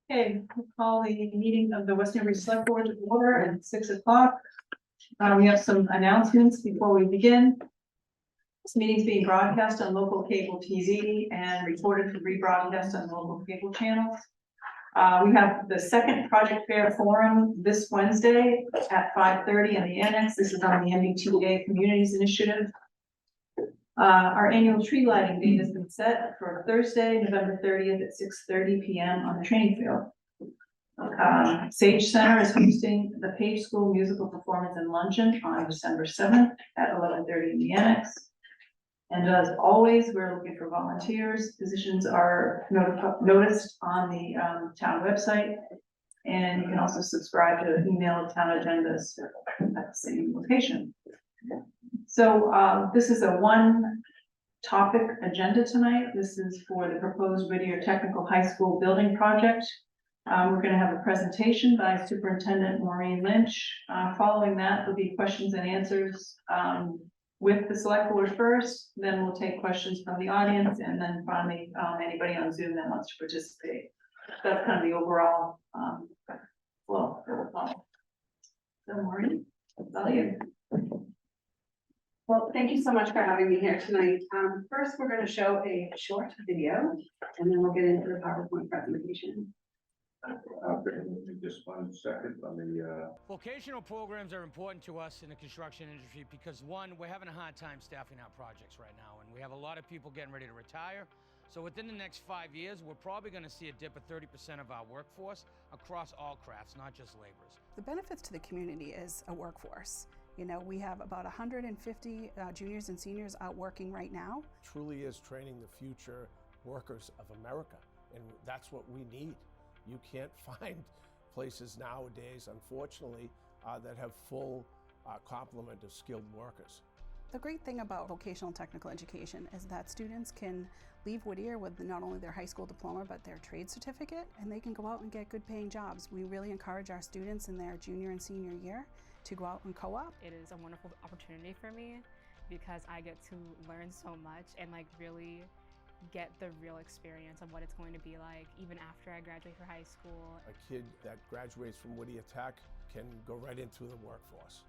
Okay, we'll call the meeting of the West Newbury Select Board to order at 6 o'clock. We have some announcements before we begin. This meeting is being broadcast on local cable TV and recorded for rebroadcast on local cable channels. We have the second Project Fair Forum this Wednesday at 5:30 in the annex. This is on the MBTA Communities Initiative. Our annual tree lighting date has been set for Thursday, November 30th at 6:30 p.m. on the training field. Sage Center is hosting the Page School Musical Performance and Luncheon on December 7th at 11:30 in the annex. And as always, we're looking for volunteers. Positions are noticed on the town website. And you can also subscribe to email town agendas at the same location. So this is a one topic agenda tonight. This is for the proposed Whittier Technical High School building project. We're going to have a presentation by Superintendent Maureen Lynch. Following that, there'll be questions and answers with the select board first, then we'll take questions from the audience, and then finally anybody on Zoom that wants to participate. That's kind of the overall flow. So Maureen, it's all you. Well, thank you so much for having me here tonight. First, we're going to show a short video, and then we'll get into the PowerPoint presentation. Just 1 second on the Vocational programs are important to us in the construction industry because one, we're having a hard time staffing our projects right now, and we have a lot of people getting ready to retire. So within the next 5 years, we're probably going to see a dip of 30% of our workforce across all crafts, not just laborers. The benefits to the community is a workforce. You know, we have about 150 juniors and seniors out working right now. Truly is training the future workers of America, and that's what we need. You can't find places nowadays, unfortunately, that have full complement of skilled workers. The great thing about vocational and technical education is that students can leave Whittier with not only their high school diploma, but their trade certificate, and they can go out and get good paying jobs. We really encourage our students in their junior and senior year to go out and co-op. It is a wonderful opportunity for me because I get to learn so much and really get the real experience of what it's going to be like even after I graduate from high school. A kid that graduates from Whittier Tech can go right into the workforce.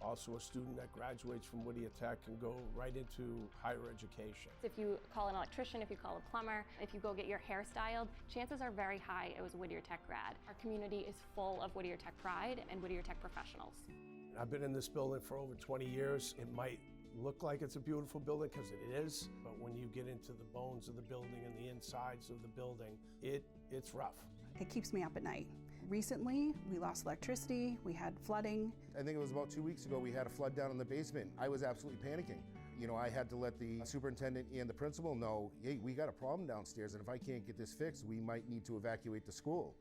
Also, a student that graduates from Whittier Tech can go right into higher education. If you call an electrician, if you call a plumber, if you go get your hair styled, chances are very high it was a Whittier Tech grad. Our community is full of Whittier Tech pride and Whittier Tech professionals. I've been in this building for over 20 years. It might look like it's a beautiful building because it is, but when you get into the bones of the building and the insides of the building, it's rough. It keeps me up at night. Recently, we lost electricity, we had flooding. I think it was about 2 weeks ago, we had a flood down in the basement. I was absolutely panicking. You know, I had to let the superintendent and the principal know, hey, we got a problem downstairs, and if I can't get this fixed, we might need to evacuate the school.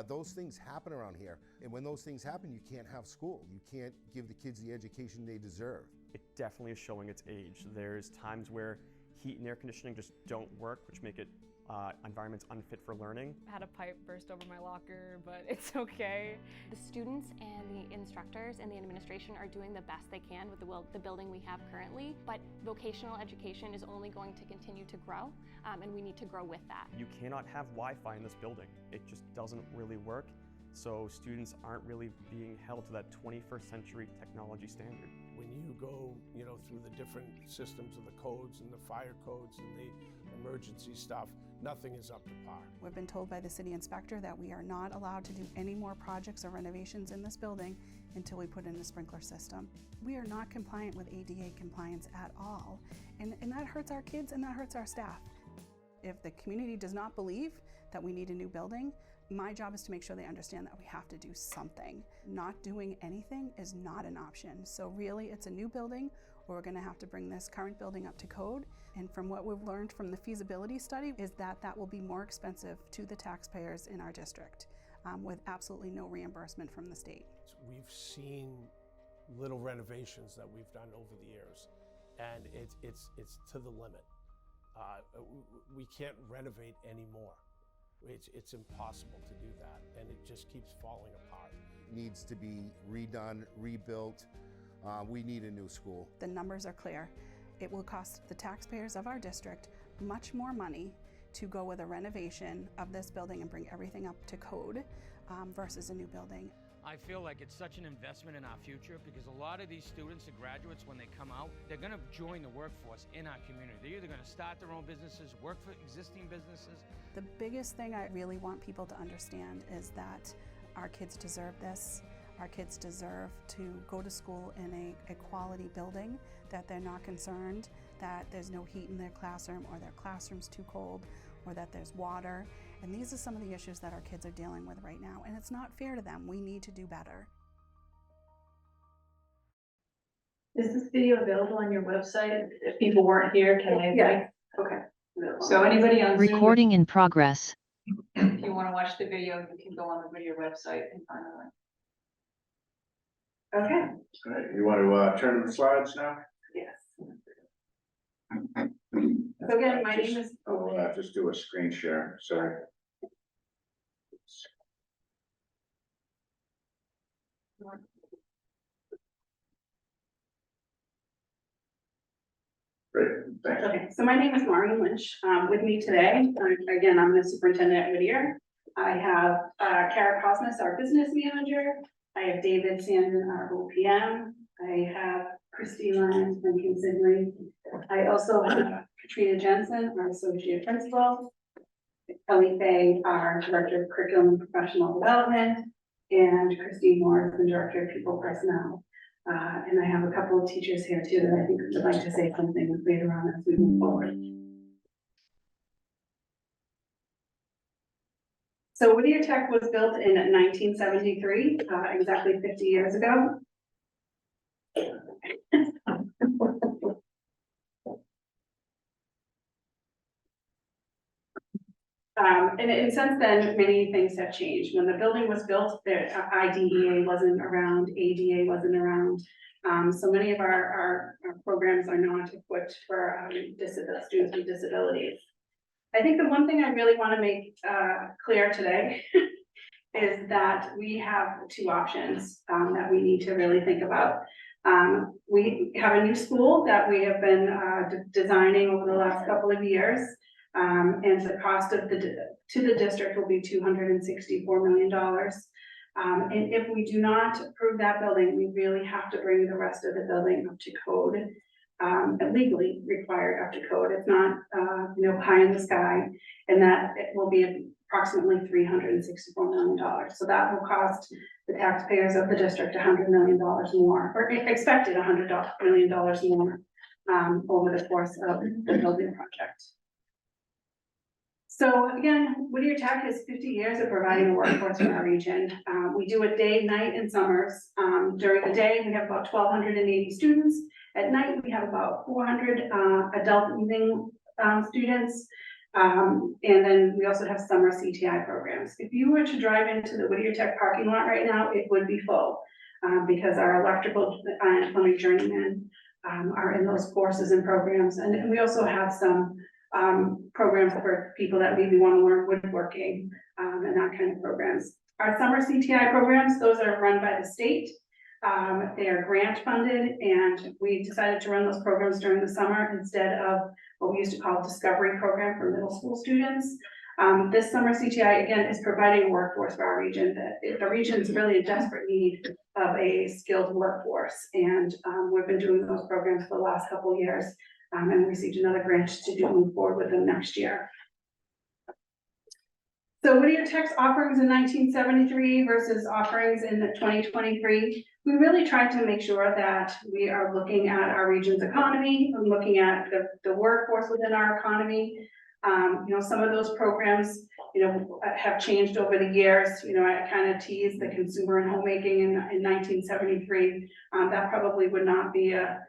Those things happen around here, and when those things happen, you can't have school. You can't give the kids the education they deserve. It definitely is showing its age. There's times where heat and air conditioning just don't work, which make it environments unfit for learning. I had a pipe burst over my locker, but it's okay. The students and the instructors and the administration are doing the best they can with the building we have currently, but vocational education is only going to continue to grow, and we need to grow with that. You cannot have Wi-Fi in this building. It just doesn't really work. So students aren't really being held to that 21st century technology standard. When you go, through the different systems of the codes and the fire codes and the emergency stuff, nothing is up to par. We've been told by the city inspector that we are not allowed to do any more projects or renovations in this building until we put in a sprinkler system. We are not compliant with ADA compliance at all, and that hurts our kids and that hurts our staff. If the community does not believe that we need a new building, my job is to make sure they understand that we have to do something. Not doing anything is not an option. So really, it's a new building, or we're gonna have to bring this current building up to code. And from what we've learned from the feasibility study is that will be more expensive to the taxpayers in our district, with absolutely no reimbursement from the state. We've seen little renovations that we've done over the years, and it's to the limit. We can't renovate anymore. It's impossible to do that, and it just keeps falling apart. It needs to be redone, rebuilt. We need a new school. The numbers are clear. It will cost the taxpayers of our district much more money to go with a renovation of this building and bring everything up to code versus a new building. I feel like it's such an investment in our future because a lot of these students and graduates, when they come out, they're going to join the workforce in our community. They're either going to start their own businesses, work for existing businesses. The biggest thing I really want people to understand is that our kids deserve this. Our kids deserve to go to school in a quality building, that they're not concerned that there's no heat in their classroom or their classroom's too cold or that there's water. And these are some of the issues that our kids are dealing with right now, and it's not fair to them. We need to do better. Is this video available on your website? If people weren't here, can they? Yeah. Okay. So anybody on Zoom, Recording in progress. if you want to watch the video, you can go on the video website and find the link. Okay, All right, you want to turn to the slides now? yes. So again, my name is. Just do a screen share, sorry. Great, thanks. Okay, so my name is Maureen Lynch. With me today, again, I'm the superintendent at Whittier. I have Kara Cosmas, our business manager. I have David Sandin, our OPM. I have Christy Lyons from Considering. I also have Katrina Jensen, our associate principal. Kelly Fay, our director of curriculum and professional development. And Christine Moore, the director of people personnel. And I have a couple of teachers here too that I think would like to say something later on as we move forward. So Whittier Tech was built in 1973, exactly 50 years ago. And since then, many things have changed. When the building was built, the IDEA wasn't around, ADA wasn't around. So many of our programs are not equipped for students with disabilities. I think the one thing I really want to make clear today is that we have two options that we need to really think about. We have a new school that we have been designing over the last couple of years. And the cost of to the district will be $264 million. And if we do not approve that building, we really have to bring the rest of the building up to code, legally required up to code. It's not, pie in the sky, and that it will be approximately $364 million. So that will cost the taxpayers of the district $100 million more, or expected $100 million more over the course of the building project. So again, Whittier Tech is 50 years of providing a workforce for our region. We do it day, night, and summers. During the day, we have about 1,280 students. At night, we have about 400 adult evening students. And then we also have summer CTI programs. If you were to drive into the Whittier Tech parking lot right now, it would be full because our electrical and plumbing journeymen are in those courses and programs. And we also have some programs for people that maybe want to learn woodworking and that kind of programs. Our summer CTI programs, those are run by the state. They are grant funded, and we decided to run those programs during the summer instead of what we used to call a discovery program for middle school students. This summer CTI, again, is providing a workforce for our region. The region is really in desperate need of a skilled workforce, and we've been doing those programs for the last couple of years. And received another grant to move forward with them next year. So Whittier Tech's offerings in 1973 versus offerings in 2023, we really tried to make sure that we are looking at our region's economy and looking at the workforce within our economy. Some of those programs, have changed over the years. I kind of teased the consumer and homemaking in 1973. That probably would not be a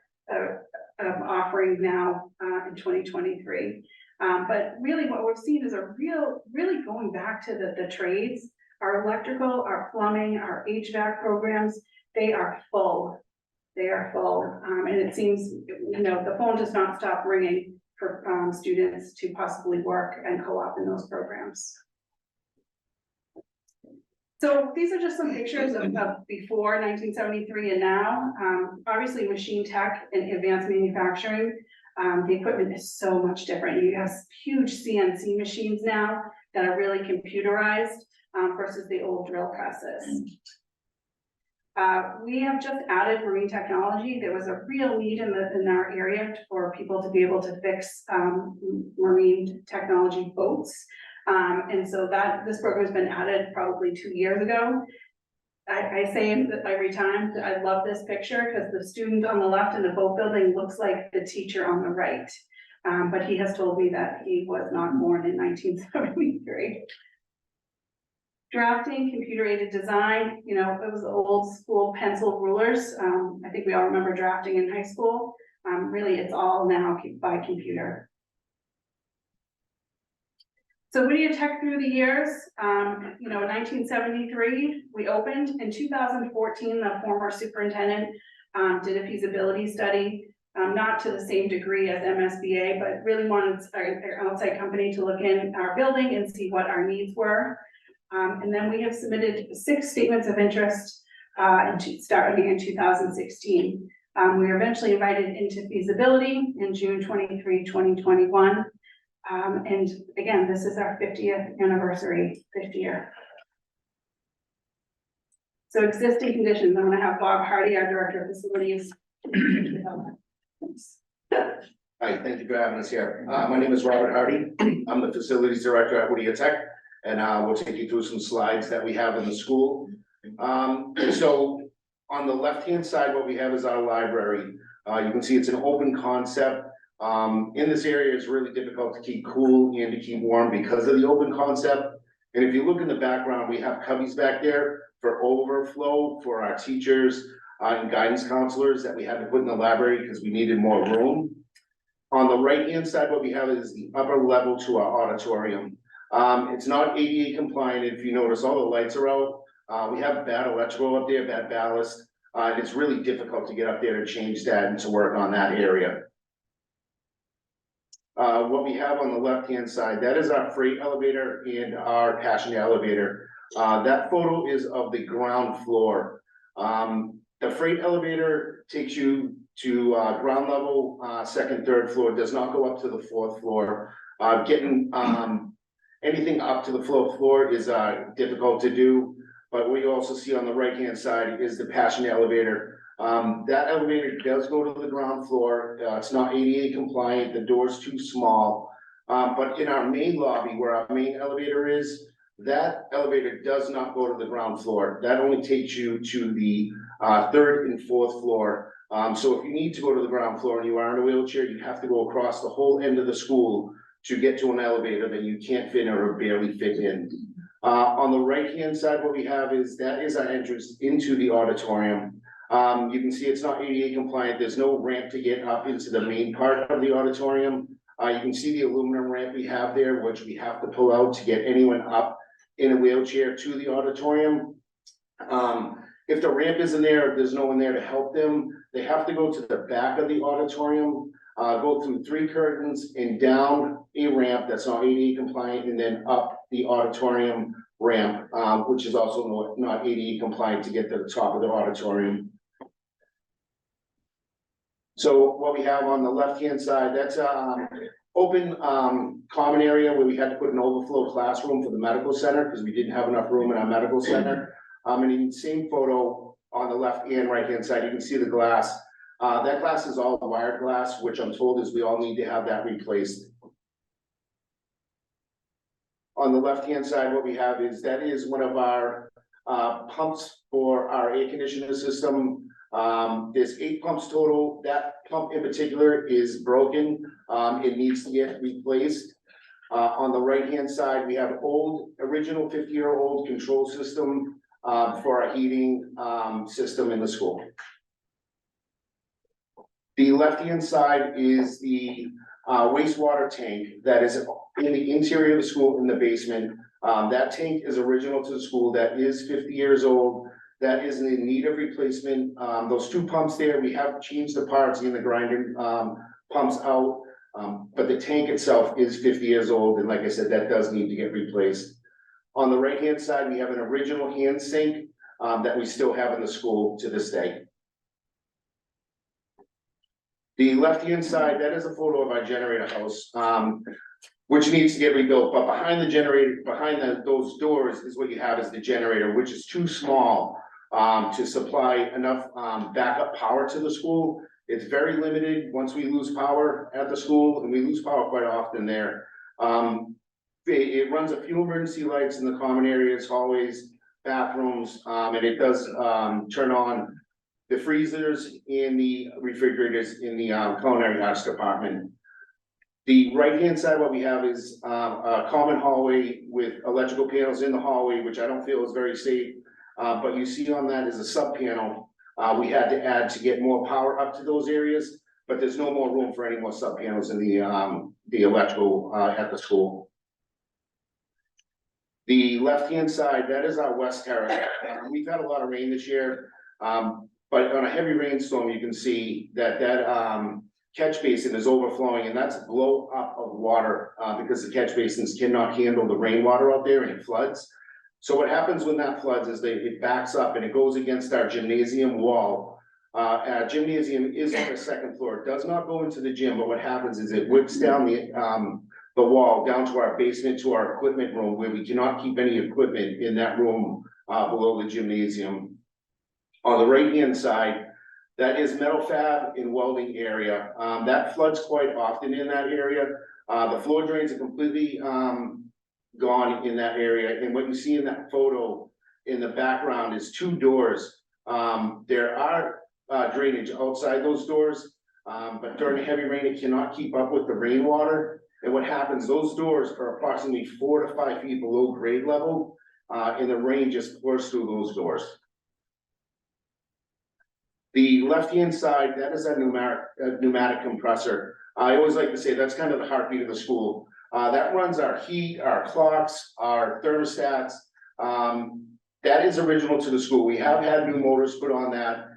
offering now in 2023. But really what we've seen is really going back to the trades. Our electrical, our plumbing, our HVAC programs, they are full. They are full. And it seems, the phone does not stop ringing for students to possibly work and co-op in those programs. So these are just some pictures of before 1973 and now. Obviously machine tech and advanced manufacturing The equipment is so much different. You have huge CNC machines now that are really computerized versus the old drill presses. We have just added marine technology. There was a real need in our area for people to be able to fix marine technology boats. And so this program has been added probably 2 years ago. I say it every time, I love this picture because the student on the left in the boat building looks like the teacher on the right. But he has told me that he was not born in 1973. Drafting, computer-aided design, you know, it was the old school pencil rulers. I think we all remember drafting in high school. Really, it's all now by computer. So Whittier Tech through the years, you know, in 1973, we opened. In 2014, the former superintendent did a feasibility study, not to the same degree as MSBA, but really wanted our outside company to look in our building and see what our needs were. And then we have submitted 6 statements of interest starting in 2016. We were eventually invited into feasibility in June 23, 2021. And again, this is our 50th anniversary this year. So existing conditions, I'm going to have Bob Hardy, our Director of Facilities. Hi, thank you for having us here. My name is Robert Hardy. I'm the Facilities Director at Whittier Tech, and we'll take you through some slides that we have in the school. So on the left-hand side, what we have is our library. You can see it's an open concept. In this area, it's really difficult to keep cool and to keep warm because of the open concept. And if you look in the background, we have cubbies back there for overflow for our teachers and guidance counselors that we had to put in the library because we needed more room. On the right-hand side, what we have is the upper level to our auditorium. It's not ADA compliant. If you notice, all the lights are out. We have bad electrical up there, bad ballast. And it's really difficult to get up there to change that and to work on that area. What we have on the left-hand side, that is our freight elevator and our passenger elevator. That photo is of the ground floor. The freight elevator takes you to ground level, 2nd, 3rd floor, does not go up to the 4th floor. Getting anything up to the 4th floor is difficult to do. But what you also see on the right-hand side is the passenger elevator. That elevator does go to the ground floor. It's not ADA compliant. The door's too small. But in our main lobby, where our main elevator is, that elevator does not go to the ground floor. That only takes you to the 3rd and 4th floor. So if you need to go to the ground floor and you are in a wheelchair, you have to go across the whole end of the school to get to an elevator that you can't fit in or barely fit in. On the right-hand side, what we have is that is our entrance into the auditorium. You can see it's not ADA compliant. There's no ramp to get up into the main part of the auditorium. You can see the aluminum ramp we have there, which we have to pull out to get anyone up in a wheelchair to the auditorium. If the ramp isn't there, if there's no one there to help them, they have to go to the back of the auditorium, go through 3 curtains and down a ramp that's not ADA compliant, and then up the auditorium ramp, which is also not ADA compliant to get to the top of the auditorium. So what we have on the left-hand side, that's open common area where we had to put an overflow classroom for the medical center because we didn't have enough room in our medical center. And in the same photo on the left and right-hand side, you can see the glass. That glass is all wired glass, which I'm told is we all need to have that replaced. On the left-hand side, what we have is that is one of our pumps for our air conditioner system. There's 8 pumps total. That pump in particular is broken. It needs to get replaced. On the right-hand side, we have original 50-year-old control system for our heating system in the school. The left-hand side is the wastewater tank that is in the interior of the school in the basement. That tank is original to the school. That is 50 years old. That is in need of replacement. Those 2 pumps there, we have changed the parts in the grinder pumps out, but the tank itself is 50 years old. And like I said, that does need to get replaced. On the right-hand side, we have an original hand sink that we still have in the school to this day. The left-hand side, that is a photo of our generator house, which needs to get rebuilt, but behind the generator, those doors is what you have is the generator, which is too small to supply enough backup power to the school. It's very limited once we lose power at the school, and we lose power quite often there. It runs a few emergency lights in the common areas, hallways, bathrooms, and it does turn on the freezers and the refrigerators in the culinary arts department. The right-hand side, what we have is a common hallway with electrical panels in the hallway, which I don't feel is very safe. But you see on that is a sub panel we had to add to get more power up to those areas, but there's no more room for any more sub panels in the electrical at the school. The left-hand side, that is our west terrace. We've had a lot of rain this year, but on a heavy rainstorm, you can see that catch basin is overflowing, and that's a blow up of water because the catch basins cannot handle the rainwater out there and it floods. So what happens when that floods is it backs up and it goes against our gymnasium wall. Our gymnasium is on the second floor. It does not go into the gym, but what happens is it whips down the wall down to our basement, to our equipment room, where we cannot keep any equipment in that room below the gymnasium. On the right-hand side, that is metal fab and welding area. That floods quite often in that area. The floor drains are completely gone in that area. And what you see in that photo in the background is two doors. There are drainage outside those doors, but during heavy rain, it cannot keep up with the rainwater. And what happens, those doors are approximately 4 to 5 feet below grade level, and the rain just pours through those doors. The left-hand side, that is a pneumatic compressor. I always like to say that's kind of the heartbeat of the school. That runs our heat, our clocks, our thermostats. That is original to the school. We have had new motors put on that.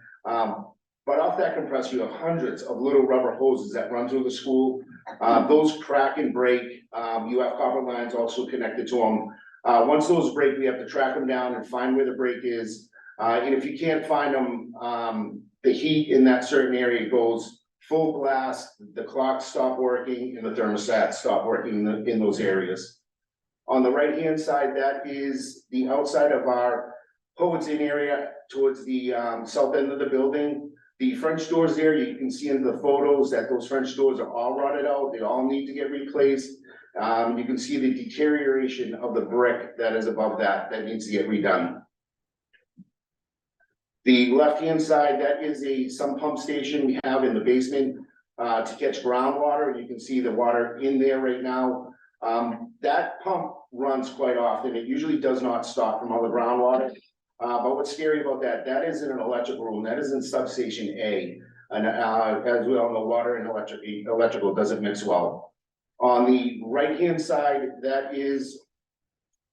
But off that compressor, you have hundreds of little rubber hoses that run through the school. Those crack and break. You have copper lines also connected to them. Once those break, we have to track them down and find where the break is. And if you can't find them, the heat in that certain area goes full blast, the clocks stop working, and the thermostats stop working in those areas. On the right-hand side, that is the outside of our Poets Inn area towards the south end of the building. The French doors there, you can see in the photos that those French doors are all rotted out. They all need to get replaced. You can see the deterioration of the brick that is above that needs to get redone. The left-hand side, that is a sump pump station we have in the basement to catch groundwater. You can see the water in there right now. That pump runs quite often. It usually does not stop from all the groundwater. But what's scary about that, that is in an electrical room. That is in substation A. And as we all know, water and electrical doesn't mix well. On the right-hand side, that is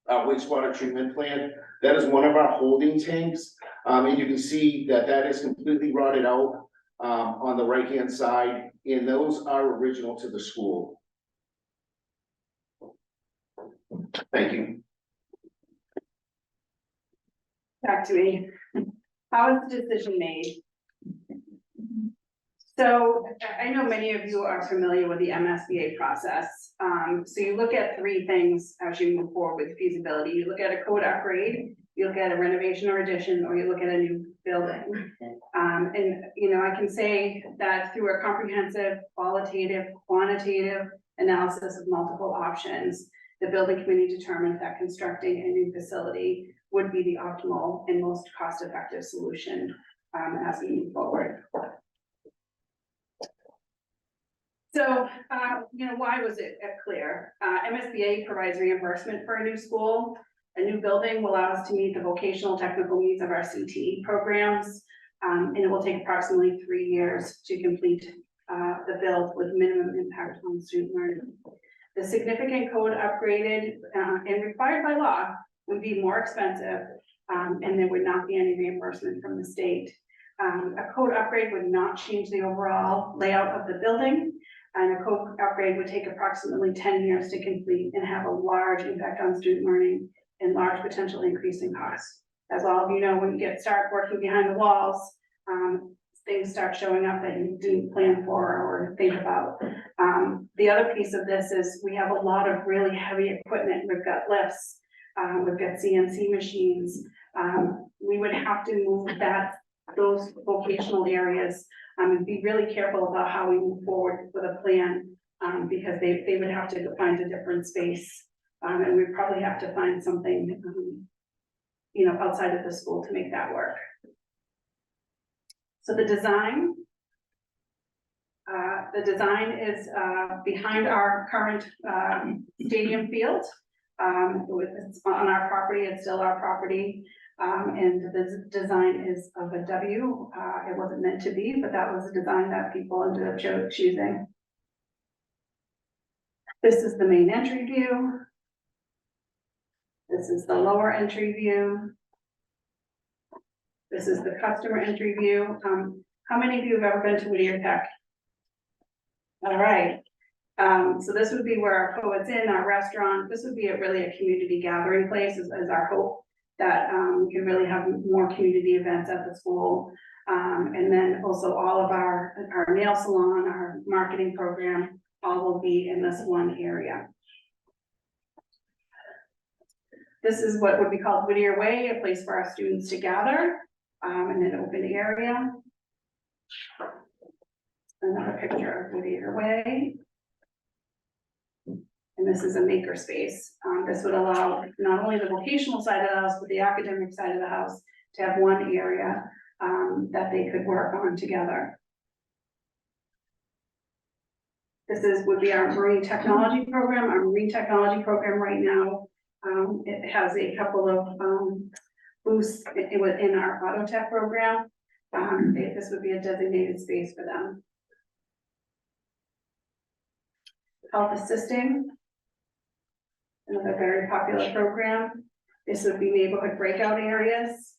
a wastewater treatment plant. That is one of our holding tanks. And you can see that that is completely rotted out on the right-hand side. And those are original to the school. Thank you. Back to me. How was the decision made? So I know many of you are familiar with the MSBA process. So you look at 3 things as you move forward with feasibility. You look at a code upgrade, you look at a renovation or addition, or you look at a new building. And you know, I can say that through a comprehensive, qualitative, quantitative analysis of multiple options, the building committee determined that constructing a new facility would be the optimal and most cost-effective solution as we move forward. So, you know, why was it clear? MSBA provides reimbursement for a new school. A new building will allow us to meet the vocational technical needs of our CTE programs, and it will take approximately 3 years to complete the build with minimum impact on student learning. The significant code upgraded and required by law would be more expensive, and there would not be any reimbursement from the state. A code upgrade would not change the overall layout of the building, and a code upgrade would take approximately 10 years to complete and have a large impact on student learning and large potential increase in costs. As all of you know, when you start working behind the walls, things start showing up that you didn't plan for or think about. The other piece of this is we have a lot of really heavy equipment. We've got lifts, we've got CNC machines. We would have to move those vocational areas, and be really careful about how we move forward with a plan, because they would have to find a different space. And we'd probably have to find something, you know, outside of the school to make that work. So the design is behind our current stadium field. It's on our property, it's still our property. And the design is of a W. It wasn't meant to be, but that was a design that people ended up choosing. This is the main entry view. This is the lower entry view. This is the customer entry view. How many of you have ever been to Whittier Tech? All right. So this would be where our poet's in, our restaurant. This would be really a community gathering place is our hope, that we can really have more community events at the school. And then also all of our nail salon, our marketing program, all will be in this one area. This is what would be called Whittier Way, a place for our students to gather in an open area. Another picture of Whittier Way. And this is a maker space. This would allow not only the vocational side of the house, but the academic side of the house to have one area that they could work on together. This would be our marine technology program. Our marine technology program right now, it has a couple of booths within our auto tech program. This would be a designated space for them. Health assisting, another very popular program. This would be neighborhood breakout areas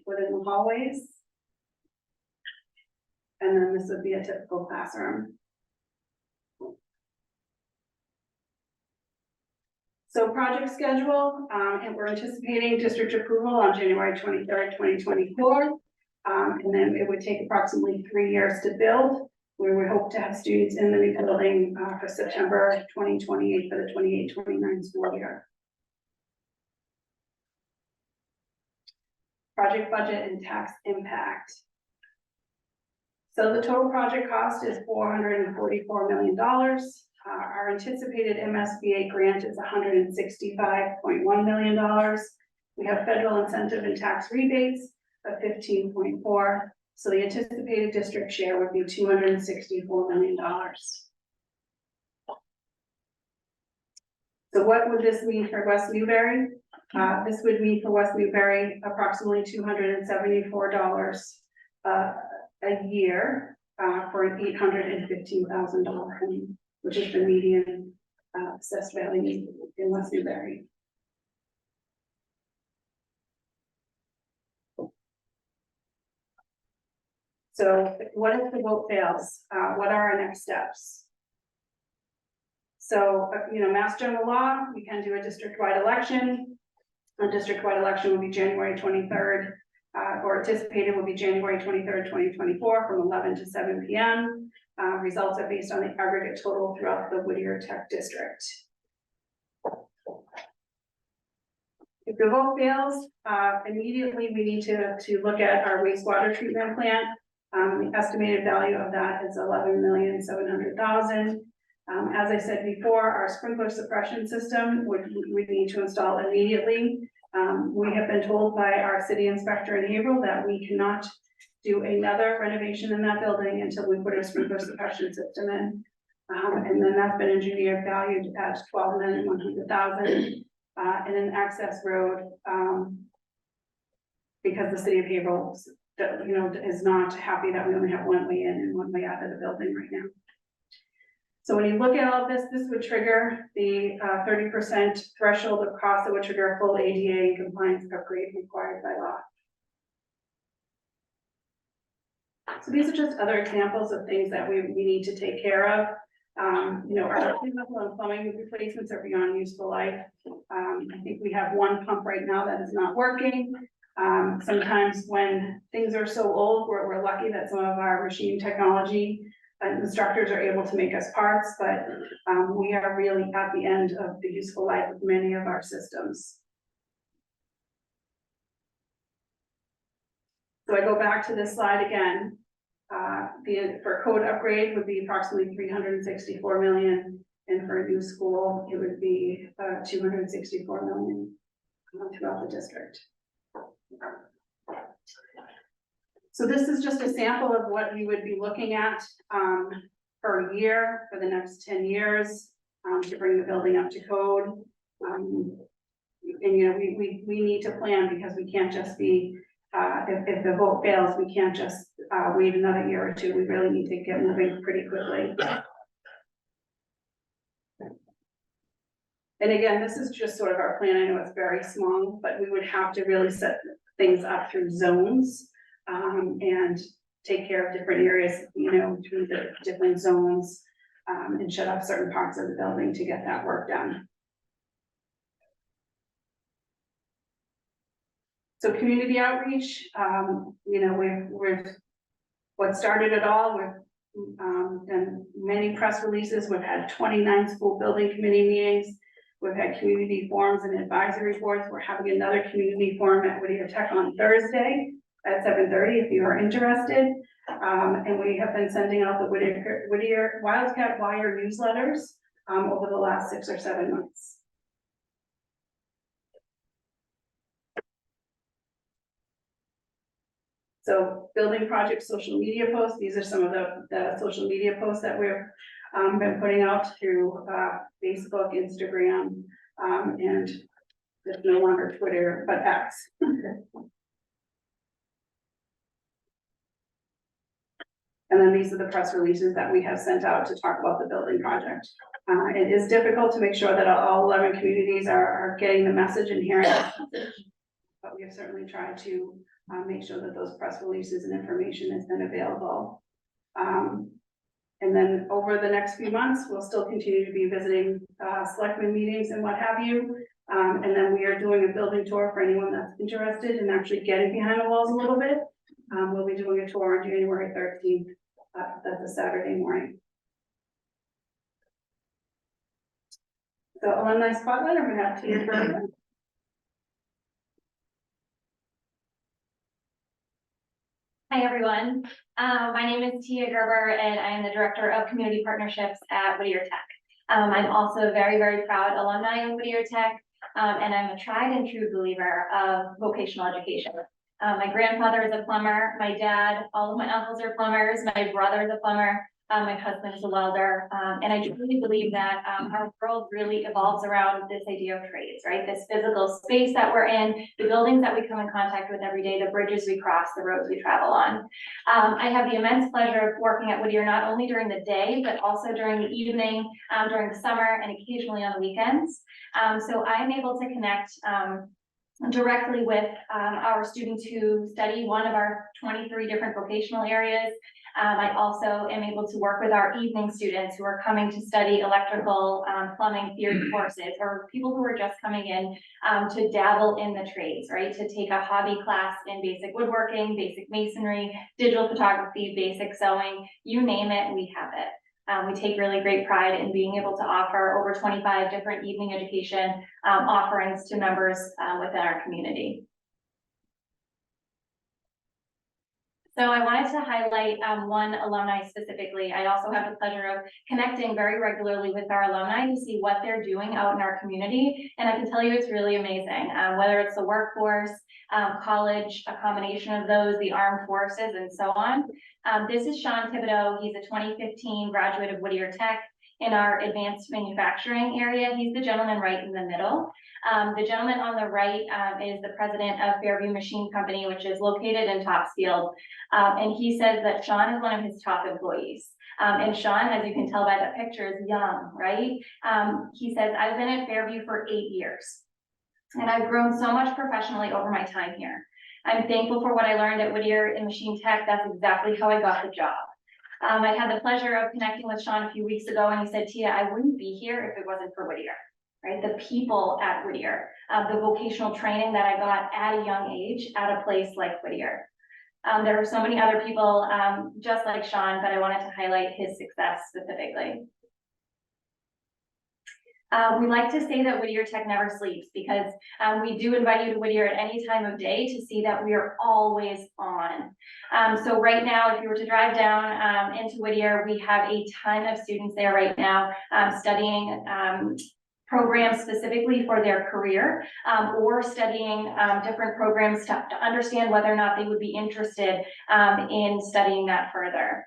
within the hallways. And then this would be a typical classroom. So project schedule, and we're anticipating district approval on January 23rd, 2024. And then it would take approximately 3 years to build. We would hope to have students in the new building for September 2028 for the 28-29 school year. Project budget and tax impact. So the total project cost is $444 million. Our anticipated MSBA grant is $165.1 million. We have federal incentive and tax rebates of 15.4. So the anticipated district share would be $264 million. So what would this mean for West Newbury? This would mean for West Newbury approximately $274 a year for an $815,000 home, which is the median assessed value in West Newbury. So what if the vote fails? What are our next steps? So, Mass General Law, we can do a district-wide election. A district-wide election will be January 23rd, or anticipated will be January 23rd, 2024 from 11 to 7 p.m. Results are based on the aggregate total throughout the Whittier Tech District. If the vote fails, immediately we need to look at our wastewater treatment plant. The estimated value of that is $11,700,000. As I said before, our sprinkler suppression system we need to install immediately. We have been told by our city inspector in April that we cannot do another renovation in that building until we put a sprinkler suppression system in. And then that's been engineered valued at $12,100,000 and an access road because the city of Haverhill, is not happy that we only have one way in and one way out of the building right now. So when you look at all of this, this would trigger the 30% threshold of cost that would trigger a full ADA and compliance upgrade required by law. So these are just other examples of things that we need to take care of. Our chemical and plumbing replacements are beyond useful life. I think we have one pump right now that is not working. Sometimes when things are so old, we're lucky that some of our machine technology instructors are able to make us parts, but we are really at the end of the useful life of many of our systems. So I go back to this slide again. For code upgrade would be approximately 364 million, and for a new school, it would be 264 million throughout the district. So this is just a sample of what we would be looking at per year for the next 10 years to bring the building up to code. And you know, we need to plan, because we can't just be, if the vote fails, we can't just wait another year or two. We really need to get moving pretty quickly. And again, this is just sort of our plan. I know it's very small, but we would have to really set things up through zones and take care of different areas, you know, through the different zones and shut off certain parts of the building to get that work done. So community outreach, you know, we've what started it all. We've done many press releases. We've had 29 school building committee meetings. We've had community forums and advisory boards. We're having another community forum at Whittier Tech on Thursday at 7:30 if you are interested. And we have been sending out the Whittier Wildcat Wire newsletters over the last 6 or 7 months. So building project social media posts, these are some of the social media posts that we've been putting out through Facebook, Instagram, and it's no longer Twitter, but X. And then these are the press releases that we have sent out to talk about the building project. It is difficult to make sure that all 11 communities are getting the message and hearing the message, but we have certainly tried to make sure that those press releases and information has been available. And then over the next few months, we'll still continue to be visiting selectmen meetings and what have you. And then we are doing a building tour for anyone that's interested in actually getting behind the walls a little bit. We'll be doing a tour on January 13th. That's a Saturday morning. So alumni spotlight, I'm gonna have Tia Gerber. Hi everyone, my name is Tia Gerber and I am the Director of Community Partnerships at Whittier Tech. I'm also a very, very proud alumni of Whittier Tech, and I'm a tried and true believer of vocational education. My grandfather is a plumber, my dad, all of my uncles are plumbers, my brother is a plumber, my husband is a welder, and I truly believe that our world really evolves around this idea of trades, right? This physical space that we're in, the buildings that we come in contact with every day, the bridges we cross, the roads we travel on. I have the immense pleasure of working at Whittier not only during the day, but also during the evening, during the summer, and occasionally on the weekends. So I'm able to connect directly with our students who study one of our 23 different vocational areas. I also am able to work with our evening students who are coming to study electrical, plumbing theory courses, or people who are just coming in to dabble in the trades, right? To take a hobby class in basic woodworking, basic masonry, digital photography, basic sewing, you name it, we have it. We take really great pride in being able to offer over 25 different evening education offerings to members within our community. So I wanted to highlight one alumni specifically. I also have the pleasure of connecting very regularly with our alumni to see what they're doing out in our community. And I can tell you it's really amazing, whether it's the workforce, college, a combination of those, the armed forces, and so on. This is Sean Thibodeau. He's a 2015 graduate of Whittier Tech in our advanced manufacturing area. He's the gentleman right in the middle. The gentleman on the right is the president of Fairview Machine Company, which is located in Topsfield. And he says that Sean is one of his top employees. And Sean, as you can tell by that picture, is young, right? He says, I've been at Fairview for 8 years. And I've grown so much professionally over my time here. I'm thankful for what I learned at Whittier in machine tech. That's exactly how I got the job. I had the pleasure of connecting with Sean a few weeks ago, and he said, Tia, I wouldn't be here if it wasn't for Whittier. right? The people at Whittier, the vocational training that I got at a young age at a place like Whittier. There are so many other people, just like Sean, but I wanted to highlight his success specifically. We like to say that Whittier Tech never sleeps because we do invite you to Whittier at any time of day to see that we are always on. So right now, if you were to drive down into Whittier, we have a ton of students there right now studying programs specifically for their career or studying different programs to understand whether or not they would be interested in studying that further.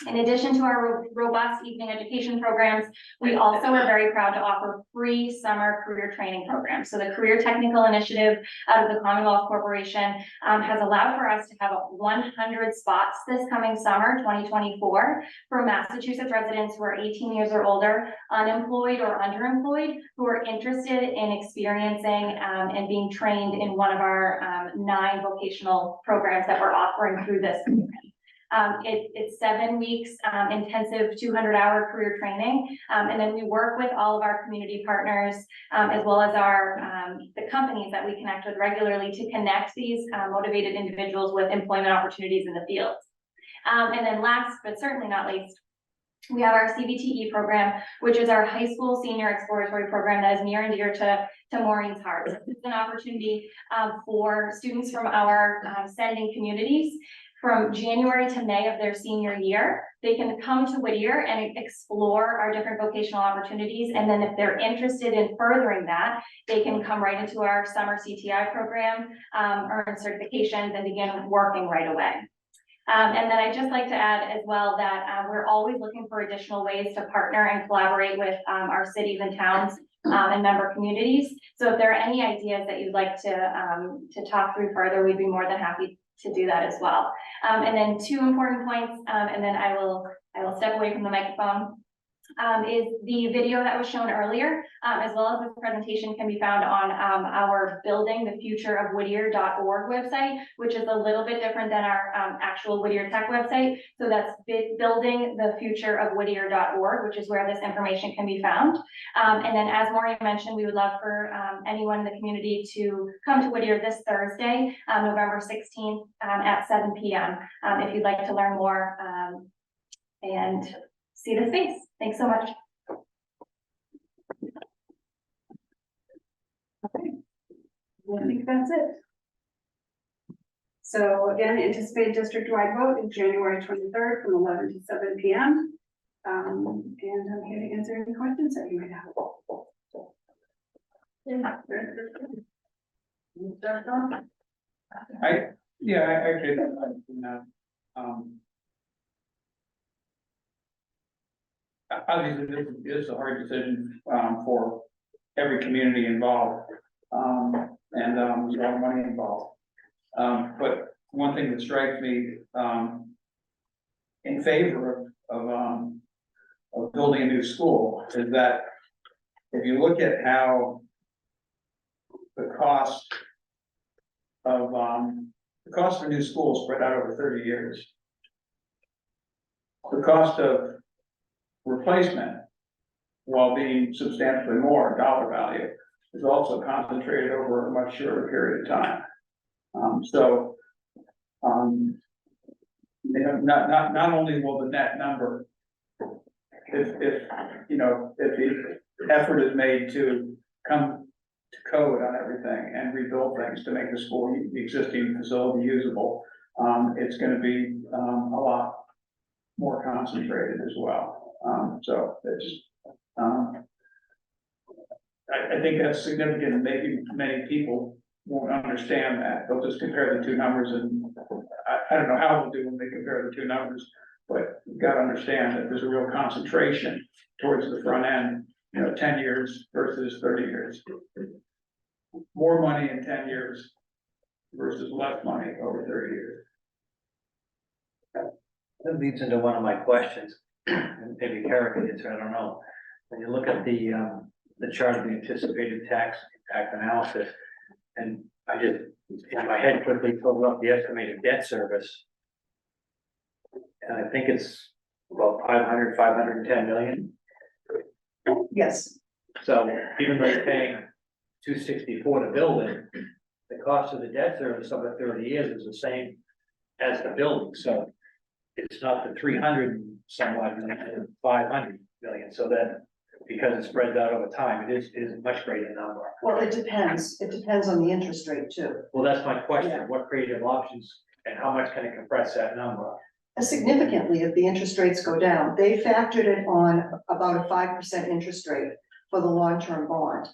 In addition to our robust evening education programs, we also are very proud to offer free summer career training programs. So the Career Technical Initiative out of the Commonwealth Corporation has allowed for us to have 100 spots this coming summer, 2024, for Massachusetts residents who are 18 years or older, unemployed or underemployed, who are interested in experiencing and being trained in one of our 9 vocational programs that we're offering through this program. It's 7 weeks intensive 200-hour career training, and then we work with all of our community partners as well as our the companies that we connect with regularly to connect these motivated individuals with employment opportunities in the field. And then last but certainly not least, we have our CBTE program, which is our high school senior exploratory program that is near and dear to Maureen's heart. It's an opportunity for students from our sending communities. From January to May of their senior year, they can come to Whittier and explore our different vocational opportunities. And then if they're interested in furthering that, they can come right into our summer CTI program, earn certifications, and begin working right away. And then I'd just like to add as well that we're always looking for additional ways to partner and collaborate with our cities and towns and member communities. So if there are any ideas that you'd like to talk through further, we'd be more than happy to do that as well. And then 2 important points, and then I will step away from the microphone. Is the video that was shown earlier, as well as this presentation, can be found on our Building the Future of Whittier.org website, which is a little bit different than our actual Whittier Tech website. So that's Building the Future of Whittier.org, which is where this information can be found. And then, as Maureen mentioned, we would love for anyone in the community to come to Whittier this Thursday, November 16th at 7 p.m. If you'd like to learn more and see the space. Thanks so much. Okay, I think that's it. So again, anticipated district-wide vote is January 23rd from 11 to 7 p.m. And I'm here to answer any questions that you might have. I agree. Obviously, this is a hard decision for every community involved, and there's a lot of money involved. But one thing that strikes me in favor of building a new school is that if you look at how the cost of a new school is spread out over 30 years, the cost of replacement, while being substantially more dollar value, is also concentrated over a much shorter period of time. Not only will the net number, if the effort is made to come to code on everything and rebuild things to make the existing facility usable, it's going to be a lot more concentrated as well. So it's I think that's significant, and maybe many people won't understand that. They'll just compare the 2 numbers, and I don't know how they'll do when they compare the 2 numbers, but you've got to understand that there's a real concentration towards the front end, 10 years versus 30 years. More money in 10 years versus less money over 30 years. That leads into one of my questions. And maybe Kara can answer, I don't know. When you look at the chart of the anticipated tax impact analysis, and I just, in my head, quickly pulled up the estimated debt service. And I think it's about 510 million. Yes. So even though you're paying $264 to build it, the cost of the debt service over 30 years is the same as the building, so it's not the 300 and somewhat million, it's 500 million, so that, because it spreads out over time, it is a much greater number. Well, it depends on the interest rate too. Well, that's my question, Yeah. what creative options and how much can it compress that number? Significantly, if the interest rates go down, they factored it on about a 5% interest rate for the long-term bond.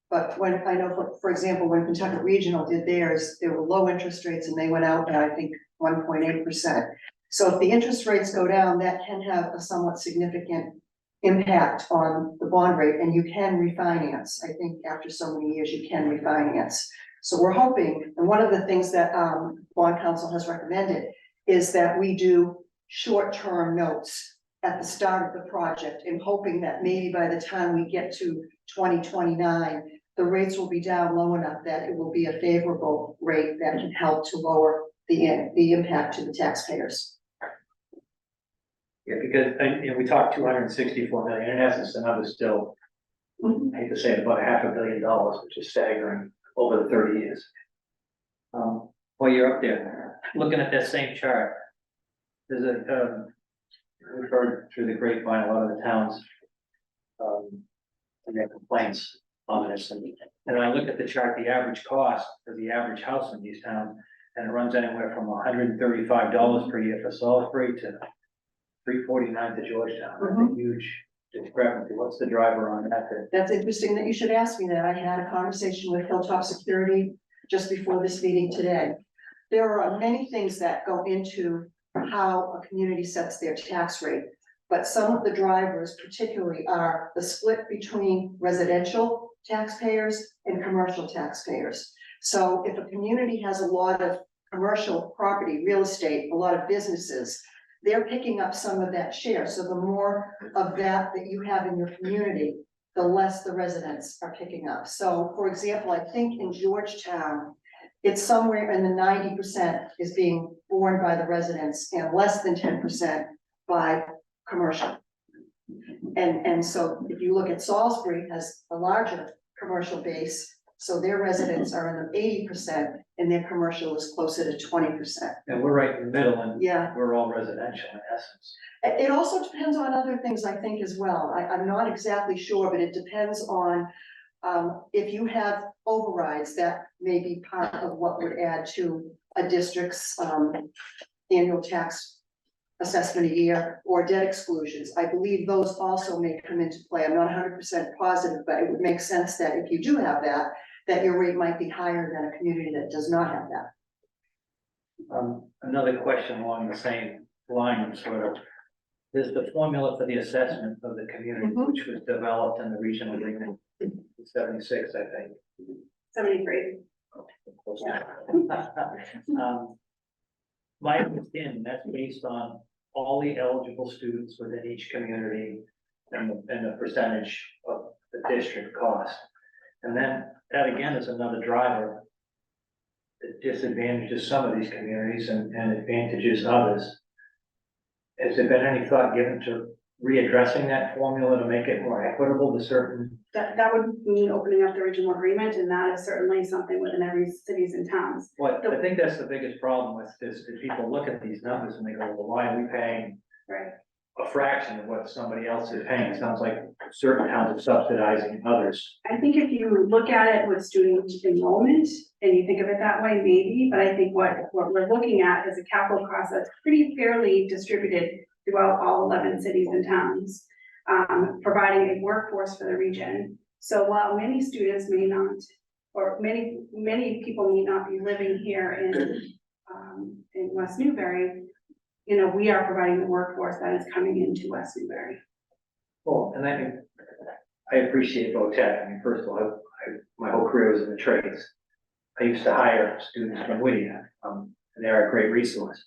But when, I know, for example, when Kentucky Regional did theirs, there were low interest rates and they went out at, I think, 1.8%. So if the interest rates go down, that can have a somewhat significant impact on the bond rate, and you can refinance. I think after so many years, you can refinance. So we're hoping, and one of the things that Bond Council has recommended is that we do short-term notes at the start of the project, and hoping that maybe by the time we get to 2029, the rates will be down low enough that it will be a favorable rate that can help to lower the impact to the taxpayers. Yeah, because, we talked 264 million, in essence, the number's still, I hate to say it, about $500 million, which is staggering over the 30 years. While you're up there, looking at that same chart, there's we've heard through the grapevine, a lot of the towns, and their complaints on this, and I look at the chart, the average cost for the average house in these towns, and it runs anywhere from $135 per year for Salisbury to $349 to Georgetown. That's a huge discrepancy. What's the driver on that? That's interesting that you should ask me that. I had a conversation with Hilltop Security just before this meeting today. There are many things that go into how a community sets their tax rate, but some of the drivers particularly are the split between residential taxpayers and commercial taxpayers. So if a community has a lot of commercial property, real estate, a lot of businesses, they're picking up some of that share. So the more of that you have in your community, the less the residents are picking up. So for example, I think in Georgetown, it's somewhere in the 90% is being borne by the residents and less than 10% by commercial. And so if you look at Salisbury, has a larger commercial base, so their residents are in the 80% and their commercial is closer to 20%. And we're right in the middle, and yeah, we're all residential in essence. It also depends on other things, I think, as well. I'm not exactly sure, but it depends on if you have overrides, that may be part of what would add to a district's annual tax assessment a year, or debt exclusions. I believe those also may come into play. I'm not 100% positive, but it would make sense that if you do have that, that your rate might be higher than a community that does not have that. Another question along the same line, sort of. There's the formula for the assessment of the community, which was developed in the regional agreement in 76, I think. 73. My understanding, that's based on all the eligible students within each community and the percentage of the district cost. And then that again is another driver that disadvantages some of these communities and advantages others. Has there been any thought given to readdressing that formula to make it more equitable to certain? That would mean opening up the regional agreement, and that is certainly something within every cities and towns. Well, I think that's the biggest problem with this, is people look at these numbers and they go, well, why are we paying Right. a fraction of what somebody else is paying? It sounds like certain towns are subsidizing others. I think if you look at it with student enrollment and you think of it that way, maybe, but I think what we're looking at is a capital cost that's pretty fairly distributed throughout all 11 cities and towns, providing a workforce for the region. So while many students may not, or many people may not be living here in West Newbury, you know, we are providing the workforce that is coming into West Newbury. Well, and I appreciate VOTEC. I mean, first of all, my whole career was in the trades. I used to hire students from Whittier, and they're a great resource.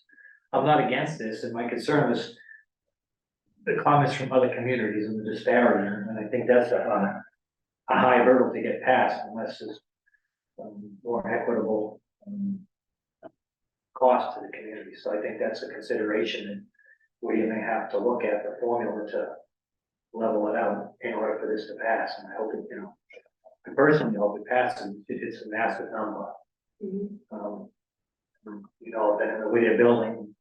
I'm not against this, and my concern was the comments from other communities and the disparity, and I think that's a high hurdle to get past unless there's more equitable cost to the community. So I think that's a consideration, and Whittier may have to look at the formula to level it out in order for this to pass, and I hope it, I personally hope it passes. It's a massive number. Um, I've been in the Whittier building,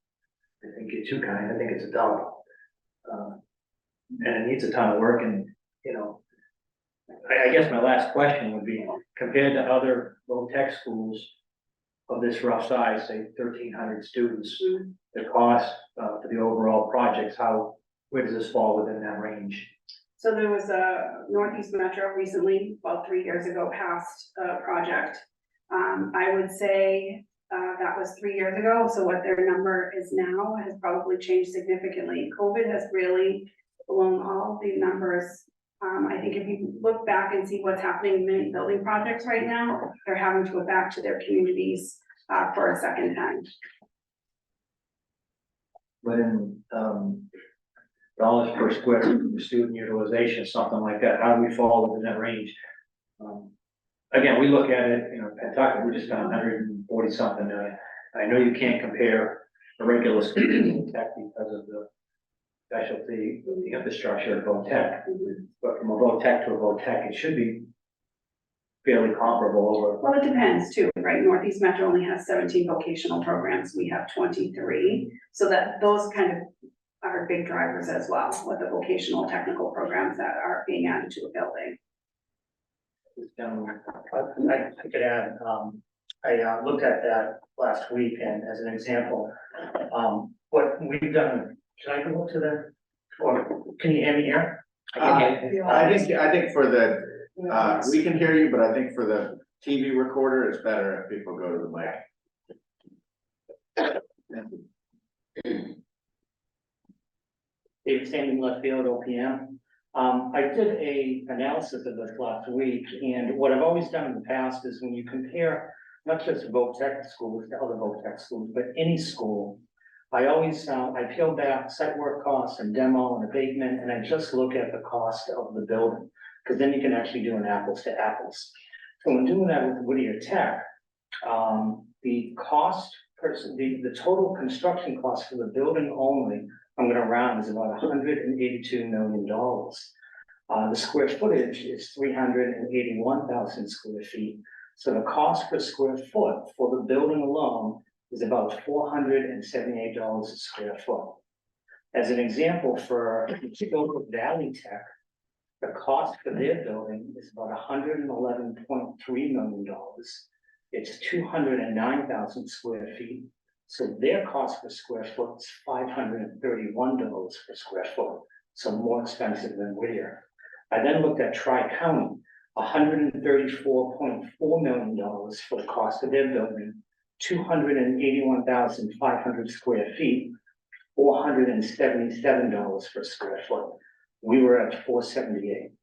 I think you're too kind, I think it's a dump. And it needs a ton of work, and, I guess my last question would be, compared to other low-tech schools of this rough size, say 1,300 students, the cost for the overall projects, where does this fall within that range? So there was a Northeast Metro recently, about 3 years ago, passed a project. I would say that was 3 years ago, so what their number is now has probably changed significantly. COVID has really blown all the numbers. I think if you look back and see what's happening in many building projects right now, they're having to go back to their communities for a second time. When, dollars per square foot for student utilization, something like that, how do we fall within that range? Again, we look at it, Pentucket, we just done 140 something million. I know you can't compare a regular school to tech because of the specialty, the infrastructure of both tech. But from a voc tech to a voc tech, it should be fairly comparable over. Well, it depends too, right? Northeast Metro only has 17 vocational programs. We have 23. So that those kind of are big drivers as well, with the vocational technical programs that are being added to a building. I could add, I looked at that last week, and as an example, what we've done, can I go to the, or can you hear me here? I think for the, we can hear you, but I think for the TV recorder, it's better if people go to the mic. Dave Standing Left Field, OPM. I did a analysis of this last week, and what I've always done in the past is when you compare not just voc tech schools to other voc tech schools, but any school, I always, I peel back site work costs and demo and abatement, and I just look at the cost of the building, because then you can actually do an apples to apples. So when doing that with Whittier Tech, the cost, the total construction cost for the building only, I'm gonna round, is about $182 million. The square footage is 381,000 square feet. So the cost per square foot for the building alone is about $478 a square foot. As an example, for Silicon Valley Tech, the cost for their building is about $111.3 million. It's 209,000 square feet. So their cost per square foot is $531 per square foot, so more expensive than Whittier. I then looked at Tri-County, $134.4 million for the cost of their building, 281,500 square feet, $477 per square foot. We were at 478.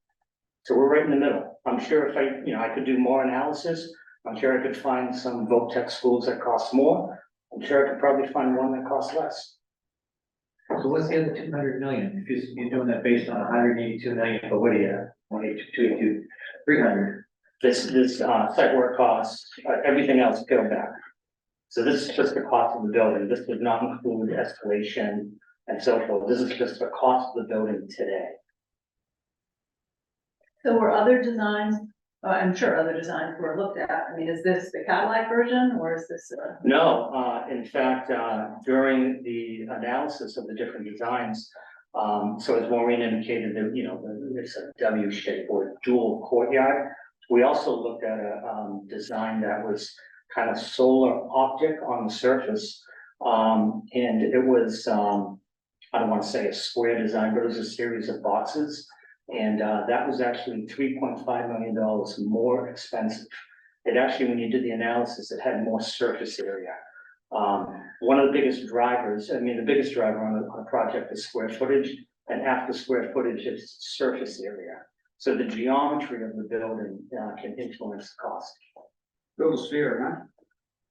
So we're right in the middle. I'm sure if I could do more analysis, I'm sure I could find some voc tech schools that cost more. I'm sure I could probably find one that costs less. So what's the other 200 million? If you're doing that based on 182 million for Whittier, 182, 300. This site work costs, everything else peeled back. So this is just the cost of the building. This does not include escalation and so forth. This is just the cost of the building today. So were other designs, I'm sure other designs were looked at. I mean, is this the Cadillac version or is this? No, in fact, during the analysis of the different designs, so as Maureen indicated, that it's a W shape or dual courtyard. We also looked at a design that was kind of solar optic on the surface, and it was I don't want to say a square design, but it was a series of boxes. And that was actually $3.5 million more expensive. It actually, when you did the analysis, it had more surface area. One of the biggest drivers, the biggest driver on a project is square footage, and after square footage is surface area. So the geometry of the building can influence the cost. Build a sphere,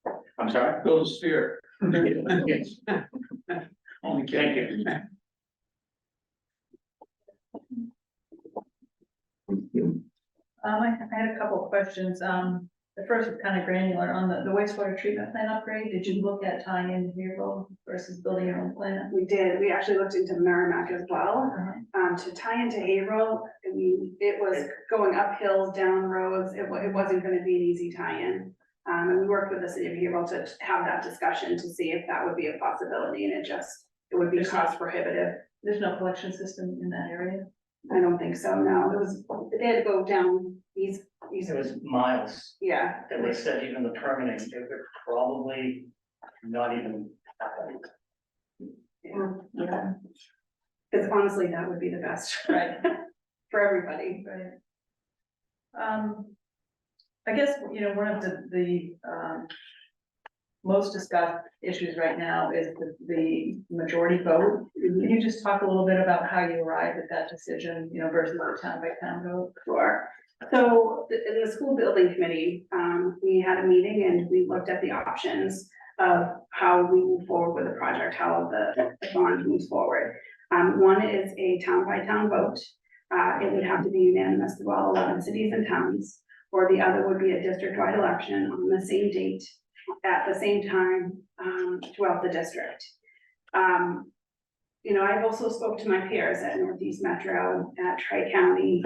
huh? I'm sorry? Build a sphere. Yes. Only Thank kidding. you. I had a couple of questions. the first is kind of granular on the wastewater treatment plant upgrade. Did you look at tying in Haverhill versus building your own plant? We did, we actually looked into Merrimack as well. To tie into Haverhill, I mean, it was going up hills, down roads, it wasn't gonna be an easy tie-in. And we worked with the city of Haverhill to have that discussion to see if that would be a possibility, and it would be cost prohibitive. There's no collection system in that area? I don't think so, no, they had to go down these. It was miles, Yeah. and they said even the permitting, it would probably not even happen. Yeah. Because honestly, that would be the best. Right. For everybody. Right. I guess, you know, one of the most discussed issues right now is the majority vote. Can you just talk a little bit about how you arrived at that decision, you know, versus the town by town vote? Sure. So in the school building committee, we had a meeting and we looked at the options of how we move forward with the project, how the bond moves forward. One is a town by town vote. It would have to be unanimous through all 11 cities and towns, or the other would be a district-wide election on the same date at the same time throughout the district. You know, I've also spoke to my peers at Northeast Metro, at Tri-County.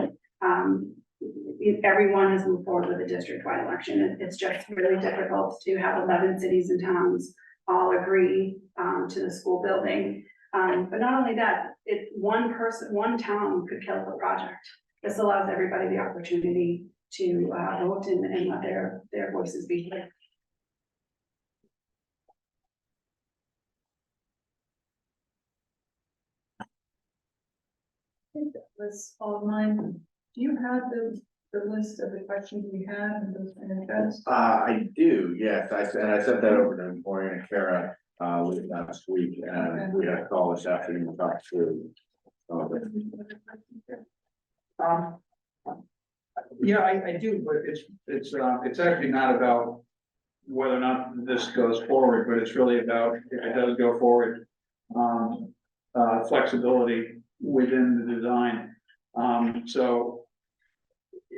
Everyone has moved forward with a district-wide election. It's just really difficult to have 11 cities and towns all agree to the school building. But not only that, one town could kill the project. This allows everybody the opportunity to vote and let their voices be heard. I think that was all of mine. Do you have the list of the questions we had and those kind of addressed? I do, yes, I sent that over to Maureen and Kara, late last week, and we had a call this afternoon to talk through. Yeah, I do, but it's actually not about whether or not this goes forward, but it's really about, if it does go forward, flexibility within the design. So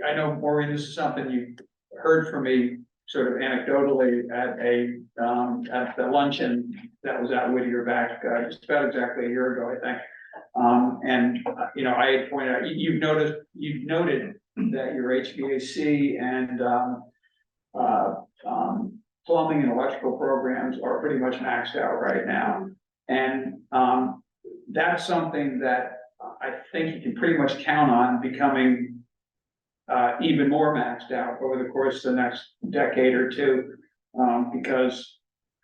I know, Maureen, this is something you heard from me sort of anecdotally at the luncheon that was at Whittier back just about exactly a year ago, I think. You know, I had pointed out, you've noted that your HVAC and plumbing and electrical programs are pretty much maxed out right now. And that's something that I think you can pretty much count on becoming even more maxed out over the course of the next decade or two, because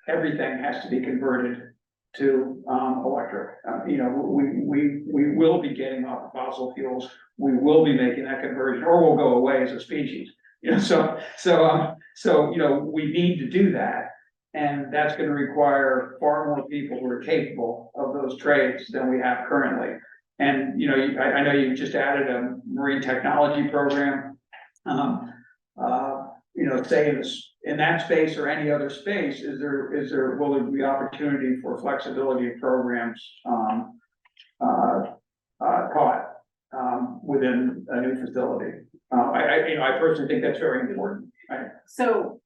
everything has to be converted to electric. You know, we will be getting off of fossil fuels. We will be making that conversion, or we'll go away as a species. You know, so you know, we need to do that, and that's going to require far more people who are capable of those trades than we have currently. And you know, I know you just added a marine technology program. You know, say in that space or any other space, will there be opportunity for flexibility of programs taught within a new facility? I personally think that's very important. Right? So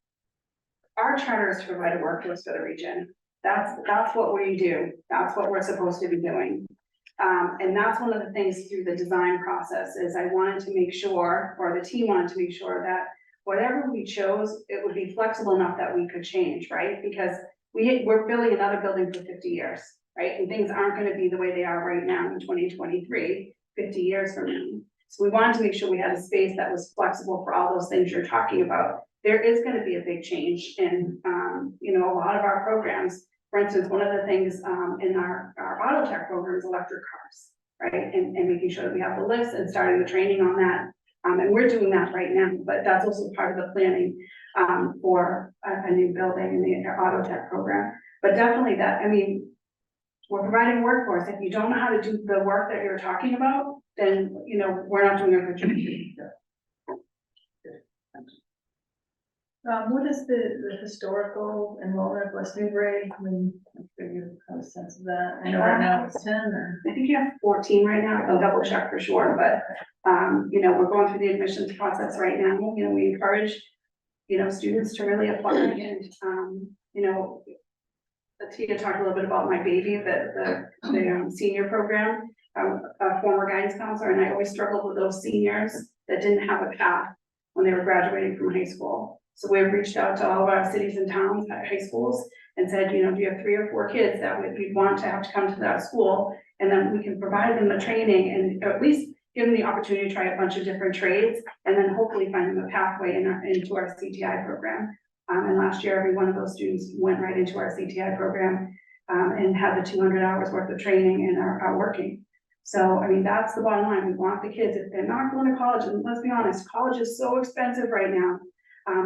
our charter is to provide a workforce for the region. That's what we do. That's what we're supposed to be doing. And that's one of the things through the design process is I wanted to make sure, or the team wanted to make sure that whatever we chose, it would be flexible enough that we could change, right? Because we're building another building for 50 years, right? And things aren't going to be the way they are right now in 2023, 50 years from now. So we wanted to make sure we had a space that was flexible for all those things you're talking about. There is going to be a big change in, you know, a lot of our programs. For instance, one of the things in our auto tech program is electric cars, right? And making sure that we have the lifts and starting the training on that. And we're doing that right now, but that's also part of the planning for a new building in the auto tech program. But definitely that, I mean, we're providing a workforce. If you don't know how to do the work that you're talking about, then, you know, we're not doing a good job. What is the historical enrollment of West Newbury? I mean, I'm sure you have a sense of that. I know right now it's 10 or. I think you have 14 right now. I can double check for sure, but you know, we're going through the admissions process right now. You know, we encourage, you know, students to really apply and, you know, Tia talked a little bit about my baby, the senior program, a former guidance counselor, and I always struggled with those seniors that didn't have a path when they were graduating from high school. So we've reached out to all of our cities and towns at high schools and said, you know, do you have 3 or 4 kids that you'd want to have to come to that school? And then we can provide them the training and at least give them the opportunity to try a bunch of different trades and then hopefully find them a pathway into our CTI program. And last year, every one of those students went right into our CTI program and had the 200 hours worth of training and are working. So, I mean, that's the bottom line. We want the kids, if they're not going to college, and let's be honest, college is so expensive right now.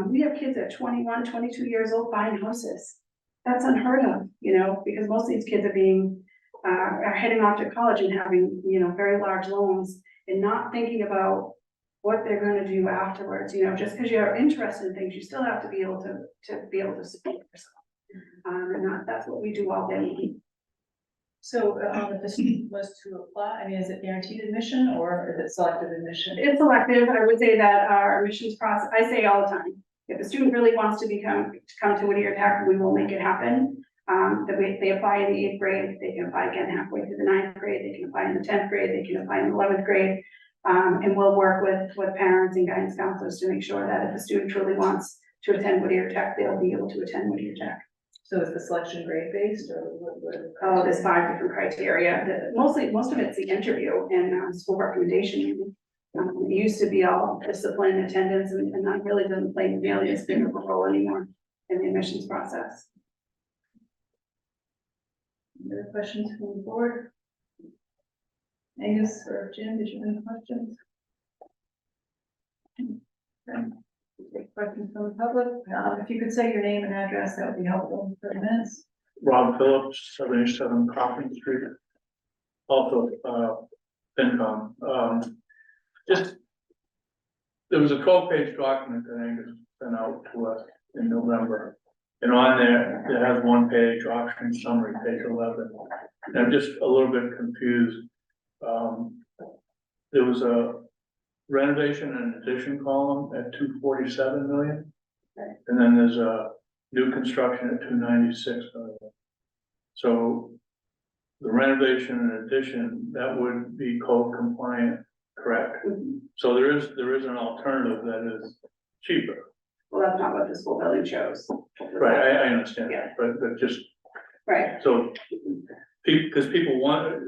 We have kids at 21, 22 years old buying houses. That's unheard of, you know, because most of these kids are heading off to college and having, you know, very large loans and not thinking about what they're gonna do afterwards, you know, just because you're interested in things, you still have to be able to support yourself. And that's what we do all day. So, if this was to apply, I mean, is it guaranteed admission or is it selective admission? It's selective. I would say that our admissions process, I say all the time, if a student really wants to come to Whittier Tech, we will make it happen. They apply in the 8th grade, they can apply again halfway through the 9th grade, they can apply in the 10th grade, they can apply in the 11th grade. And we'll work with parents and guidance counselors to make sure that if a student truly wants to attend Whittier Tech, they'll be able to attend Whittier Tech. So is the selection grade based or what? Oh, there's 5 different criteria. Most of it's the interview and school recommendation. It used to be all discipline, attendance, and that really doesn't play nearly as big of a role anymore in the admissions process. Any other questions from the board? Angus or Jim, did you have any questions? Okay. Take questions from the public. If you could say your name and address, that would be helpful for the minutes. Rob Phillips, 77 Coffin Street. Also, FinCom. There was a 12-page document that Angus sent out to us in November. And on there, it has 1 page, option summary, page 11. And I'm just a little bit confused. There was a renovation and addition column at 247 million. And then there's a new construction at 296 million. So the renovation and addition, that would be code compliant, correct? So there is an alternative that is cheaper. Well, that's not what the school building shows. Right, I understand that, but just. Right. So, because people want,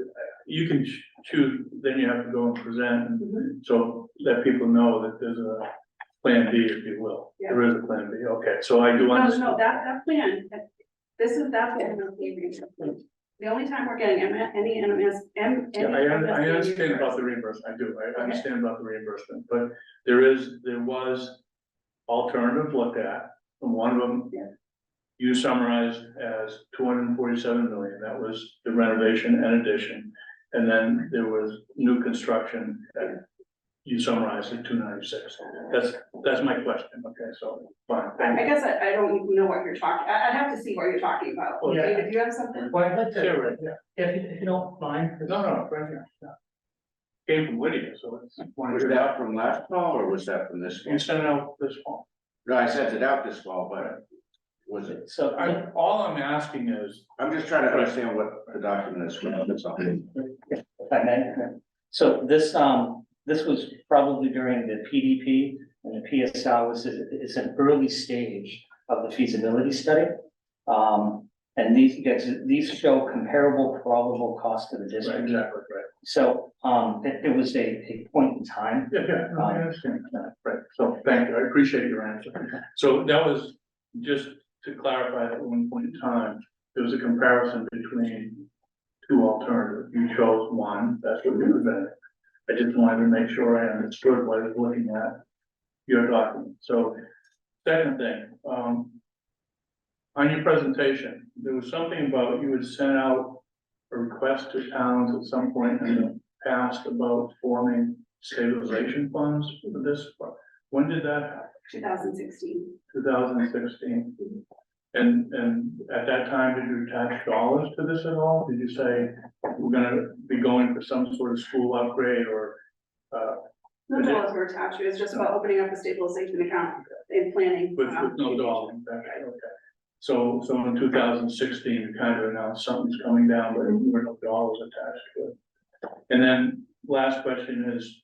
you can choose, then you have to go and present, so that people know that there's a plan B, if you will. Yeah. There is a plan B, okay, so I do understand. No, that plan, that's what the only time we're getting any MS. Yeah, I understand about the reimbursement, I do, I understand about the reimbursement, but there was alternative looked at, and one of them. You summarized as 247 million, that was the renovation and addition. And then there was new construction that you summarized at 296. That's my question, okay, so, fine. I guess I don't even know what you're talking, I'd have to see what you're talking about. Yeah. David, do you have something? Well, I'd like to, Sure, right, yeah. if you don't mind. No, right here, yeah. Came from Whittier, so it's. Was that from last fall or was that from this fall? You sent it out this fall. No, I sent it out this fall, but was it? So All I'm asking is, I'm just trying to understand what the document is. That's all. if I may. So this was probably during the PDP and the PSL is an early stage of the feasibility study. And these show comparable probable cost to the district. right, exactly, right. So it was a point in time. Yeah, no, I understand that, right, so thank you, I appreciate your answer. So that was just to clarify that at one point in time, there was a comparison between 2 alternatives. You chose one, that's what you presented. I just wanted to make sure I understood what I was looking at your document. So second thing, on your presentation, there was something about you had sent out a request to towns at some point in the past about forming stabilization funds for this. When did that happen? 2016. 2016. And at that time, did you attach dollars to this at all? Did you say we're gonna be going for some sort of school upgrade or No dollars were attached, it was just about opening up a stabilization account and planning. With no dollar, okay. So in 2016, you kind of announced something's coming down, but there were no dollars attached to it. And then last question is,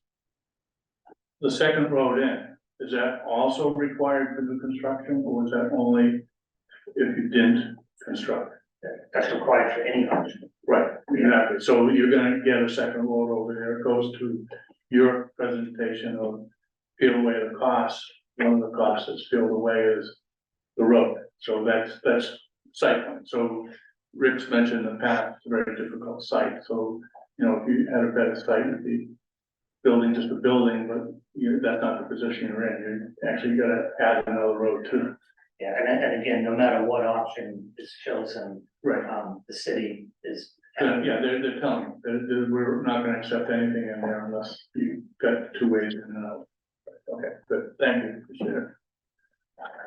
the second road in, is that also required for new construction, or is that only if you didn't construct? That's required for any project. Right, exactly. So you're gonna get a second road over there. It goes to your presentation of peel away the costs. One of the costs that's peeled away is the road. So that's site plan. So Rick's mentioned the path, it's a very difficult site. So, you know, if you had a better site, it'd be building just a building, but that's not the position you're in. You actually gotta add another road too. Yeah, and again, no matter what option is chosen, Right. The city is. Yeah, they're telling, we're not gonna accept anything in there unless you got two ways in and out. Okay, good, thank you, appreciate it.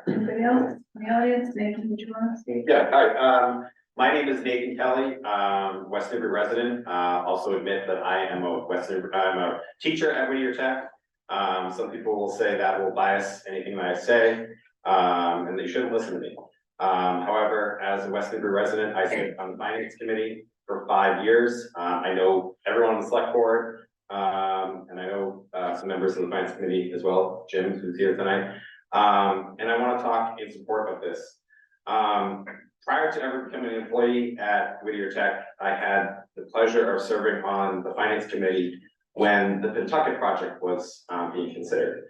Anybody else in the audience? Nathan, did you want to speak? Yeah, hi, my name is Nathan Kelly, West Newbury resident, also admit that I am I'm a teacher at Whittier Tech. Some people will say that will bias anything that I say, and they shouldn't listen to me. However, as a West Newbury resident, I sit on the finance committee for 5 years. I know everyone on the select board, and I know some members of the finance committee as well, Jim, who's here tonight. And I want to talk in support of this. Prior to ever becoming an employee at Whittier Tech, I had the pleasure of serving on the finance committee when the Pentucket project was being considered.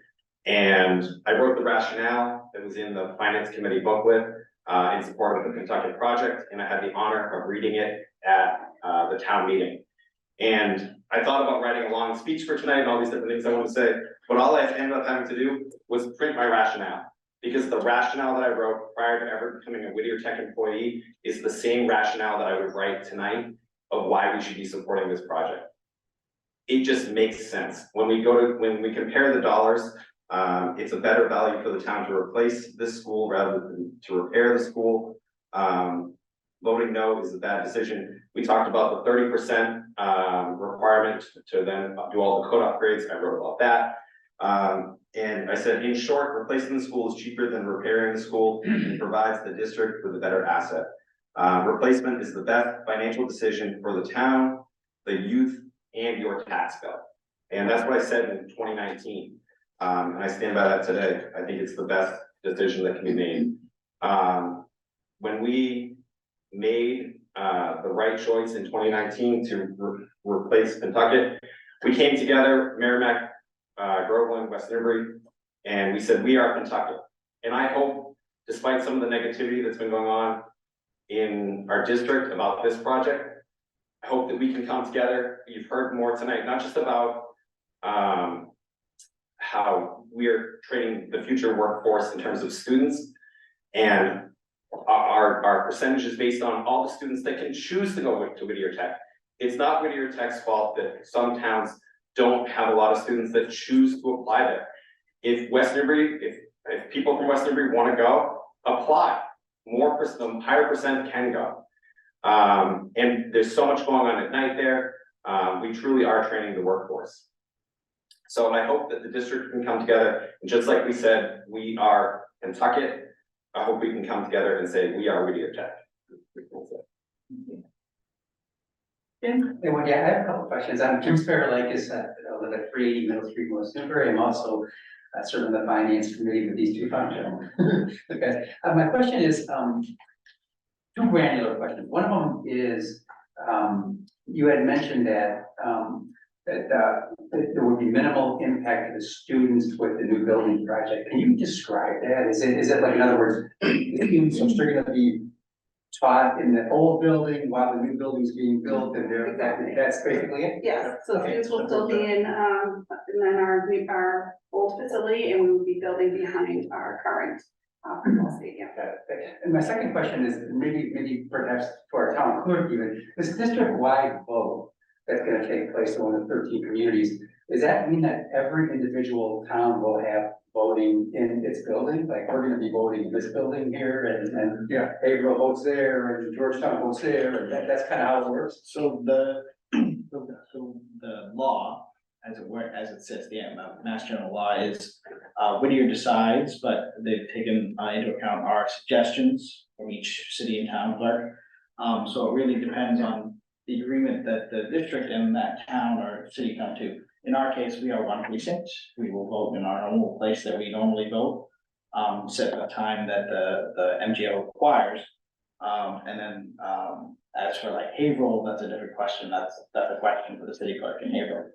And I wrote the rationale that was in the finance committee booklet in support of the Pentucket project, and I had the honor of reading it at the town meeting. And I thought about writing a long speech for tonight and all these different things I want to say, but all I ended up having to do was print my rationale. Because the rationale that I wrote prior to ever becoming a Whittier Tech employee is the same rationale that I would write tonight of why we should be supporting this project. It just makes sense. When we compare the dollars, it's a better value for the town to replace this school rather than to repair the school. Voting no is a bad decision. We talked about the 30% requirement to then do all the code upgrades. I wrote about that. And I said, in short, replacing the school is cheaper than repairing the school and provides the district with a better asset. Replacement is the best financial decision for the town, the youth, and your tax bill. And that's what I said in 2019. And I stand by that today. I think it's the best decision that can be made. When we made the right choice in 2019 to replace Pentucket, we came together, Merrimack, Groveland, West Newbury, and we said, we are Pentucket. And I hope, despite some of the negativity that's been going on in our district about this project, I hope that we can come together. You've heard more tonight, not just about how we are training the future workforce in terms of students, and our percentage is based on all the students that can choose to go to Whittier Tech. It's not Whittier Tech's fault that some towns don't have a lot of students that choose to apply there. If West Newbury, if people from West Newbury want to go, apply. Higher percent can go. And there's so much going on at night there. We truly are training the workforce. So I hope that the district can come together, and just like we said, we are Pentucket. I hope we can come together and say, we are Whittier Tech. Jim? Hey, well, yeah, I have a couple of questions. I'm Jim Sparrowlakis. I live at 380 Middle Street, West Newbury. I'm also serving the finance committee with these two fine gentlemen. Okay, my question is two granular questions. One of them is you had mentioned that there would be minimal impact to the students with the new building project. Can you describe that? Is it like, in other words, the students are still going to be taught in the old building while the new building is being built, and that's basically it? Yes, so Okay. students will still be in our old facility, and we will be building behind our current football stadium. And my second question is maybe perhaps for our town clerk even, this district-wide vote that's gonna take place in one of the 13 communities, does that mean that every individual town will have voting in its building? Like, we're gonna be voting in this building here, and yeah, Haverhill votes there, and Georgetown votes there, and that's kind of how it works? So the law as it sits, the Mass General Law is, Whittier decides, but they've taken into account our suggestions from each city and town clerk. So it really depends on the agreement that the district and that town or city come to. In our case, we are one precinct. We will vote in our normal place that we normally vote, set a time that the MGO requires. And then, as for like Haverhill, that's a different question. That's a question for the city clerk in Haverhill,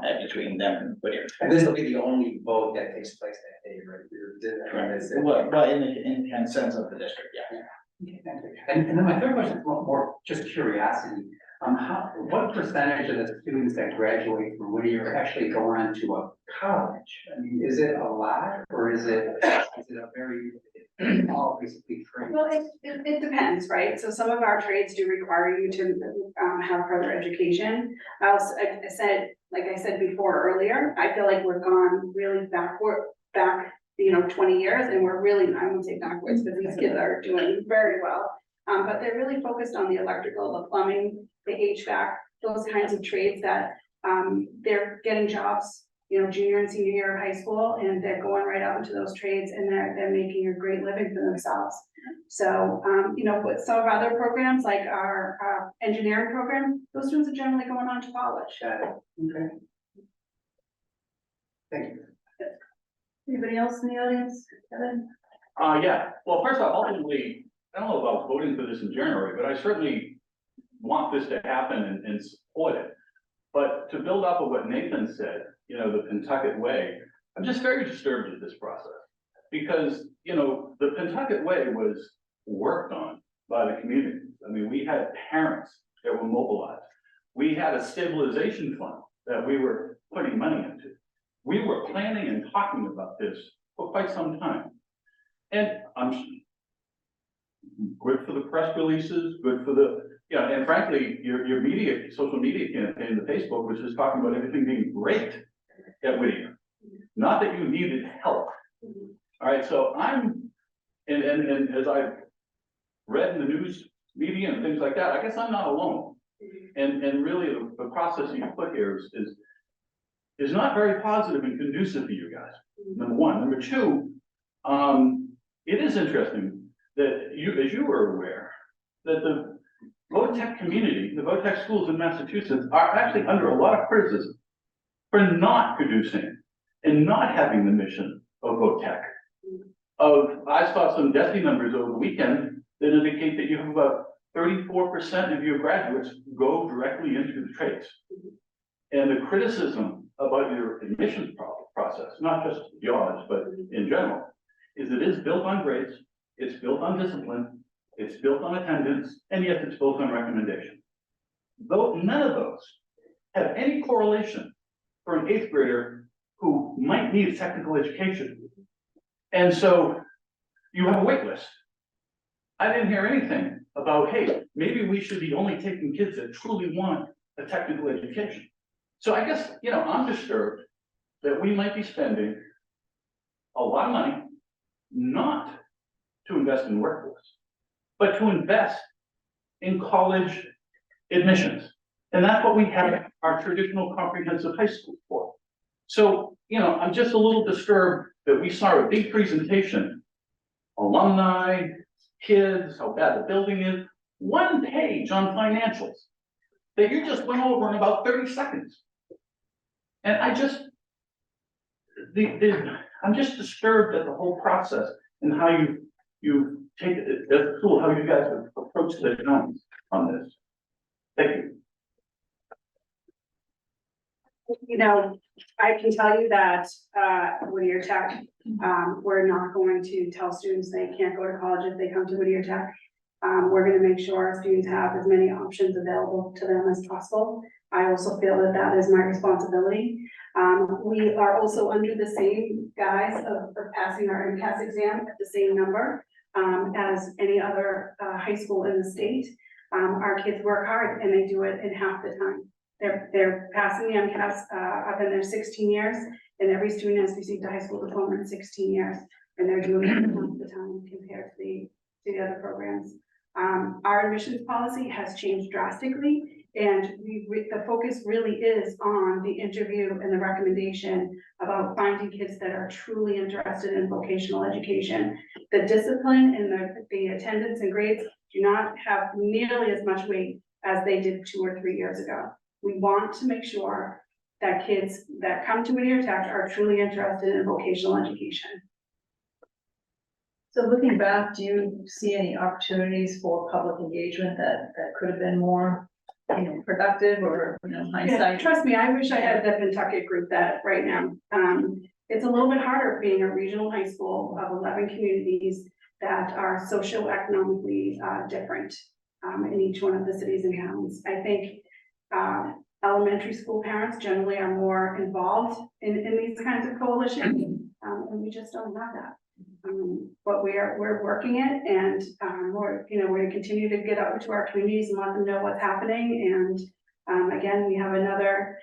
and between them and Whittier. And this will be the only vote that takes place that day, right? Correct. Well, in the consent of the district, yeah. Okay, thank you. And then my third question is more just curiosity. What percentage of the students that graduate from Whittier actually go on to a college? I mean, is it a lot, or is it a very, all basically free? Well, it depends, right? So some of our trades do require you to have further education. I said, like I said before earlier, I feel like we're gone really back, 20 years, and we're really, I won't say backwards, but these kids are doing very well. But they're really focused on the electrical, the plumbing, the HVAC, those kinds of trades that they're getting jobs, junior and senior year of high school, and they're going right out into those trades, and they're making a great living for themselves. So, with some of our other programs, like our engineering program, those students are generally going on to college. Got it. Okay. Thank you. Anybody else in the audience? Kevin? Yeah, well, first off, ultimately, I don't know about voting for this in January, but I certainly want this to happen and support it. But to build up of what Nathan said, the Pentucket Way, I'm just very disturbed at this process. Because, the Pentucket Way was worked on by the community. I mean, we had parents that were mobilized. We had a stabilization fund that we were putting money into. We were planning and talking about this for quite some time. And I'm good for the press releases, good for and frankly, your media, social media campaign, the Facebook was just talking about everything being great at Whittier. Not that you needed help. All right, so and as I've read in the news media and things like that, I guess I'm not alone. And really the process you put here is not very positive and conducive to you guys, number one. Number two, it is interesting that as you were aware, that the VOTEC community, the VOTEC schools in Massachusetts are actually under a lot of criticism for not producing and not having the mission of VOTEC. I saw some DESE numbers over the weekend that indicate that you have about 34% of your graduates go directly into the trades. And the criticism about your admissions process, not just yours, but in general, is it is built on grades, it's built on discipline, it's built on attendance, and yes, it's built on recommendation. Though none of those have any correlation for an 8th grader who might need technical education. And so you have a wait list. I didn't hear anything about, hey, maybe we should be only taking kids that truly want a technical education. So I guess, I'm disturbed that we might be spending a lot of money not to invest in workforce, but to invest in college admissions. And that's what we have our traditional comprehensive high school for. So, I'm just a little disturbed that we saw a big presentation, alumni, kids, how bad the building is, one page on financials that you just went over in about 30 seconds. And I'm just disturbed at the whole process and how you take it as a tool, how you guys have approached the economics on this. Thank you. I can tell you that Whittier Tech, we're not going to tell students they can't go to college if they come to Whittier Tech. We're going to make sure our students have as many options available to them as possible. I also feel that that is my responsibility. We are also under the same guise of passing our MCAS exam at the same number as any other high school in the state. Our kids work hard and they do it in half the time. They're passing the MCAS up in their 16 years, and every student has received a high school diploma in 16 years, and they're doing it in half the time compared to the other programs. Our admissions policy has changed drastically, And the focus really is on the interview and the recommendation about finding kids that are truly interested in vocational education. The discipline and the attendance and grades do not have nearly as much weight as they did 2 or 3 years ago. We want to make sure that kids that come to Whittier Tech are truly interested in vocational education. So looking back, do you see any opportunities for public engagement that could have been more, productive or, hindsight? Yeah, trust me, I wish I had the Pentucket group that right now. It's a little bit harder being a regional high school of 11 communities that are socioeconomically different in each one of the cities and towns. I think elementary school parents generally are more involved in these kinds of coalitions, and we just don't have that. But we're working it, and we're going to continue to get out to our communities and let them know what's happening. And again, we have another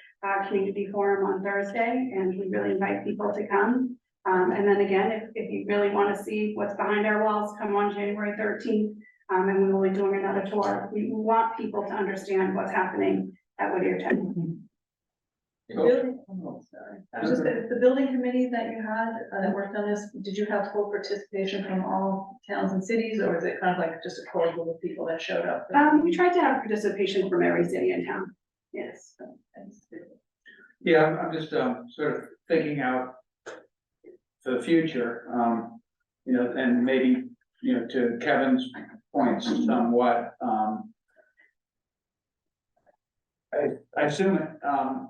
community forum on Thursday, and we really invite people to come. And then again, if you really want to see what's behind our walls, come on January 13th, and we will be doing another tour. We want people to understand what's happening at Whittier Tech. Just the building committee that you had that worked on this, did you have full participation from all towns and cities, or is it kind of like just a core group of people that showed up? We tried to have participation from every city and town. Yes. Yeah, I'm just sort of thinking out for the future, and maybe, to Kevin's points somewhat, I assume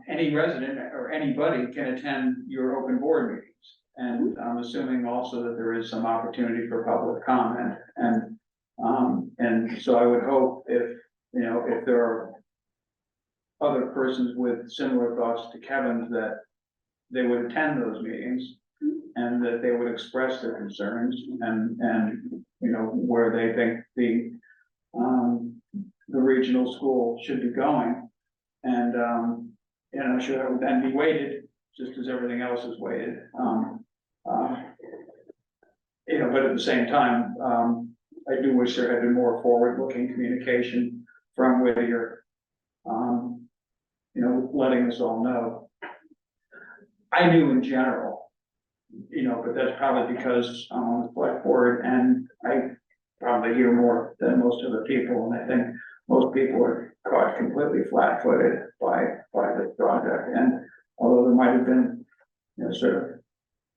any resident or anybody can attend your open board meetings. And I'm assuming also that there is some opportunity for public comment. And so I would hope if there are other persons with similar thoughts to Kevin's, that they would attend those meetings and that they would express their concerns and where they think the regional school should be going. And I'm sure that would then be weighted just as everything else is weighted. But at the same time, I do wish there had been more forward-looking communication from Whittier, letting us all know. I knew in general, but that's probably because I'm on the select board and I probably hear more than most other people, and I think most people are caught completely flat-footed by this project. And although there might have been, sort of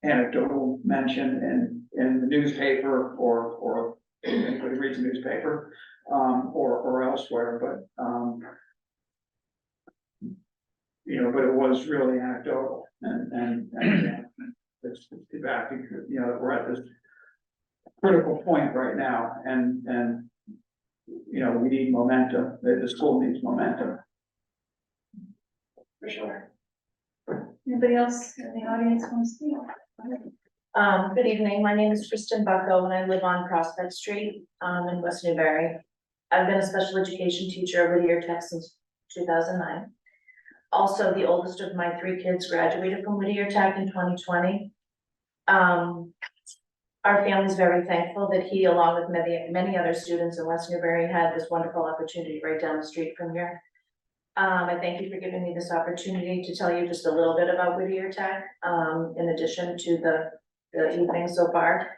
anecdotal mention in the newspaper or anybody reads the newspaper, or elsewhere, but but it was really anecdotal, and it's too bad because we're at this critical point right now, and we need momentum. The school needs momentum. For sure. Anybody else in the audience want to speak? Good evening. My name is Kristen Bucko and I live on Prospect Street in West Newbury. I've been a special education teacher at Whittier Tech since 2009. Also, the oldest of my 3 kids graduated from Whittier Tech in 2020. Our family is very thankful that he, along with many other students in West Newbury, had this wonderful opportunity right down the street from here. I thank you for giving me this opportunity to tell you just a little bit about Whittier Tech, in addition to the evening so far.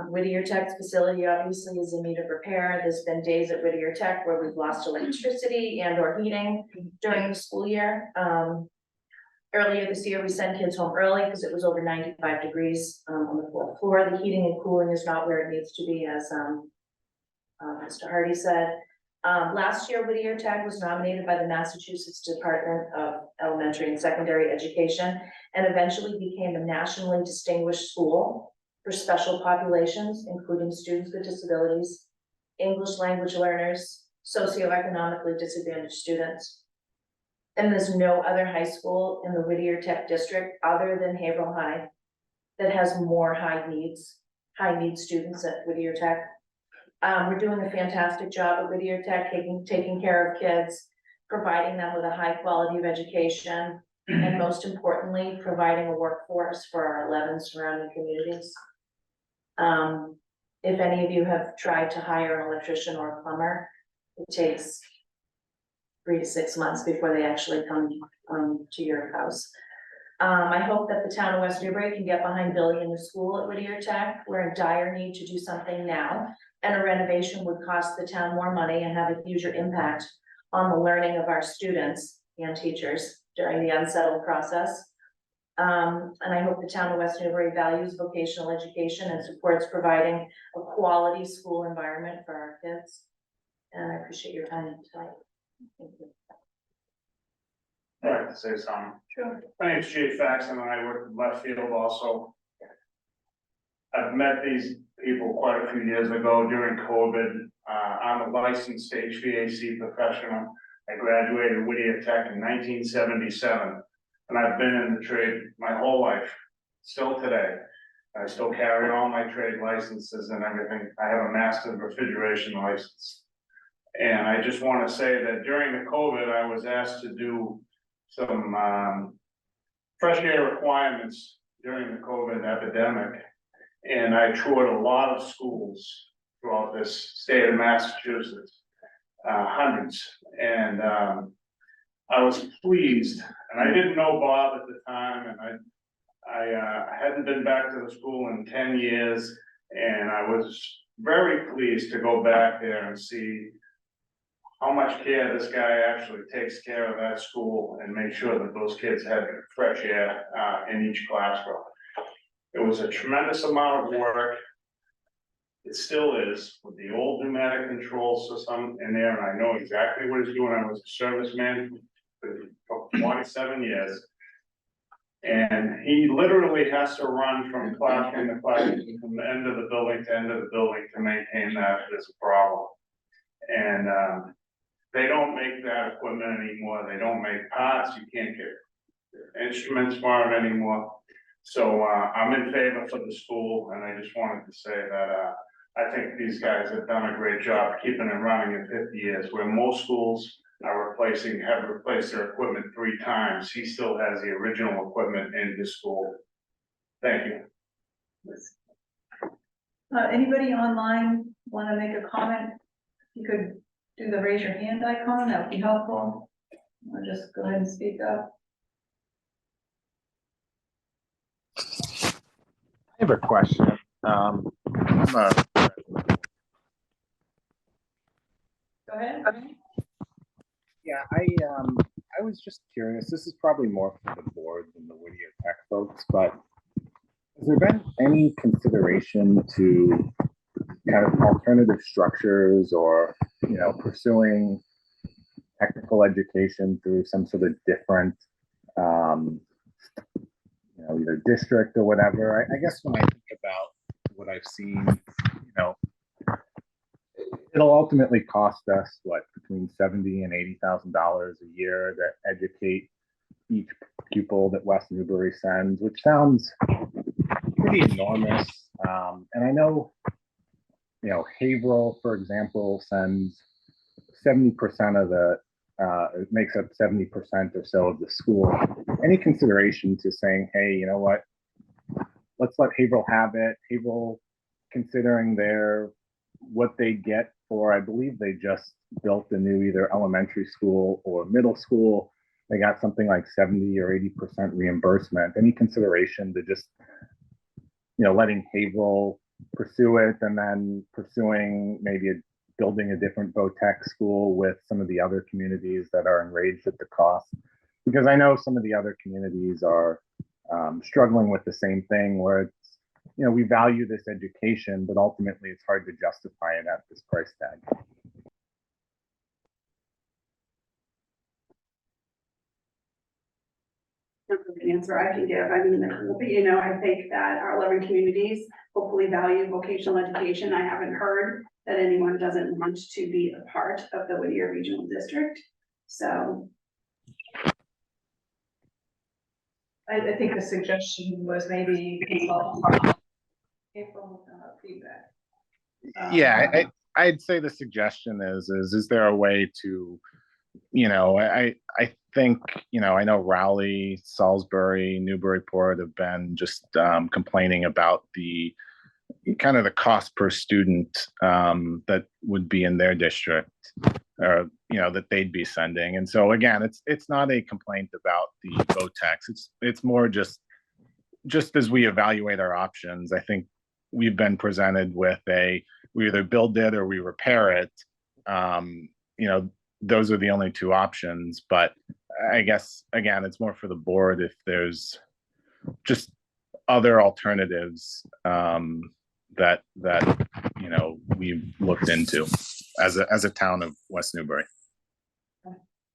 Whittier Tech's facility obviously is in need of repair. There's been days at Whittier Tech where we've lost electricity and or heating during the school year. Earlier this year, we sent kids home early because it was over 95 degrees on the 4th floor. The heating and cooling is not where it needs to be, as Mr. Hardy said. Last year, Whittier Tech was nominated by the Massachusetts Department of Elementary and Secondary Education and eventually became a nationally distinguished school for special populations, including students with disabilities, English language learners, socioeconomically disadvantaged students. And there's no other high school in the Whittier Tech district other than Haverhill High that has more high needs students at Whittier Tech. We're doing a fantastic job at Whittier Tech, taking care of kids, providing them with a high quality of education, and most importantly, providing a workforce for our 11 surrounding communities. If any of you have tried to hire an electrician or a plumber, it takes 3 to 6 months before they actually come to your house. I hope that the town of West Newbury can get behind building a new school at Whittier Tech. We're in dire need to do something now, and a renovation would cost the town more money and have a huge impact on the learning of our students and teachers during the unsettled process. And I hope the town of West Newbury values vocational education and supports providing a quality school environment for our kids. And I appreciate your time tonight. Thank you. I'd like to say something. Sure. My name's Jay Faxon and I work in left field also. I've met these people quite a few years ago during COVID. I'm a licensed HVAC professional. I graduated Whittier Tech in 1977. And I've been in the trade my whole life, still today. I still carry all my trade licenses and everything. I have a master's refrigeration license. And I just want to say that during the COVID, I was asked to do some fresh air requirements during the COVID epidemic. And I toured a lot of schools throughout this state of Massachusetts, hundreds. And I was pleased, and I didn't know Bob at the time, and I hadn't been back to the school in 10 years. And I was very pleased to go back there and see how much care this guy actually takes care of that school and make sure that those kids had fresh air in each classroom. It was a tremendous amount of work. It still is with the old pneumatic control system in there, and I know exactly what he's doing. I was a serviceman for 27 years. And he literally has to run from classroom to classroom, from the end of the building to end of the building to maintain that. There's a problem. And they don't make that equipment anymore. They don't make parts. You can't get instruments for it anymore. So I'm in favor for the school, and I just wanted to say that I think these guys have done a great job keeping it running in 50 years, where most schools are have replaced their equipment 3 times. He still has the original equipment in his school. Thank you. Anybody online want to make a comment? You could do the raise your hand icon, that would be helpful. Or just go ahead and speak up. I have a question. Go ahead. Yeah, I was just curious. This is probably more for the board than the Whittier Tech folks, but has there been any consideration to kind of alternative structures or, pursuing technical education through some sort of different, either district or whatever? I guess when I think about what I've seen, it'll ultimately cost us between $70,000 and $80,000 a year to educate each pupil that West Newbury sends, which sounds pretty enormous. And I know, Haverhill, for example, sends 70% of it makes up 70% or so of the school. Any consideration to saying, hey, you know what? Let's let Haverhill have it. Haverhill, considering what they get for, I believe they just built a new either elementary school or middle school. They got something like 70 or 80% reimbursement. Any consideration to just, letting Haverhill pursue it and then pursuing maybe building a different VOTEC school with some of the other communities that are enraged at the cost? Because I know some of the other communities are struggling with the same thing, where it's, we value this education, but ultimately it's hard to justify it at this price tag. The answer I can give. I mean, I think that our 11 communities hopefully value vocational education. I haven't heard that anyone doesn't want to be a part of the Whittier Regional District. So I think the suggestion was maybe April feedback. Yeah, I'd say the suggestion is there a way to, I think, I know Raleigh, Salisbury, Newburyport have been just complaining about the kind of the cost per student that would be in their district, or that they'd be sending. And so again, it's not a complaint about the VOTEX. It's more just as we evaluate our options. I think we've been presented with we either build it or we repair it. Those are the only two options. But I guess again, it's more for the board if there's just other alternatives that we've looked into as a town of West Newbury.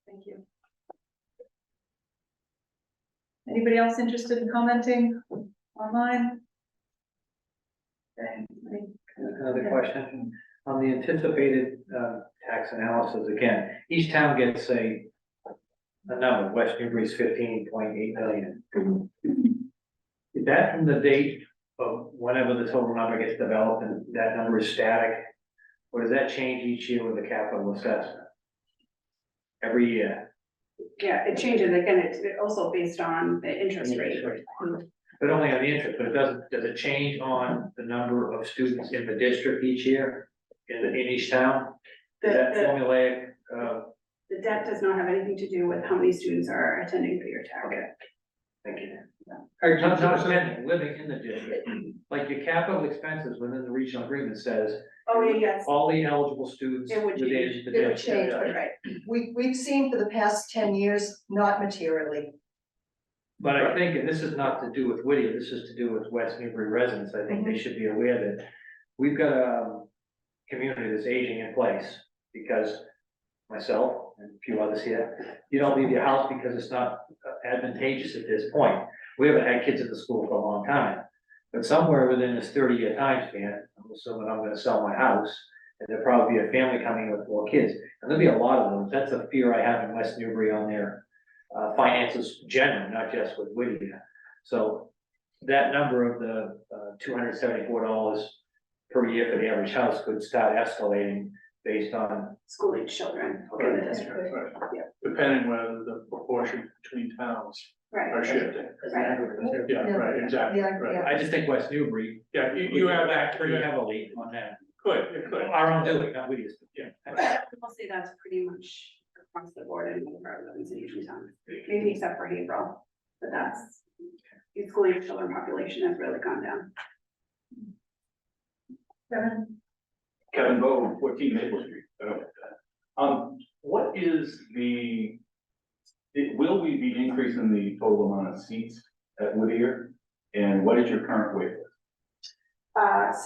Thank you. Anybody else interested in commenting online? Okay. Another question on the anticipated tax analysis. Again, each town gets a number. West Newbury's 15.8 million. Is that from the date of whenever the total number gets developed and that number is static? Or does that change each year with the capital assessment? Every year? Yeah, it changes. Again, it's also based on the interest rate. But only on the interest, but does it change on the number of students in the district each year in each town? Is that formulaic? The debt does not have anything to do with how many students are attending for your tech. Okay, thank you. Not attending, living in the district, like your capital expenses within the regional agreement says. Oh, yeah, yes. All the eligible students It would within change. the It would district. change, right? We've seen for the past 10 years, not materially. But I think, and this is not to do with Whittier, this is to do with West Newbury residents, I think they should be aware that we've got a community that's aging in place, because myself and a few others here, you don't leave your house because it's not advantageous at this point. We haven't had kids at the school for a long time, but somewhere within this 30-year time span, I'm assuming I'm gonna sell my house, and there'll probably be a family coming in with 4 kids, and there'll be a lot of them. That's a fear I have in West Newbury on their finances generally, not just with Whittier. So that number of the $274 per year for the average house could start escalating based on school age children in the district. Yeah. Depending whether the proportion between towns are shifting. Right. Yeah, right, exactly, right. I just think West Newbury. Yeah, you have that pretty heavily on that. It could. Our own doing, not Whittier's. Yeah. We'll see that's pretty much across the board in all of our residents in Union Town, maybe except for April, but that's, the school age children population has really gone down. Kevin Bowe, 14 Maple Street. What is will we be increasing the total amount of seats at Whittier? And what is your current wait list?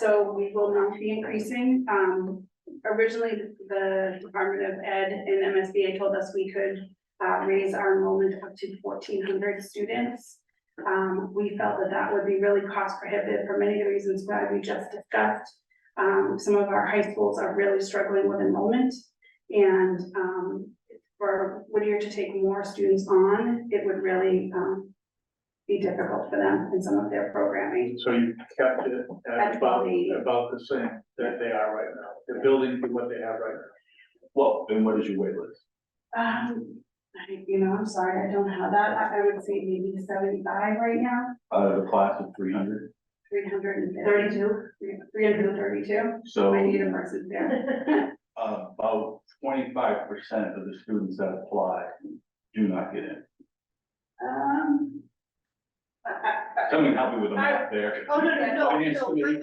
So we will not be increasing. Originally, the Department of Ed and MSBA told us we could raise our enrollment up to 1,400 students. We felt that would be really cost prohibitive for many of the reasons why we just discussed. Some of our high schools are really struggling with enrollment, and for Whittier to take more students on, it would really be difficult for them in some of their programming. So you kept it at about the same that they are right now. They're building to what they have right now. Well, then what is your wait list? I'm sorry, I don't have that. I would say maybe 75 right now. Out of a class of 300? 332. So I need a person there. about 25% of the students that apply do not get in. Somebody help me with the math there. Oh, no, Finance I'm sure committee.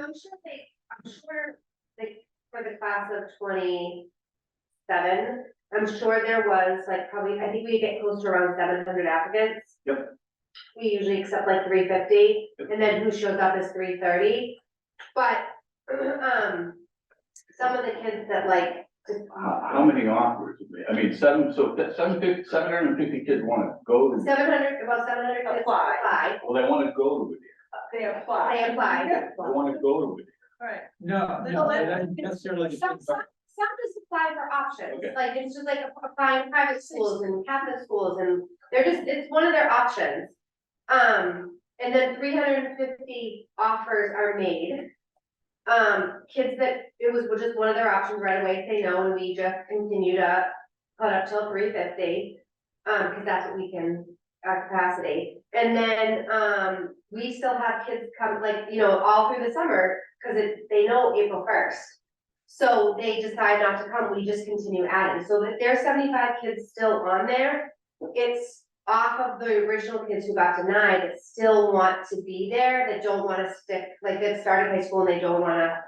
for the class of 27, I'm sure there was like probably, I think we get close to around 700 applicants. Yep. We usually accept like 350, and then who shows up is 330. But some of the kids that like How many offers? I mean, 750 kids want to go to. 700, about 700 kids apply. Well, they want to go to it. They apply. They apply. They want to go to it. Right. No, Some just apply for options, Okay. like it's just like applying private schools and Catholic schools, and it's one of their options. And then 350 offers are made. Kids that it was just one of their options right away say no, and we just continue to put up till 350, because that's what we can, our capacity. And then, we still have kids come, like, all through the summer, because they know April 1st. So they decide not to come, we just continue adding, so if there's 75 kids still on there, it's off of the original kids who got denied that still want to be there, that don't wanna stick, like they've started high school and they don't wanna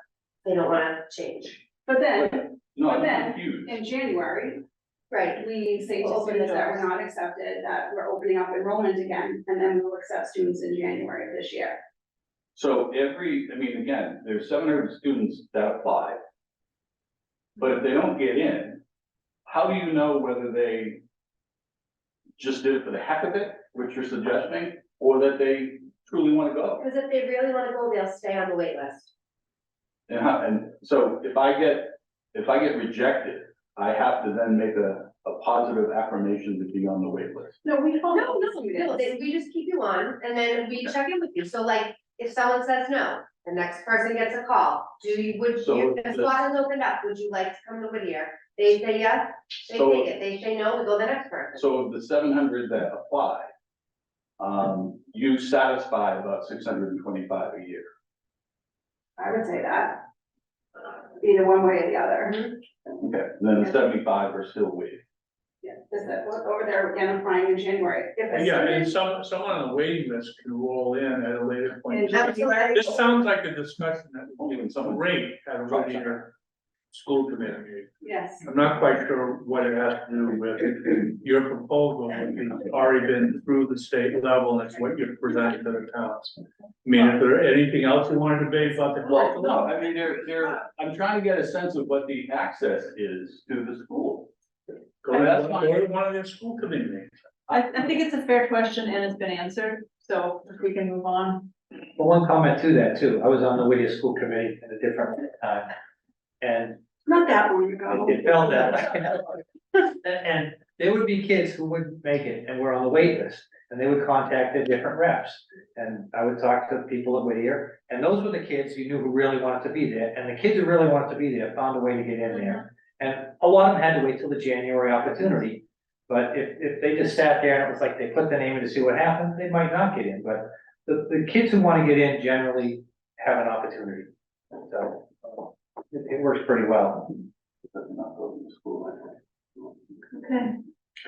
change. But then, No, but I'm then, confused. in January, Right, we say to We'll open students the that were doors. not accepted, that we're opening up enrollment again, and then we'll accept students in January of this year. So again, there's 700 students that apply. But if they don't get in, how do you know whether they just did it for the heck of it, which you're suggesting, or that they truly want to go? because if they really wanna go, they'll stay on the wait list. And so if I get rejected, I have to then make a positive affirmation to be on the wait list. No, we told No, we just keep you on, and then we check in with you, so like, if someone says no, the next person gets a call, So the spot is opened up, would you like to come to Whittier? They say yes, they So- take it, they say no, we go to the next person. So of the 700 that apply, you satisfy about 625 a year. I would say that. Either one way or the other. Okay, then the 75 are still waiting. Yeah, is that, over there again, applying in January. If a Yeah, and student- someone on the waiting list can roll in at a later point. In January. This sounds like a discussion that Even would someone- great at a Whittier school committee meeting. Yes. I'm not quite sure what it has to do with your proposal, which has already been through the state level, and it's what you're presenting to the towns. I mean, if there anything else you want to debate about the Well, curriculum? no, I mean, I'm trying to get a sense of what the access is to the school. Go to one of their school committee meetings. I think it's a fair question and it's been answered, so if we can move on. Well, one comment to that too, I was on the Whittier School Committee at a different time, and Not that long ago. it felt that. And there would be kids who wouldn't make it and were on the wait list, and they would contact their different reps. And I would talk to the people at Whittier, and those were the kids you knew who really wanted to be there, and the kids who really wanted to be there found a way to get in there. And a lot of them had to wait till the January opportunity, but if they just sat there and it was like they put their name in to see what happened, they might not get in, but the kids who wanna get in generally have an opportunity. So, it works pretty well. Okay,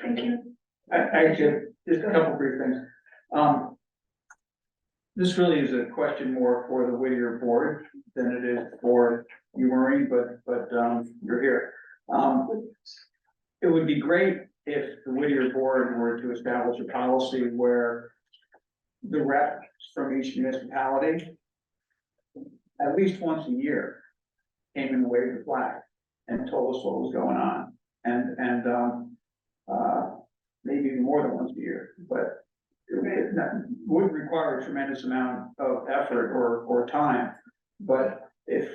thank you. I actually, just a couple brief things. This really is a question more for the Whittier board than it is for you, Maureen, but you're here. It would be great if the Whittier board were to establish a policy where the reps from each municipality at least once a year came and waved the flag and told us what was going on. And maybe even more than once a year, but that would require a tremendous amount of effort or time. But if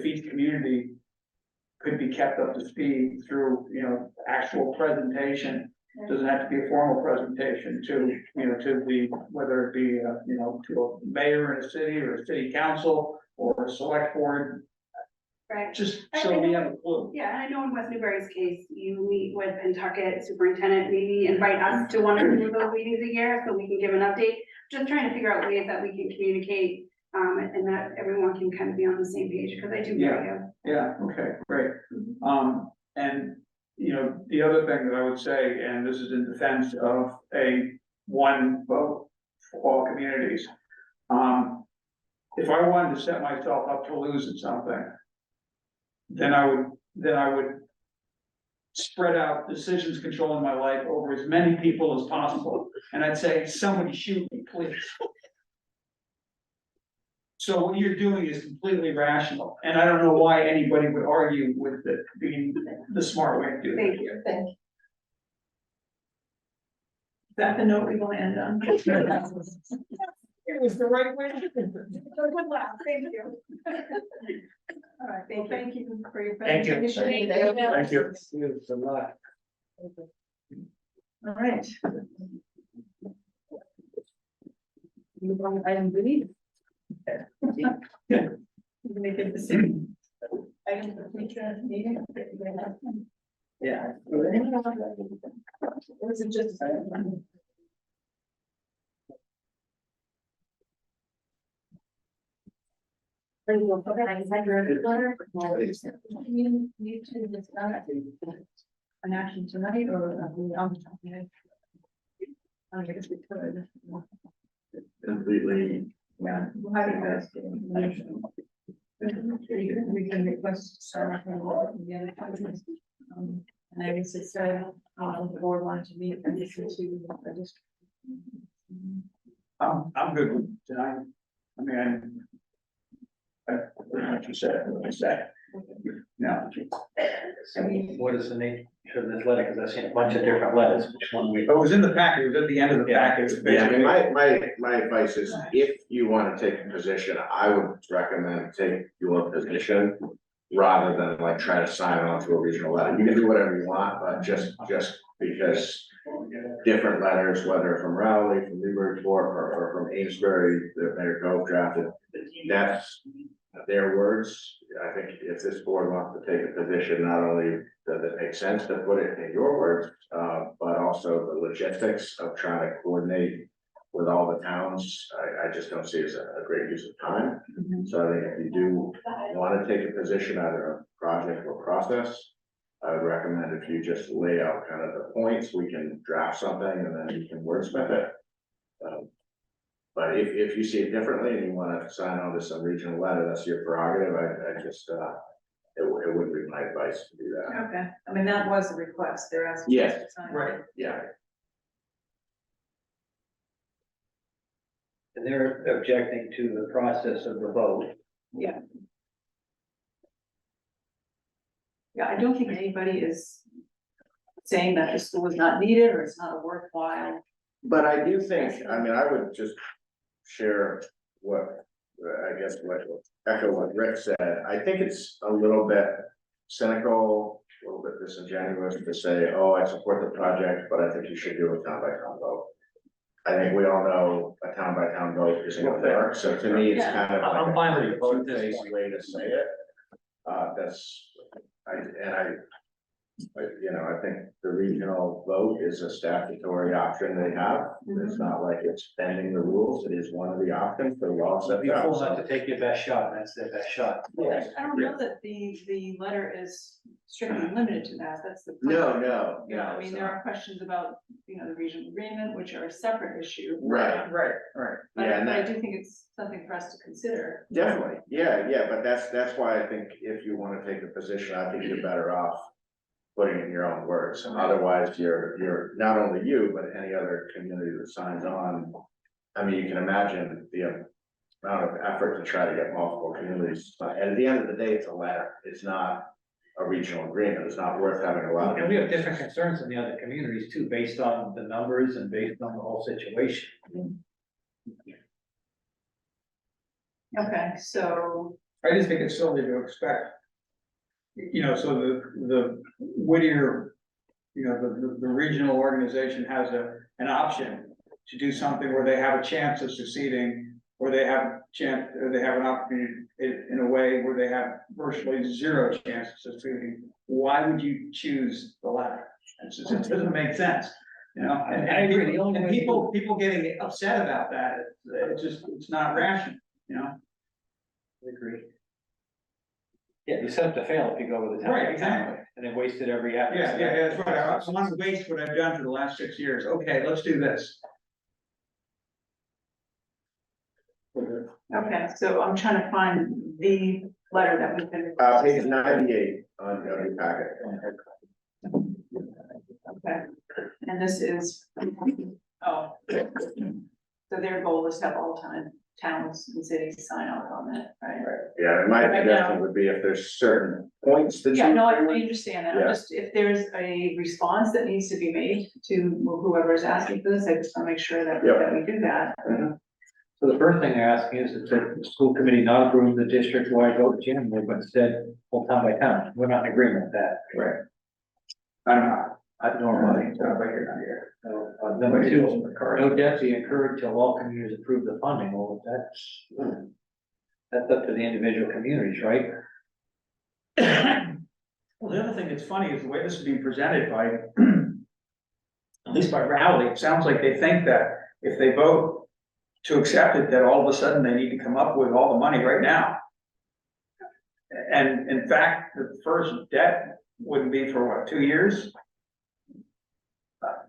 each community could be kept up to speed through, actual presentation, doesn't have to be a formal presentation to the, whether it be, to a mayor in a city or a city council or a select board, Right. just so we have a clue. Yeah, and I know in West Newbury's case, you meet with Pentucket superintendent, maybe invite us to one or two of those meetings a year, so we can give an update. Just trying to figure out ways that we can communicate, and that everyone can kind of be on the same page, because I do hear you. Yeah, okay, great. And, the other thing that I would say, and this is in defense of a one vote for all communities. If I wanted to set myself up to lose at something, then I would spread out decisions controlling my life over as many people as possible. And I'd say, somebody shoot me, please. So what you're doing is completely rational, and I don't know why anybody would argue with it being the smart way to do it. Thank you. Thank you. Is that the note we want to end on? It was the right way to do it. Good laugh, thank you. All right, well, thank you for your Thank you. presentation. Thank you. Good luck. All right. Move on to item B. Make a decision. Item for future meeting. Yeah. Or is it just? An action tonight or? I guess we could. Completely. Yeah, we'll have you guys. We can request Sarah from the other companies. And I guess it's, the board wanted to meet and listen to, I just. I'm good with tonight. I mean, what you said, what I said. No. What is the nature of this letter? Because I've seen a bunch of different letters, which one we. It was in the packet, it was at the end of the packet. Yeah, I mean, my advice is, if you want to take a position, I would recommend take your position rather than like try to sign on to a regional letter. You can do whatever you want, but just because different letters, whether from Rowley, from Newburyport, or from Amesbury, that Mayor Cove drafted, that's their words. I think if this board wants to take a position, not only does it make sense to put it in your words, but also the logistics of trying to coordinate with all the towns, I just don't see it as a great use of time. So I think if you do want to take a position, either a project or process, I would recommend if you just lay out kind of the points, we can draft something and then you can wordsmith it. But if you see it differently and you want to sign on to some regional letter, that's your prerogative. I just, it wouldn't be my advice to do that. Okay, I mean, that was a request, they're asking. Yes, us to sign. right, yeah. And they're objecting to the process of the vote. Yeah. Yeah, I don't think anybody is saying that the school is not needed or it's not a worthwhile. But I do think, I mean, I would just share what, I guess, echo what Rick said. I think it's a little bit cynical, a little bit disingenuous to say, oh, I support the project, but I think you should do a town by town vote. I think we all know a town by town vote isn't gonna work, so to me, it's kind of I'm fine with like you a voting this two-faced way to say it. You know, I think the regional vote is a statutory option they have. It's not like it's bending the rules. It is one of the options for the law set Be out. fool not to take your best shot, and that's their best shot. Yes. I don't know that the letter is strictly limited to that, that's the. No, I mean, there are questions about, the regional agreement, which are a separate issue. Right. But Yeah, and I that, do think it's something for us to consider. definitely, yeah, but that's why I think if you want to take a position, I think you're better off putting it in your own words. And otherwise, you're not only you, but any other community that signs on. I mean, you can imagine the amount of effort to try to get multiple communities. And at the end of the day, it's a letter. It's not a regional agreement. It's not worth having a lot of. And we have different concerns in the other communities too, based on the numbers and based on the whole situation. Okay, so. I just think it's silly to expect. So the Whittier, the regional organization has an option to do something where they have a chance of succeeding, or they have an opportunity in a way where they have virtually zero chance of succeeding. Why would you choose the latter? It doesn't make sense, And I agree. and people getting upset about that, it's not rational, I agree. Yeah, you set up to fail if you go with the town. Right, exactly. And then wasted every effort. Yeah, that's right. I want to waste what I've done for the last 6 years. Okay, let's do this. Okay, so I'm trying to find the letter that we've been. Page 98 on your packet. Okay, and this is, so their goal is to have all towns and cities sign off on that, right? Yeah, and my Right now. suggestion would be if there's certain points that. Yeah, you no, I agree with, understand that, I'm Yeah. just, if there's a response that needs to be made to whoever is asking for this, I just want to make sure that, Yep. that we do that. So the first thing they're asking is that the school committee not approve the district-wide vote generally, but instead, well, town by town. We're not in agreement with that. Right. I'm not. Normally. Sounds like you're not here. Number two, no debt be incurred till all communities approve the funding. Well, that's up to the individual communities, right? Well, the other thing that's funny is the way this is being presented by, at least by Rowley, it sounds like they think that if they vote to accept it, that all of a sudden they need to come up with all the money right now. And in fact, the first debt wouldn't be for what, 2 years?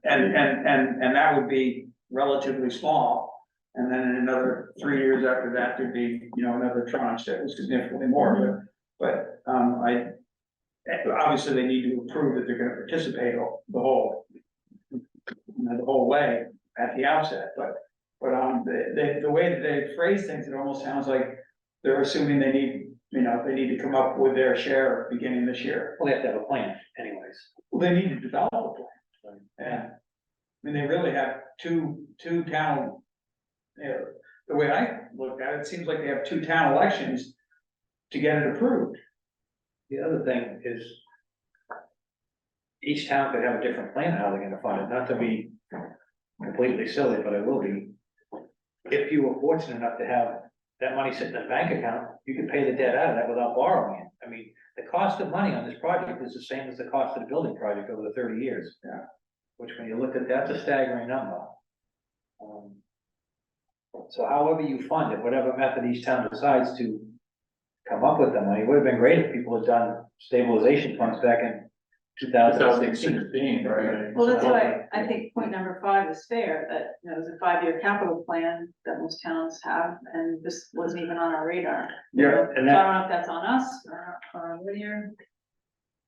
And that would be relatively small. And then in another 3 years after that, there'd be, you know, another tranche that was significantly more, but obviously they need to prove that they're gonna participate the whole, the whole way at the outset, but the way that they phrase things, it almost sounds like they're assuming they need, you know, they need to come up with their share beginning this year. Well, they have to have a plan anyways. Well, they need to develop a plan. Yeah. I mean, they really have two town, you know, the way I look at it, it seems like they have 2 town elections to get it approved. The other thing is, each town could have a different plan how they're gonna fund it, not to be completely silly, but it will be. If you were fortunate enough to have that money sitting in a bank account, you could pay the debt out of that without borrowing it. I mean, the cost of money on this project is the same as the cost of the building project over the 30 years. Yeah. Which when you look at, that's a staggering number. So however you fund it, whatever method each town decides to come up with the money, it would have been great if people had done stabilization funds back in 2016. Right? Well, that's why I think point number 5 is fair, that, you know, there's a 5-year capital plan that most towns have, and this wasn't even on our radar. Yeah, and So I that, don't know if that's on us or on Whittier.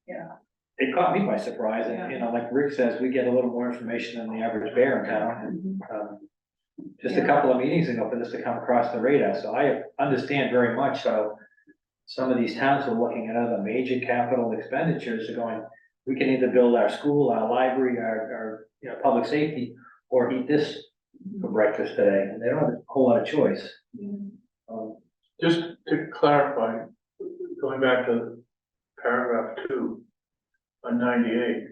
Yeah. it caught me by surprise, and, you know, like Rick says, we get a little more information than the average bear in town. And, just a couple of meetings ago for this to come across the radar, so I understand very much how some of these towns are looking at other major capital expenditures, are going, we can either build our school, our library, our you know, public safety, or eat this for breakfast today, and they don't have a whole lot of choice. Just to clarify, going back to paragraph 2 on 98.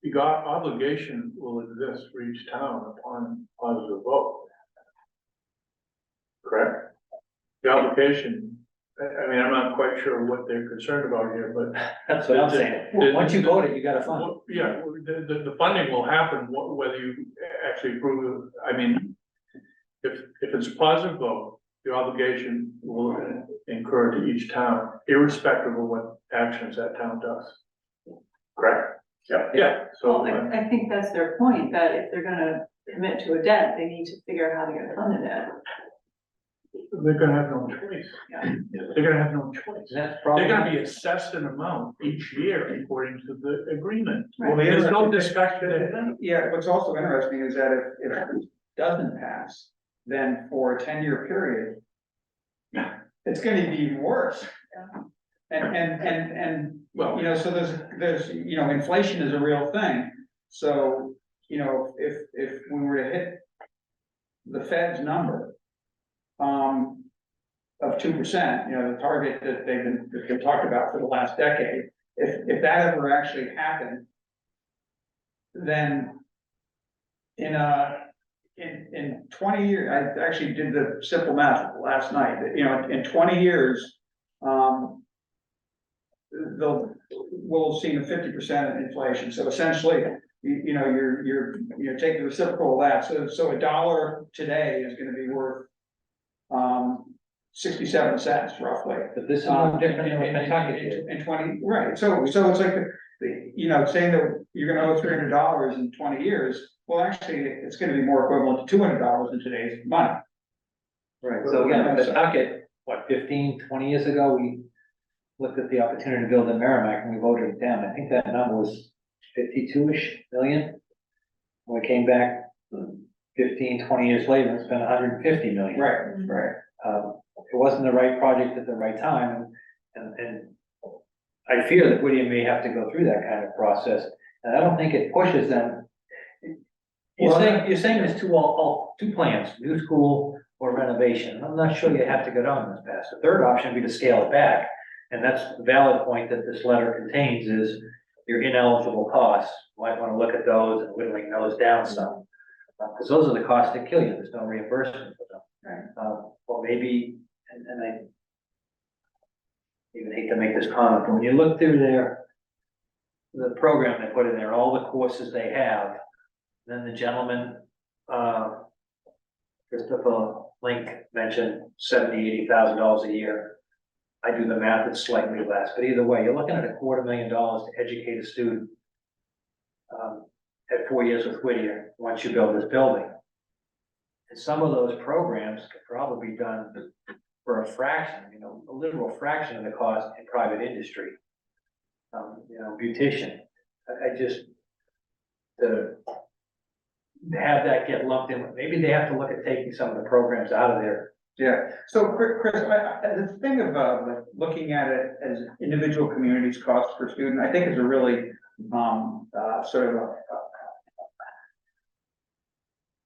The obligation will exist for each town upon positive vote. Correct? The obligation, I mean, I'm not quite sure what they're concerned about here, but. That's what I'm saying. Once you vote it, you gotta fund it. Yeah, the funding will happen whether you actually approve it. I mean, if it's a positive vote, the obligation will incur to each town, irrespective of what actions that town does. Correct? Yeah. Yeah, so. Well, I think that's their point, that if they're gonna commit to a debt, they need to figure out how they're gonna fund the debt. They're gonna have no choice. They're gonna have no choice. That's They're gonna be assessed an amount each year according to the agreement. Well, There's no interesting discussion. Yeah, what's also interesting is that if it doesn't pass, then for a 10-year period, it's gonna be even worse. And, Well, you know, so there's, you know, inflation is a real thing. So, you know, if we were to hit the Fed's number, of 2%, you know, the target that they've talked about for the last decade, if that ever actually happened, then in 20 years, I actually did the simple math last night, that, you know, in 20 years, we'll have seen a 50% inflation. So essentially, you know, you're taking the reciprocal of that. So $1 today is gonna be worth 67 cents roughly. But this is no different than what Kentucky did. In 20, right, so it's like, you know, saying that you're gonna owe $300 in 20 years, well, actually, it's gonna be more equivalent to $200 in today's money. Right, so again, Kentucky, what, 15, 20 years ago, we looked at the opportunity to build in Merrimack and we voted it down. I think that number was 52-ish million. When we came back 15, 20 years later, it's been 150 million. Right. It wasn't the right project at the right time, and I fear that Whittier may have to go through that kind of process, and I don't think it pushes them. You're saying there's two plans, new school or renovation, and I'm not sure you have to go down this path. The third option would be to scale it back, and that's the valid point that this letter contains, is your ineligible costs. You might want to look at those and whittling those down some, because those are the costs that kill you, there's no reimbursement for them. Or maybe, and I even hate to make this comment, but when you look through the program they put in there, all the courses they have, then the gentleman, Christopher Link mentioned $70,000-$80,000 a year. I do the math, it's slightly less, but either way, you're looking at $250,000 to educate a student at 4 years with Whittier, once you build this building. And some of those programs could probably be done for a fraction, a literal fraction of the cost in private industry. Beautician, I just, to have that get lumped in, maybe they have to look at taking some of the programs out of there. Yeah, so Chris, the thing about like looking at it as individual communities cost per student, I think is a really sort of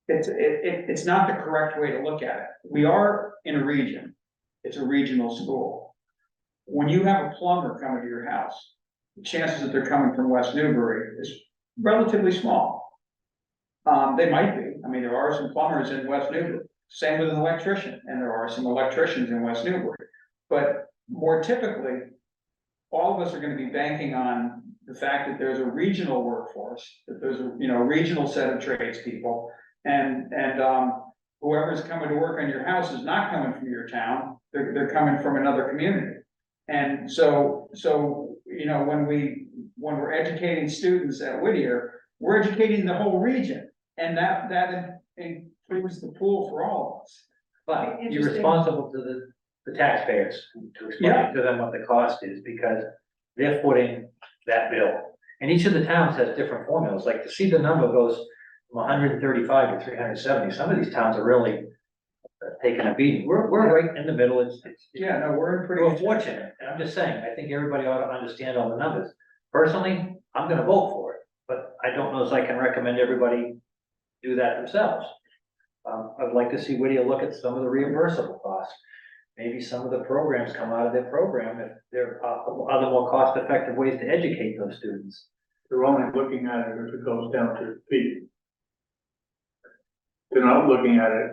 it's not the correct way to look at it. We are in a region, it's a regional school. When you have a plumber coming to your house, the chances that they're coming from West Newbury is relatively small. They might be, I mean, there are some plumbers in West Newbury. Same with an electrician, and there are some electricians in West Newbury. But more typically, all of us are going to be banking on the fact that there's a regional workforce, that there's a regional set of tradespeople, and whoever's coming to work on your house is not coming from your town; they're coming from another community. And so when we're educating students at Whittier, we're educating the whole region, and that includes the pool for all of us. But you're responsible to the taxpayers to explain to them what the cost is, because they're footing that bill. And each of the towns has different formulas, like to see the number goes from 135 to 370. Some of these towns are really taking a beating. We're right in the middle. We're fortunate. And I'm just saying, I think everybody ought to understand all the numbers. Personally, I'm gonna vote for it, but I don't know if I can recommend everybody do that themselves. I'd like to see Whittier look at some of the reimbursable costs. Maybe some of the programs come out of their program if there are other more cost-effective ways to educate those students. They're only looking at it if it goes down to feet. They're not looking at it.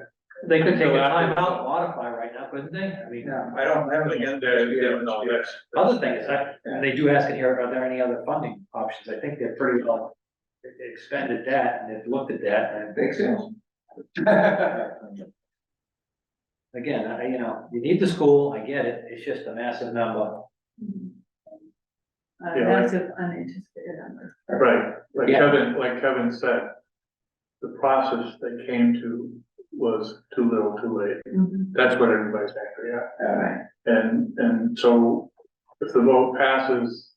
They could take a time out, modify right now, couldn't they? I mean, I don't have other things, and they do ask it here, are there any other funding options? I think they're pretty well expended that, and they've looked at that, and big sense. Again, you need the school, I get it, it's just a massive number. Massive unanticipated number. Right, like Kevin said, the process they came to was too little, too late. That's what everybody's angry at. And so if the vote passes,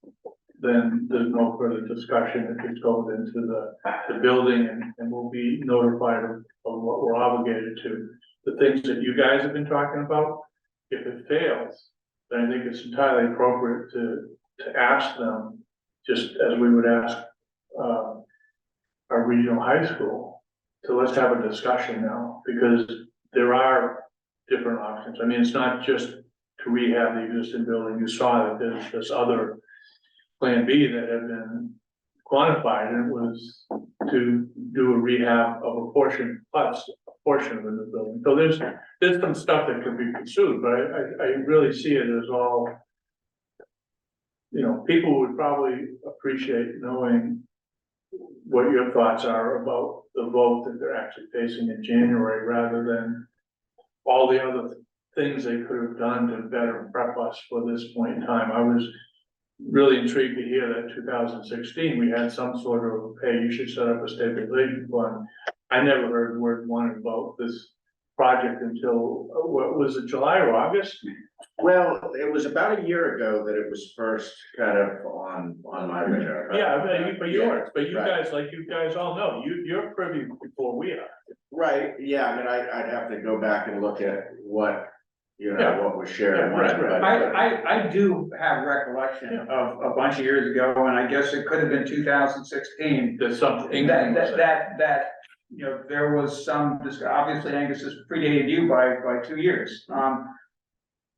then there's no further discussion. It just goes into the building and we'll be notified of what we're obligated to. The things that you guys have been talking about, if it fails, then I think it's entirely appropriate to ask them, just as we would ask our regional high school, to let's have a discussion now, because there are different options. I mean, it's not just to rehab the existing building. You saw that there's this other plan B that had been quantified, and it was to do a rehab of a portion plus a portion of the new building. So there's some stuff that could be pursued, but I really see it as all, people would probably appreciate knowing what your thoughts are about the vote that they're actually facing in January, rather than all the other things they could have done to better prep us for this point in time. I was really intrigued to hear that 2016, we had some sort of, hey, you should set up a stabilization fund. I never heard word one about this project until, what was it, July or August? Well, it was about a year ago that it was first kind of on my radar. Yeah, but you guys all know, you're privy before we are. Right, yeah, I mean, I'd have to go back and look at what was shared. I do have recollection of a bunch of years ago, and I guess it could have been 2016. There's something that there was some, obviously Angus has predated you by 2 years.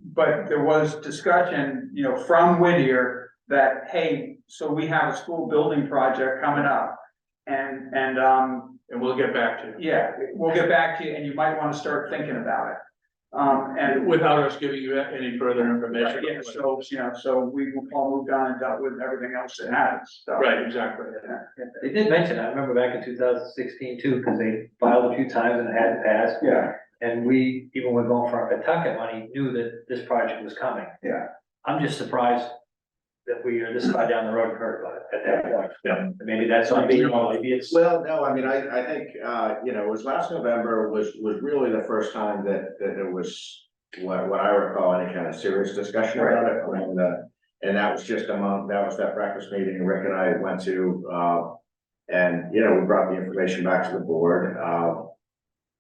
But there was discussion, from Whittier that, hey, so we have a school building project coming up, and we'll get back to you. Yeah, we'll get back to you, and you might want to start thinking about it. And without us giving you any further information. Yeah, so we all moved on and dealt with everything else that happens. So. Right, exactly. They did mention, I remember back in 2016 too, because they filed a few times and it hadn't passed. Yeah. And we, even when going for our Pawtucket money, knew that this project was coming. Yeah. I'm just surprised that we are this far down the road curve at that point. Yeah. Maybe that's on me, maybe it's. Well, no, I mean, I think, you know, it was last November was really the first time that it was what I recall any kind of serious discussion about it. And that was just that was that breakfast meeting Rick and I went to, and, you know, we brought the information back to the board.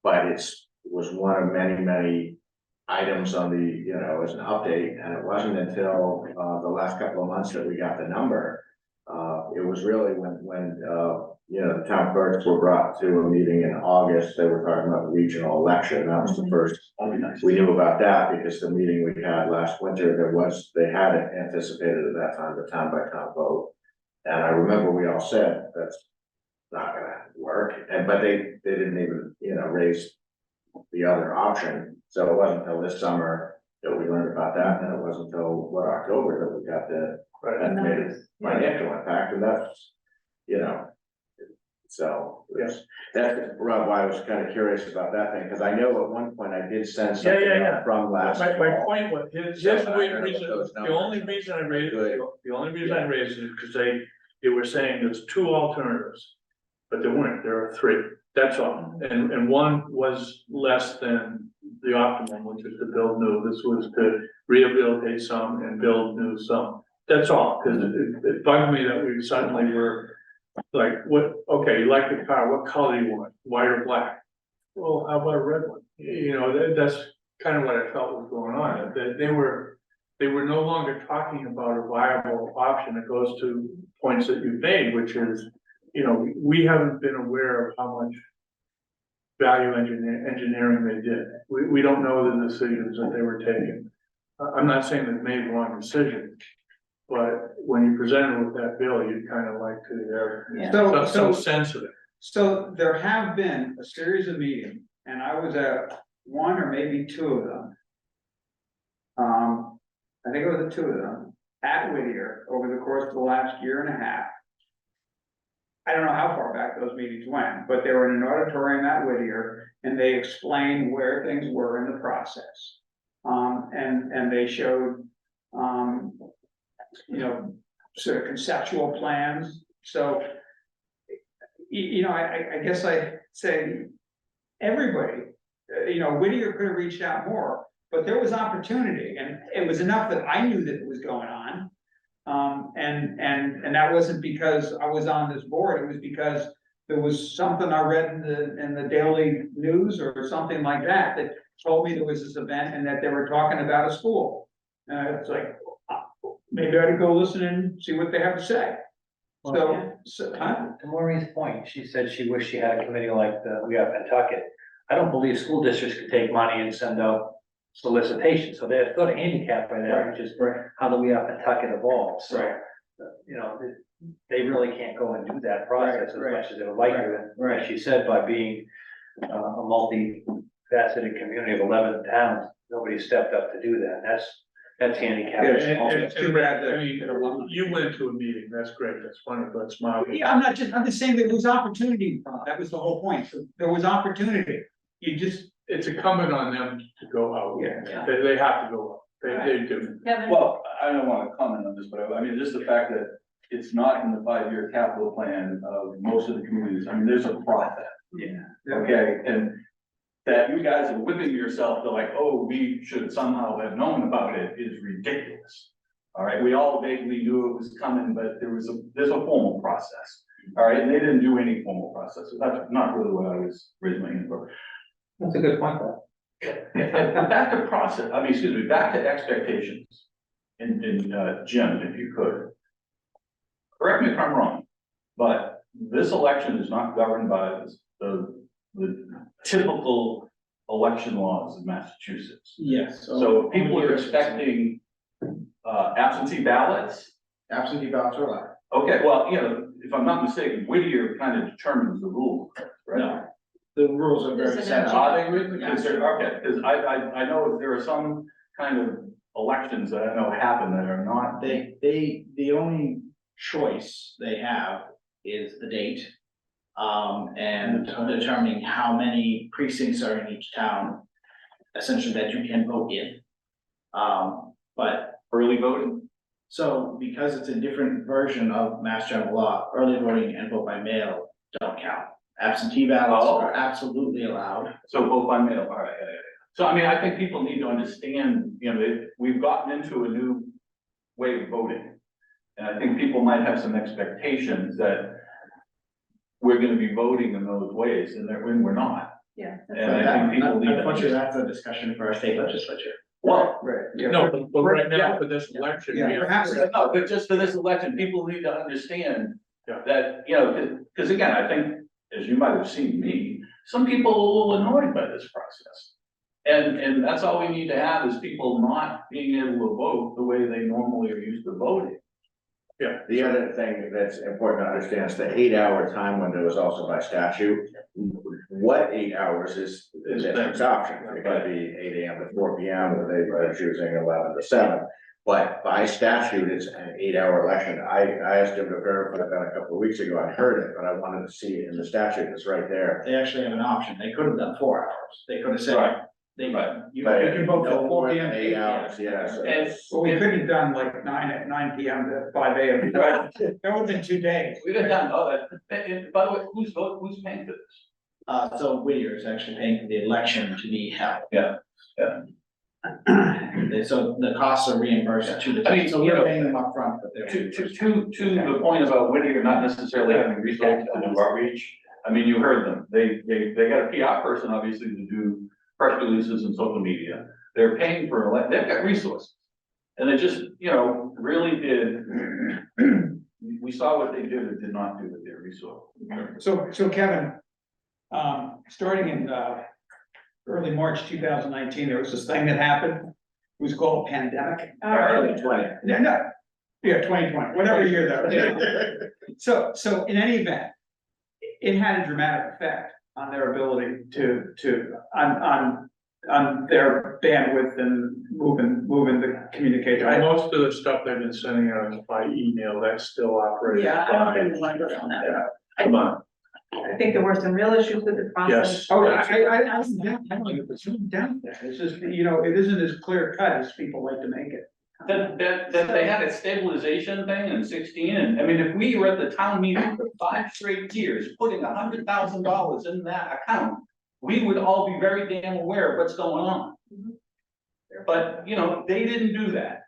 But it was one of many items on the, you know, as an update, and it wasn't until the last couple of months that we got the number. It was really when you know, the town clerks were brought to a meeting in August. They were talking about the regional election. That was the first we knew about that, because the meeting we had last winter, they had anticipated at that time the town by town vote. And I remember we all said that's not gonna work, but they didn't even, you know, raise the other option. So it wasn't until this summer that we learned about that, and it wasn't until October that we got the estimated financial impact, and that's, you know, so that's why I was kind of curious about that thing, because I know at one point I did send something out from last. My fall. point was, the only reason I raised it is because they were saying there's two alternatives, but there weren't, there are three, that's all. And one was less than the optimum, which is to build new. This was to rehabilitate some and build new some. That's all, because it bugged me that we suddenly were like, what, okay, you like the car, what color do you want, white or black? Well, how about a red one? You know, that's kind of what I felt was going on, that they were no longer talking about a viable option. It goes to points that you've made, which is, you know, we haven't been aware of how much value engineering they did. We don't know the decisions that they were taking. I'm not saying they've made wrong decisions, but when you presented with that bill, you'd kind of like to have some sense of it. So there have been a series of meetings, and I was at one or maybe two of them. I think it was the two of them at Whittier over the course of the last year and a half. I don't know how far back those meetings went, but they were in an auditorium at Whittier, and they explained where things were in the process. And they showed, you know, sort of conceptual plans. So, you know, I guess I say everybody, you know, Whittier could have reached out more, but there was opportunity, and it was enough that I knew that it was going on. And that wasn't because I was on this board, it was because there was something I read in the daily news or something like that, that told me there was this event and that they were talking about a school. It's like, maybe I ought to go listen and see what they have to say. Well, to Maureen's point, she said she wished she had a committee like we have in Pentucket. I don't believe school districts could take money and send out solicitations, so they're sort of handicapped by that, which is how the We Are Pentucket evolves. So, you know, they really can't go and do that process as much as they would like to. And as she said, by being a multi-faceted community of 11 towns, nobody stepped up to do that. That's handicapped. You went to a meeting, that's great, that's wonderful, that's marvelous. Yeah, I'm just saying that there was opportunity, that was the whole point, so there was opportunity. It's incumbent on them to go out. Yeah. They have to go out. They do. Well, I don't want to comment on this, but I mean, just the fact that it's not in the 5-year capital plan of most of the communities. I mean, there's a process. Yeah. Okay, and that you guys are whipping yourself to like, oh, we should somehow have known about it is ridiculous. All right, we all vaguely knew it was coming, but there's a formal process. All right, and they didn't do any formal process. So that's not really what I was raising my hand for. That's a good point, though. And back to process, back to expectations. In Jim, if you could. Correct me if I'm wrong, but this election is not governed by the typical election laws of Massachusetts. Yes. So people are expecting absentee ballots. Absentee ballots are allowed. Okay, well, you know, if I'm not mistaken, Whittier kind of determines the rules, right? No. The rules are very set. Are they written? Okay, because I know there are some kind of elections that I know happen that are not. The only choice they have is the date. And determining how many precincts are in each town, essentially that you can vote in. But early voting? So because it's a different version of Mass General Law, early voting and vote by mail don't count. Absentee ballots are absolutely allowed. So vote by mail, all right, yeah, yeah, yeah. So I mean, I think people need to understand, you know, we've gotten into a new way of voting. And I think people might have some expectations that we're gonna be voting in those ways, and that when we're not. Yeah. And I think people need to. Unfortunately, that's a discussion for our state legislature. Well, Right. no, but right now, for this election. Yeah, perhaps. no, but just for this election, people need to understand that, you know, because again, I think, as you might have seen me, some people are a little annoyed by this process. And that's all we need to have is people not being able to vote the way they normally are used to voting. Yeah. The other thing that's important to understand is the 8-hour time window is also by statute. What 8 hours is the next option? It could be 8 AM to 4 PM, or they are choosing 11 to 7. But by statute, it's an 8-hour election. I asked him to verify that a couple of weeks ago. I heard it, but I wanted to see it in the statute. It's right there. They actually have an option. They could have done 4 hours. They could have said, Right. you But can vote no for more 4 than PM. 8 hours, yeah. So Well, we could have done like 9 PM to 5 AM. That would have been 2 days. We'd have done, and by the way, who's paying for this? So Whittier is actually paying for the election to be held. Yeah, yeah. So the costs are reimbursed to the, I mean, so you we're know, paying them upfront, but they're. To the point about Whittier not necessarily having resources to do outreach, I mean, you heard them, they got a PR person, obviously, to do press releases and social media. They're paying for, they've got resources. And they just, you know, really did, we saw what they did or did not do with their resources. So Kevin, starting in, early March 2019, there was this thing that happened. It was called a pandemic. early 20. No, yeah, 2020, whatever year that was. So in any event, it had a dramatic effect on their ability on their bandwidth and moving the communication. Most of the stuff they've been sending out is by email, that's still operating. Yeah, I don't think we want to go down that. Yeah, come on. I think there were some real issues with the process. Yes. Oh, I don't think it's down there. It's just, you know, it isn't as clear cut as people like to make it. That they had a stabilization thing in 16, and I mean, if we were at the town meeting for 5 straight years, putting $100,000 in that account, we would all be very damn aware of what's going on. But, you know, they didn't do that.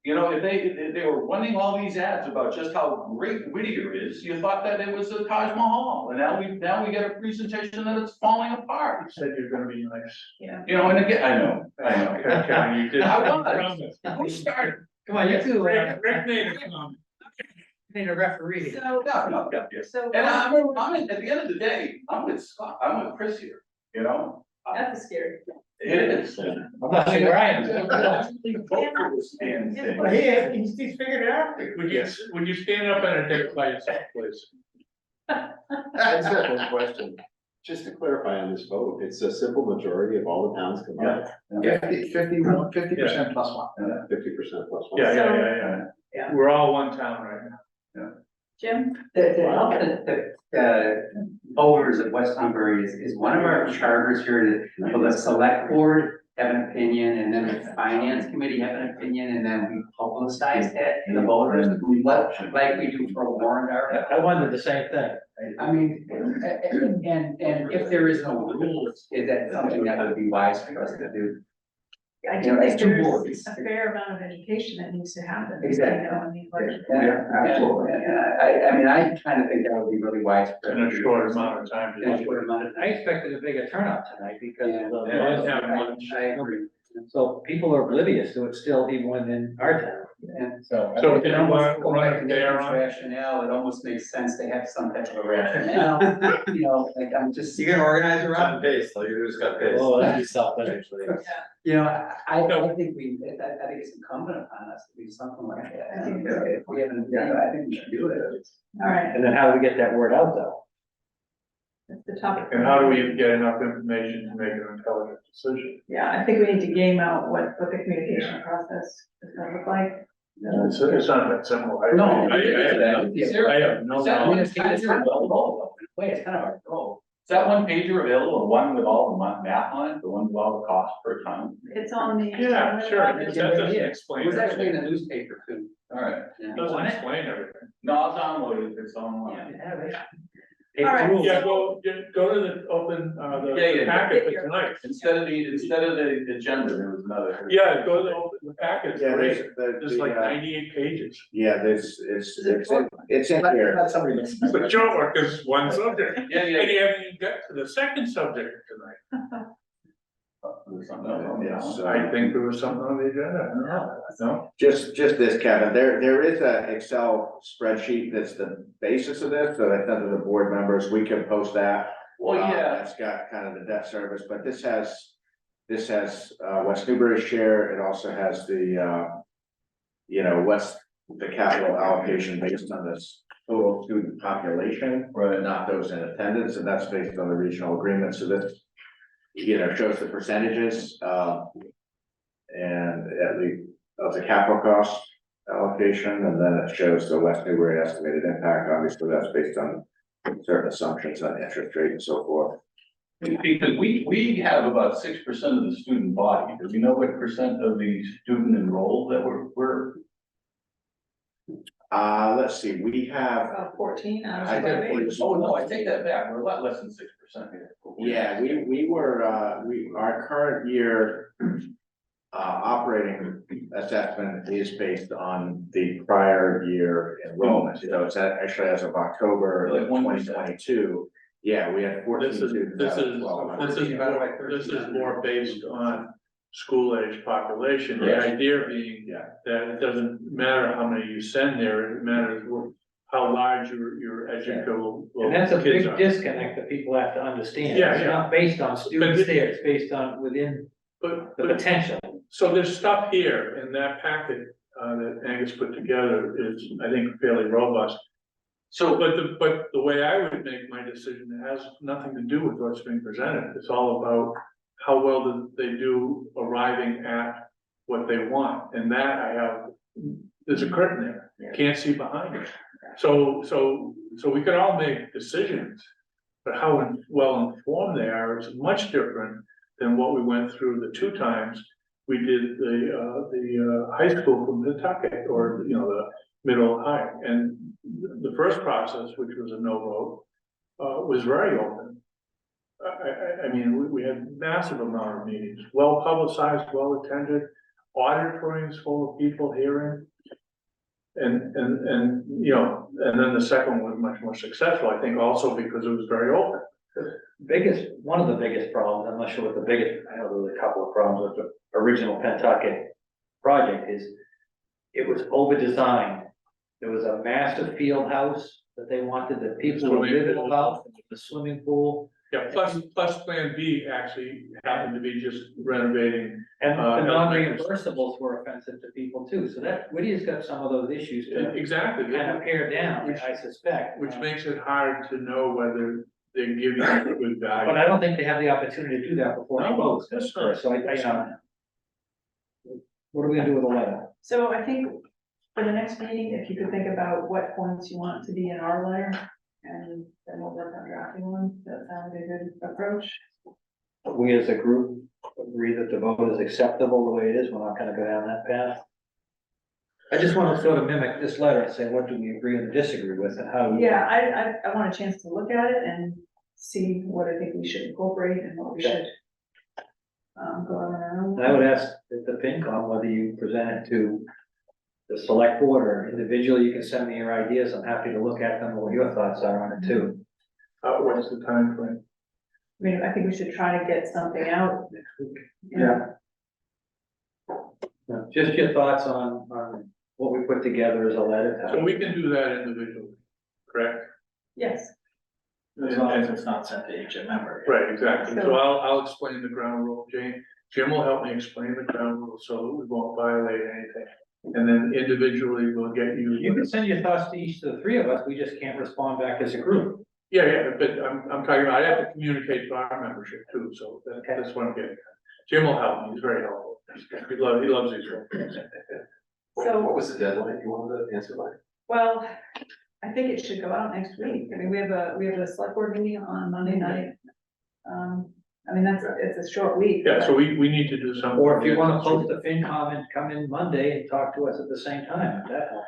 You know, if they were running all these ads about just how great Whittier is, you thought that it was a Taj Mahal, and now we get a presentation that it's falling apart. You said you're gonna be nice. Yeah. You know, and again, I know. Okay, Kevin, you did. I was. Who started? Come on, you too. Rick made a comment. Need a referee. So, No, yes. so And at the end of the day, I'm with Scott, I'm with Chris here, you know? that's scary. It is. I'm not saying Ryan. He's figured it out. Would you stand up and identify yourself, please? I just have one question, just to clarify on this vote, it's a simple majority of all the towns combined. 50% plus one. 50% plus one. Yeah. We're all one town right now. Jim? To help the voters of West Newbury is one of our charters here to, will the select board have an opinion, and then the finance committee have an opinion, and then we publicize that to the voters, like we do for a warrant article. I wondered the same thing. I mean, and if there is no rules, is that something that would be wise for us to do? I You do know, think as two there's boards. a fair amount of education that needs to happen. Exactly. You know, I mean, like- Yeah, absolutely. I mean, I kind of think that would be really wise. In a short amount of time. In a short amount of time. I expected a bigger turnout tonight because of the. Yeah, I didn't have much. I agree. So people are oblivious to it still, even within our town. And So. So it almost go back to there Nathan's on. rationale, it almost makes sense to have some type of a rationale, you know, like I'm just. You can organize around. Pace, like you just got pace. Oh, that'd be selfish, actually. You know, I think I think it's incumbent upon us to do something like that. If we haven't, I think we should do it. All right, And then how do we get that word out though? that's the topic. And how do we get enough information to make an intelligent decision? Yeah, I think we need to game out what the communication process is gonna look like. It's not that simple. No. I have no I mean, doubt. it's kind of our goal, though. In a way, it's kind of our goal. that one pager available, the one with all the math on it, the one with all the costs per ton? It's on the. Yeah, sure, that doesn't explain It was actually in everything. the newspaper too. All right, doesn't explain everything. No, I'll download it if it's online. All right. Yeah, go to the open, Yeah. packet for tonight. Instead of the agenda, there was another. Yeah, go to the packet, Yeah, great, there's there's like 98 pages. Yeah, it's in here. Not somebody that's. But your work is one subject, and Yeah, you haven't even got to the second subject tonight. There's something else on It's, the. I think there was something on the agenda, I don't know, no? Just this, Kevin, there is a Excel spreadsheet that's the basis of this, that I sent to the board members, we can post that. Well, yeah. That's got kind of the debt service, but this has West Newbury's share, it also has the, what's the capital allocation based on this total student population, Right. not those in attendance, and that's based on the regional agreement, so this, shows the percentages, and at least of the capital cost allocation, and then it shows the West Newbury estimated impact, obviously that's based on certain assumptions on interest rate and so forth. Because we have about 6% of the student body, do we know what percent of the student enrolled that we're? Let's see, we have, About 14 out I of did 28. Oh, no, I take that back, we're a lot less than 6% here. yeah, we were, our current year operating assessment is based on the prior year enrollment, so it's actually as of October Like 1%. 2022. Yeah, we had 14 This is, students. this out of is, 1,200. this is more based on school age population, the Yes. idea being Yeah. that it doesn't matter how many you send there, it matters how large your educational. And that's a kids big are. disconnect that people have to understand. Yeah, It's yeah. not based on students there, it's based on within But, the potential. so there's stuff here in that packet, that Angus put together is, I think, fairly robust. So, but the way I would make my decision, it has nothing to do with what's being presented, it's all about how well they do arriving at what they want, and that I have, there's a curtain there, can't see behind it. So we could all make decisions, but how well informed they are is much different than what we went through the 2 times we did the high school from Nantucket, or, the middle high. And the first process, which was a no vote, was very open. I mean, we had massive amount of meetings, well publicized, well attended, auditoriums full of people hearing. And then the second one was much more successful, I think, also because it was very open. One of the biggest problems, I'm not sure what the biggest, I know there was a couple of problems with the original Pentucket project is it was over-designed. There was a massive field house that they wanted that people would live in about, the swimming pool. Yeah, plus Plan B actually happened to be just renovating. And the elementary school. non-reimbursables were offensive to people too, so that, Whittier's got some of those issues to Exactly. kind of pare down, I suspect. Which makes it hard to know whether they're giving you a good value. But I don't think they have the opportunity to do that before he No, votes. that's not- So what are we gonna do with the letter? So I think for the next meeting, if you could think about what points you want to be in our letter, and then we'll work on drafting one, that sounds like a good approach. We as a group agree that the vote is acceptable the way it is, we're not gonna go down that path. I just wanna sort of mimic this letter and say, what do we agree and disagree with, and how? Yeah, I want a chance to look at it and see what I think we should incorporate and what we should go on our own. And I would ask the FinCom whether you present it to the select board or individually, you can send me your ideas, I'm happy to look at them, what your thoughts are on it too. What's the time frame? I mean, I think we should try to get something out next week. Yeah. Just your thoughts on what we put together as a letter. So we can do that individually, correct? Yes. As long as it's not sent to each member. Right, exactly. So So- I'll explain the ground rule, Jim will help me explain the ground rule so that we won't violate anything. And then individually we'll get you. You can send your thoughts to each of the 3 of us, we just can't respond back as a group. Yeah, but I'm talking about, I have to communicate to our membership too, so that's what I'm getting at. Jim will help me, he's very helpful. He loves these rules. So- What was the deadline you wanted to answer by? Well, I think it should go out next week. I mean, we have a select board meeting on Monday night. I mean, it's a short week. Yeah, so we need to do something. Or if you wanna post the FinCom and come in Monday and talk to us at the same time, if that helps.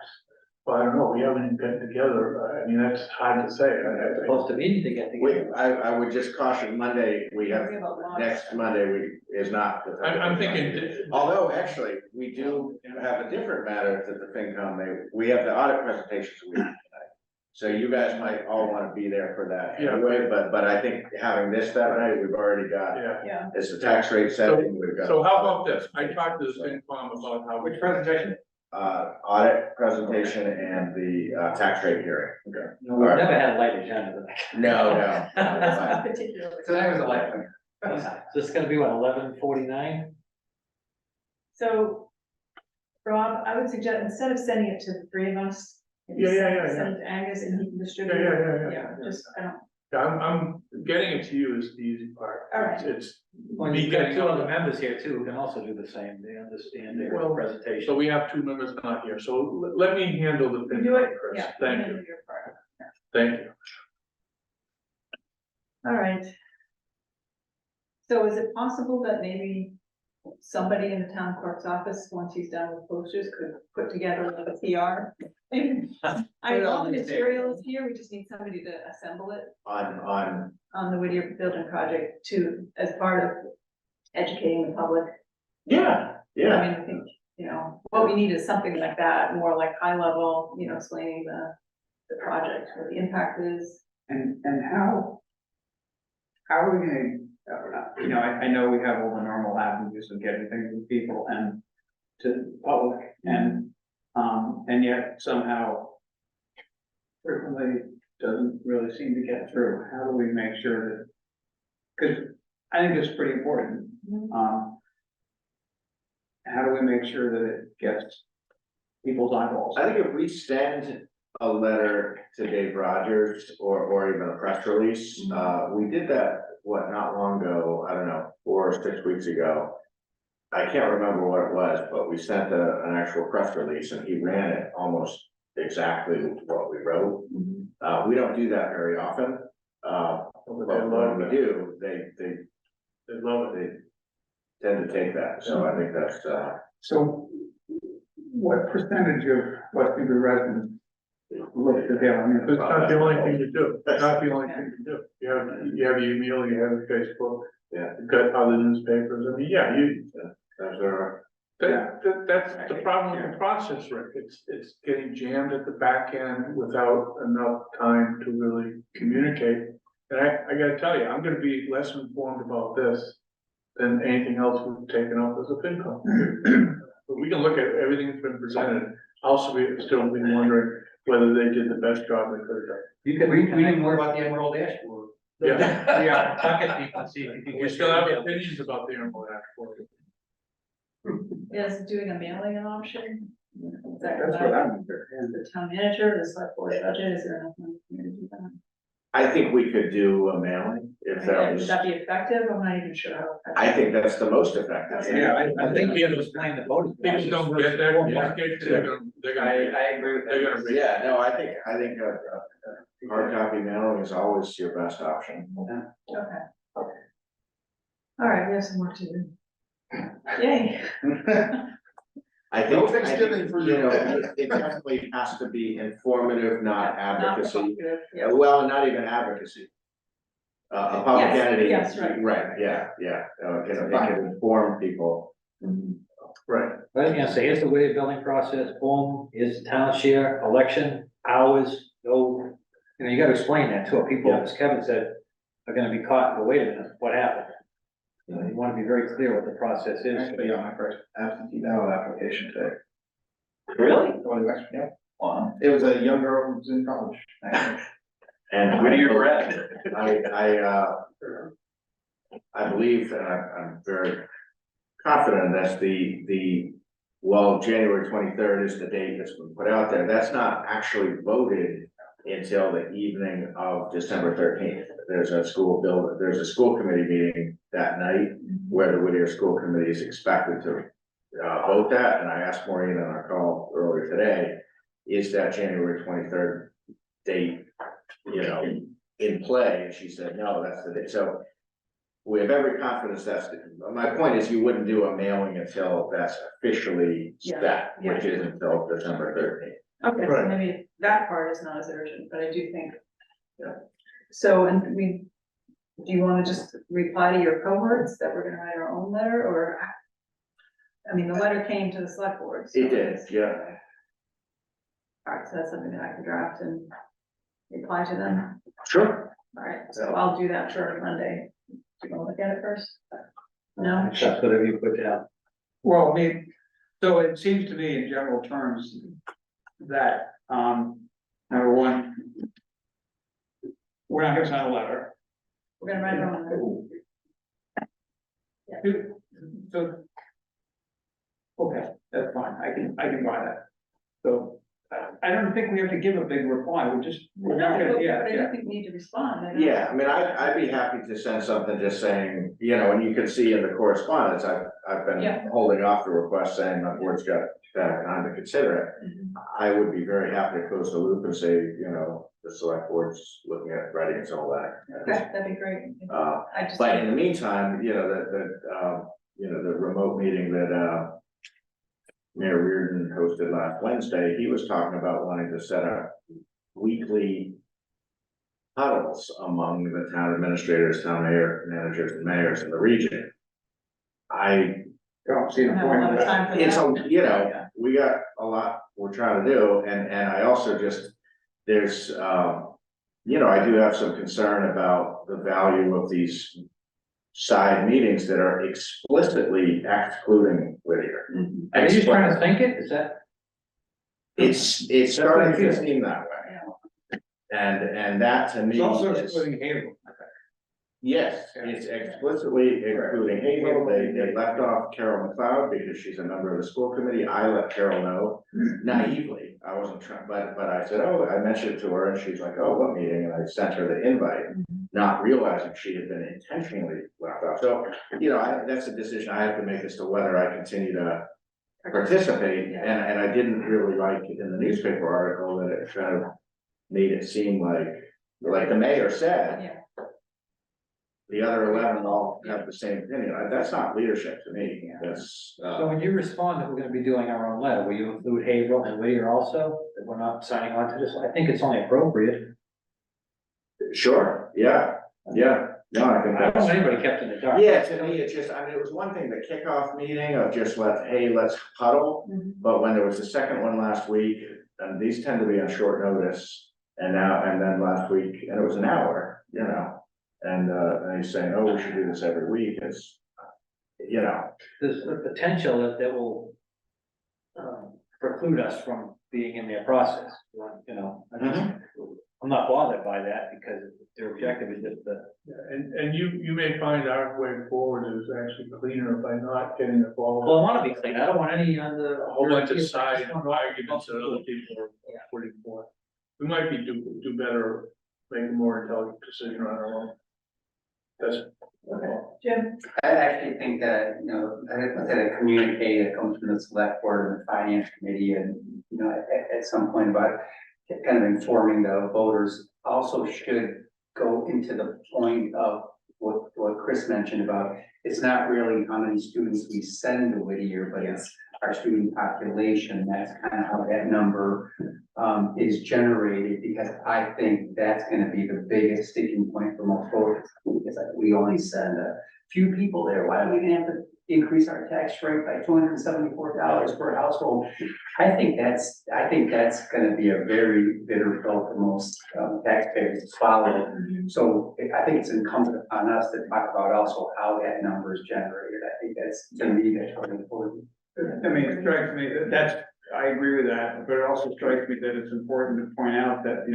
Well, I don't know, we haven't even gotten together, I mean, that's hard to say. Post a meeting to get together. I would just caution Monday, we have, We have a lot. next Monday is not. the time. I'm thinking. Although, actually, we do have a different matter to the FinCom, we have the audit presentations week tonight. So you guys might all wanna be there for that Yeah. anyway, but I think having this that night, we've already got, Yeah. it's the tax rate setting, we've got. So how about this, I talked to the FinCom about how. Which presentation? Audit presentation and the, tax rate hearing. Okay. No, we've never had a light agenda. No. Not particularly. Today was a light one. This is gonna be what, 11:49? So, Rob, I would suggest, instead of sending it to the three of us. maybe Yeah. Send it to Angus and he can distribute. Yeah. Yeah, just, I don't, Yeah, I'm getting it to you is the easy part. All right. It's. Well, me you've got getting two out other there. members here too, who can also do the same, they understand their Well, presentation. So we have two members not here, so let me handle the you do it, FinCom first. yeah. Thank handle you, your part. thank you. All right. So is it possible that maybe somebody in the town clerk's office, once he's done with posters, could put together a PR? I mean, all the material is here, we just need somebody to assemble it On on the Whittier Building Project to, as part of educating the public. yeah. I mean, I think, what we need is something like that, more like high level, explaining the project, what the impact is. And how are we gonna, I know we have all the normal avenues of getting things to people and to the public and yet somehow frequently doesn't really seem to get through. How do we make sure that, because I think it's pretty important. How do we make sure that it gets people's eyeballs? I think if we send a letter to Dave Rogers or even a press release, we did that, not long ago, I don't know, 4 or 6 weeks ago. I can't remember what it was, but we sent an actual press release and he ran it almost exactly what we wrote. We don't do that very often. But when we do, they love it. They tend to take that. So I think that's, So what percentage of West Newbury residents look at the, I mean, It's not the only thing to do, it's not the only thing to do. You have email, you have Facebook, yeah, you've got other newspapers, I mean, yeah, those are. that's the problem with the process, Rick, it's getting jammed at the back end without enough time to really communicate. And I gotta tell you, I'm gonna be less informed about this than anything else we've taken up as a FinCom. But we can look at everything that's been presented, also still be wondering whether they did the best job they could have done. You can We didn't worry about the Emerald Ash Board. Yeah. Talk at people and see if you can. We still have opinions about the Emerald Ash Board. Is doing a mailing an option? Is that that's what I'm. the town manager, the select board budget, is there nothing we can do that? I think we could do a mailing if that Would was, that be effective? I'm not even sure how. I think that's the most effective. Yeah, I think we have to explain the voting. People don't get that, they're gonna. I agree with that. They're gonna read. Yeah, no, I think hard copy mailing is always your best option. Okay. All right, we have some work to do. Yay. I think, No Thanksgiving for you. It definitely has to be informative, not advocacy. provocative, yeah. Well, not even advocacy. A public Yes, entity. yes, right. Yeah. It can inform people. Right. But I'm gonna say, here's the Whittier building process, boom, here's the town share, election, hours, no, you gotta explain that to people, as Kevin said, are gonna be caught, but wait a minute, what happened? You wanna be very clear what the process is. Actually, got my first absentee ballot application today. Really? Yeah. Wow. It was a young girl who was in college. And Whittier red. I believe, and I'm very confident that's January 23rd is the date that's been put out there. That's not actually voted until the evening of December 13th. There's a school committee meeting that night where the Whittier School Committee is expected to vote that. And I asked Maureen on our call earlier today, is that January 23rd date, in play, and she said, no, that's the date, so. We have every confidence my point is you wouldn't do a mailing until that's officially set, which is until December 13th. Okay, so maybe that part is not as urgent, but I do think. So, and do you wanna just reply to your cohorts that we're gonna write our own letter, or? I mean, the letter came to the select board. So It did, yeah. Alright, so that's something that I can draft and reply to them. Sure. Alright, so I'll do that for Monday. Do you wanna look at it first? No? That's whatever you put down. Well, I mean, so it seems to me in general terms that, number one, we're not gonna sign a letter. We're gonna write our own letter. So, okay, that's fine, I can buy that. So, I don't think we have to give a big reply, we're not No, gonna, but yeah, I yeah. don't think we need to respond. I don't- Yeah, I mean, I'd be happy to send something just saying, and you can see in the correspondence, I've been Yeah. holding off the request saying my board's got time to consider it. Mhm. I would be very happy to close the loop and say, the select board's looking at writing its own letter. Okay, that'd be great. I just. But in the meantime, the remote meeting that, Mayor Reardon hosted last Wednesday, he was talking about wanting to set up weekly huddles among the town administrators, town managers and mayors in the region. I don't see the Have a lot of time for it's, that. we got a lot we're trying to do, and I also there's, I do have some concern about the value of these side meetings that are explicitly excluding Whittier. Are you just trying to think it? Is that? It's starting to seem that way. And that to me It's also is, excluding Haverhill. yes, it's explicitly including Haverhill. They left off Carol McLeod because she's a member of the school committee. I let Carol know naively. I wasn't trying, but I said, I mentioned it to her and she's like, oh, what meeting? And I sent her the invite, not realizing she had been intentionally left off. So, that's a decision I have to make as to whether I continue to participate. And I didn't really like in the newspaper article that it kind of made it seem like the mayor said, the other 11 all have the same opinion. That's not leadership to me. That's, So when you respond that we're gonna be doing our own letter, will you include Haverhill and Whittier also, that we're not signing on to this? I think it's only appropriate. sure, yeah. No, I think I don't that's. want anybody kept in the dark. Yeah, to me, it's just, it was one thing, the kickoff meeting of just let's huddle. But when there was the second one last week, and these tend to be on short notice, and then last week, and it was an hour, and he's saying, oh, we should do this every week, it's, There's a potential that will preclude us from being in their process, I'm not bothered by that because their objective is just the. And you may find our way forward is actually cleaner by not getting involved. Well, I wanna be clean, I don't want any on the. A whole bunch of side arguments that other people are putting forth. We might be do better, make a more intelligent decision on our own. That's. Jim? I actually think that, I think that a communique that comes from the select board and the finance committee and, at some point about kind of informing the voters also should go into the point of what Chris mentioned about, it's not really how many students we send to Whittier, but it's our student population. That's kind of how that number is generated, because I think that's gonna be the biggest sticking point for most voters. Because we only send a few people there, why are we gonna have to increase our tax rate by $274 per household? I think that's gonna be a very bitter pill for most taxpayers to swallow. So I think it's incumbent upon us to talk about also how that number is generated. I think that's, to me, that's really important. I mean, it strikes me that I agree with that, but it also strikes me that it's important to point out that,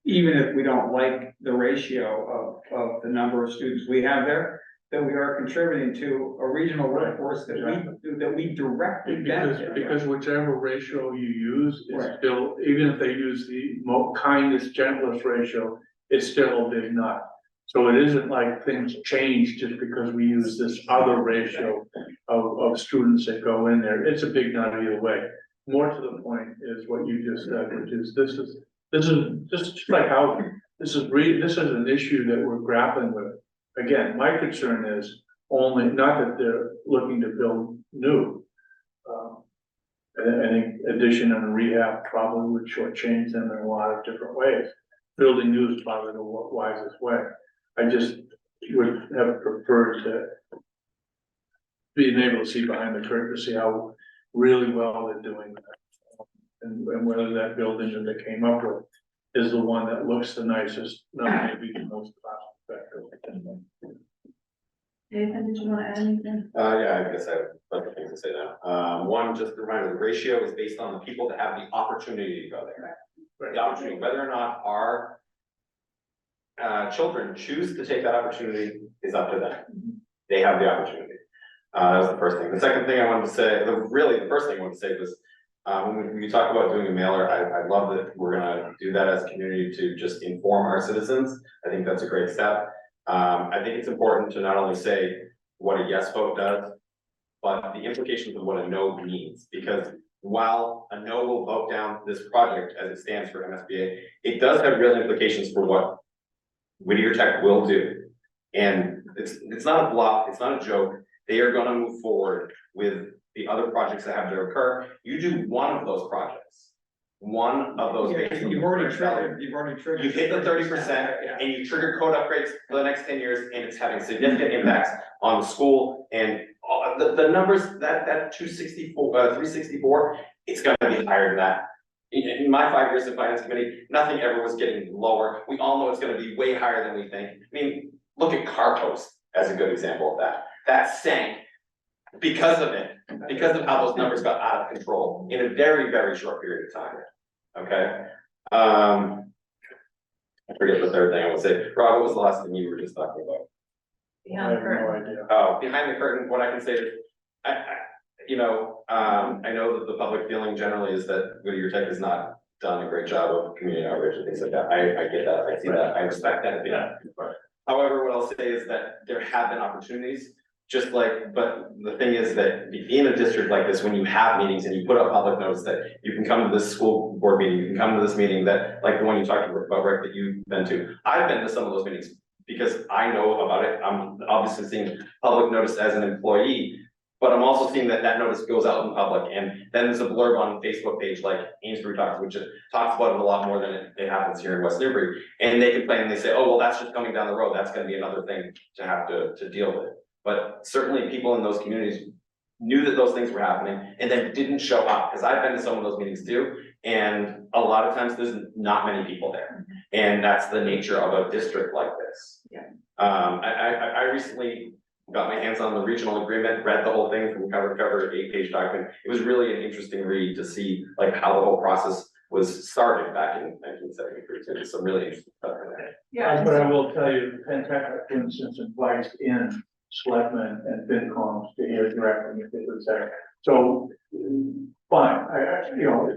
even if we don't like the ratio of the number of students we have there, that we are contributing to a regional workforce that we directly benefit. Because whichever ratio you use is still, even if they use the kindest, gentlest ratio, it's still a big nut. So it isn't like things change just because we use this other ratio of students that go in there. It's a big nut either way. More to the point is what you just said, which is This is just like housing. This is an issue that we're grappling with. Again, my concern is only, not that they're looking to build new. I think addition and rehab probably would shortchange them in a lot of different ways. Building new is probably the wisest way. I just would have preferred to being able to see behind the curtain to see how really well they're doing that. And whether that building that they came up with is the one that looks the nicest, not maybe the most cost effective. Nathan, did you want to add anything? Yeah, I guess I have a bunch of things to say now. One, just a reminder, the ratio is based on the people that have the opportunity to go there. The opportunity, whether or not our children choose to take that opportunity is up to them. They have the opportunity. That was the first thing. The second thing I wanted to say, the first thing I wanted to say was, when we talk about doing a mailer, I love that we're gonna do that as a community to just inform our citizens. I think that's a great step. I think it's important to not only say what a yes vote does, but the implications of what a no means. Because while a no will vote down this project as it stands for MSBA, it does have real implications for what Whittier Tech will do. And it's not a bluff, it's not a joke. They are gonna move forward with the other projects that have to occur. You do one of those projects, one of those. You've already triggered. You've hit the 30% and you triggered code upgrades for the next 10 years, and it's having significant impacts on the school and the numbers that 364, it's gonna be higher than that. In my 5 years of finance committee, nothing ever was getting lower. We all know it's gonna be way higher than we think. I mean, look at Car Post as a good example of that. That sank because of it, because of how those numbers got out of control in a very, very short period of time. Okay. I forget the third thing I would say. Rob, what was the last thing you were just talking about? Behind the curtain. Oh, behind the curtain, what I can say is, I know that the public feeling generally is that Whittier Tech has not done a great job of community outreach and things like that. I get that, I see that, I respect that. However, what I'll say is that there have been opportunities, but the thing is that in a district like this, when you have meetings and you put up public notice that you can come to this school board meeting, you can come to this meeting that, like the one you talked about, Rick, that you've been to. I've been to some of those meetings because I know about it. I'm obviously seeing public notice as an employee, but I'm also seeing that notice goes out in public, and then there's a blurb on Facebook page like Amesbury Talks, which talks about it a lot more than it happens here in West Newbury. And they complain and they say, oh, well, that's just coming down the road. That's gonna be another thing to have to deal with. But certainly people in those communities knew that those things were happening and then didn't show up, because I've been to some of those meetings too. And a lot of times there's not many people there. And that's the nature of a district like this. Yeah. I recently got my hands on the regional agreement, read the whole thing from cover to cover, 8-page document. It was really an interesting read to see like how the whole process was started back in 1973. So there's some really interesting stuff in there. Yeah. But I will tell you, Penntech, for instance, invites in selectmen and FinComs to hear directly if it was there. So, fine,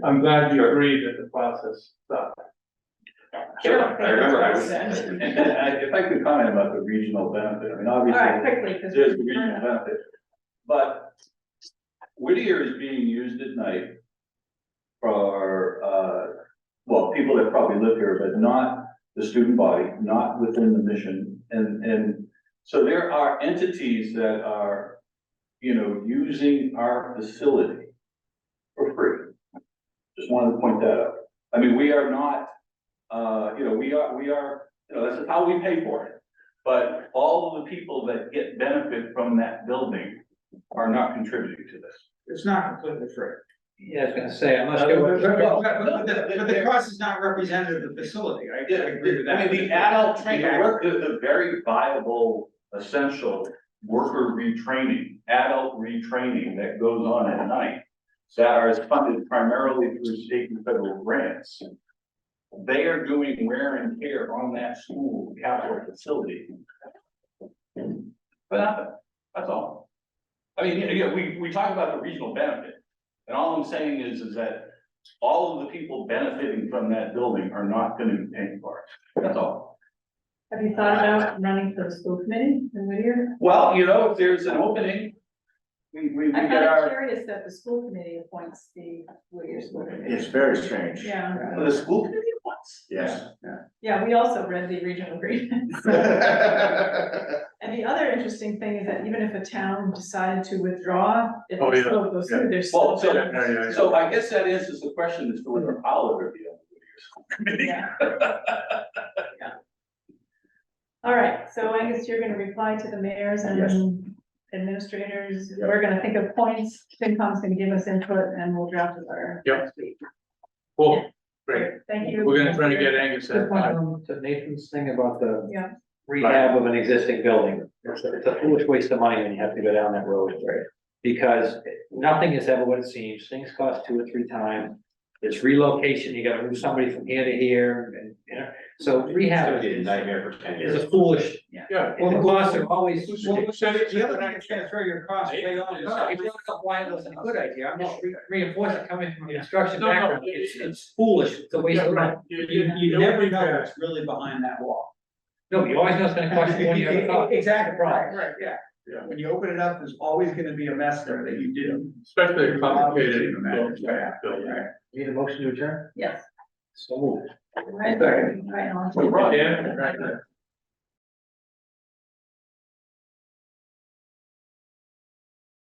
I'm glad you agreed that the process stopped. Sure, I remember I was. If I could comment about the regional benefit, I mean, obviously. All right, quickly, because There's the regional benefit, but Whittier is being used at night for, people that probably live here, but not the student body, not within the mission. And so there are entities that are, using our facility for free. Just wanted to point that out. I mean, we are not, this is how we pay for it. But all of the people that get benefit from that building are not contributing to this. It's not completely free. Yeah, I was gonna say, I'm not But sure. the cost is not representative of the facility. I agree with that. I mean, the adult training, the very viable, essential worker retraining, adult retraining that goes on at night, that is funded primarily through state and federal grants. They are doing wear and tear on that school capital facility. But nothing, that's all. I mean, we talk about the regional benefit, and all I'm saying is that all of the people benefiting from that building are not gonna be paying for it, that's all. have you thought about running for the school committee in Whittier? Well, if there's an opening, we I'm get our. curious that the school committee appoints the Whittier school committee. It's very strange. Yeah. For the school committee, what? lots. Yes. Yeah, we also read the regional agreement. And the other interesting thing is that even if a town decided to withdraw, if Oh, it yeah. still goes through, there's Well, still. so I guess that answers the question as to whether I'll ever be on the Whittier School Committee. Yeah. All right, so I guess you're gonna reply to the mayors Yes. and administrators. We're gonna think of points, FinCom's gonna give us input and we'll draft a letter. Yep. next week. Cool, great. Thank you. We're gonna try to get Angus that. To Nathan's thing about the Yeah. rehab of an existing building, it's a foolish waste of money when you have to go down that road. Because nothing is ever what it seems, things cost 2 or 3 times. It's relocation, you gotta move somebody from here to here, and, you know, so rehab It's gonna be a nightmare for 10 is years. a foolish. Yeah. Well, the costs are always. The other thing is gonna throw your costs way on. If you look up why it wasn't a good idea, I'm just reinforcing coming from a construction No, no, background, it's foolish, it's a waste of money. You never know what's really behind that wall. No, you always know it's gonna cost you more than you thought. Exactly, right, yeah. When you open it up, there's always gonna be a mess there that you didn't. Especially complicated. Right. Need a motion to adjourn? Yes. So moved. Right, right on. Yeah.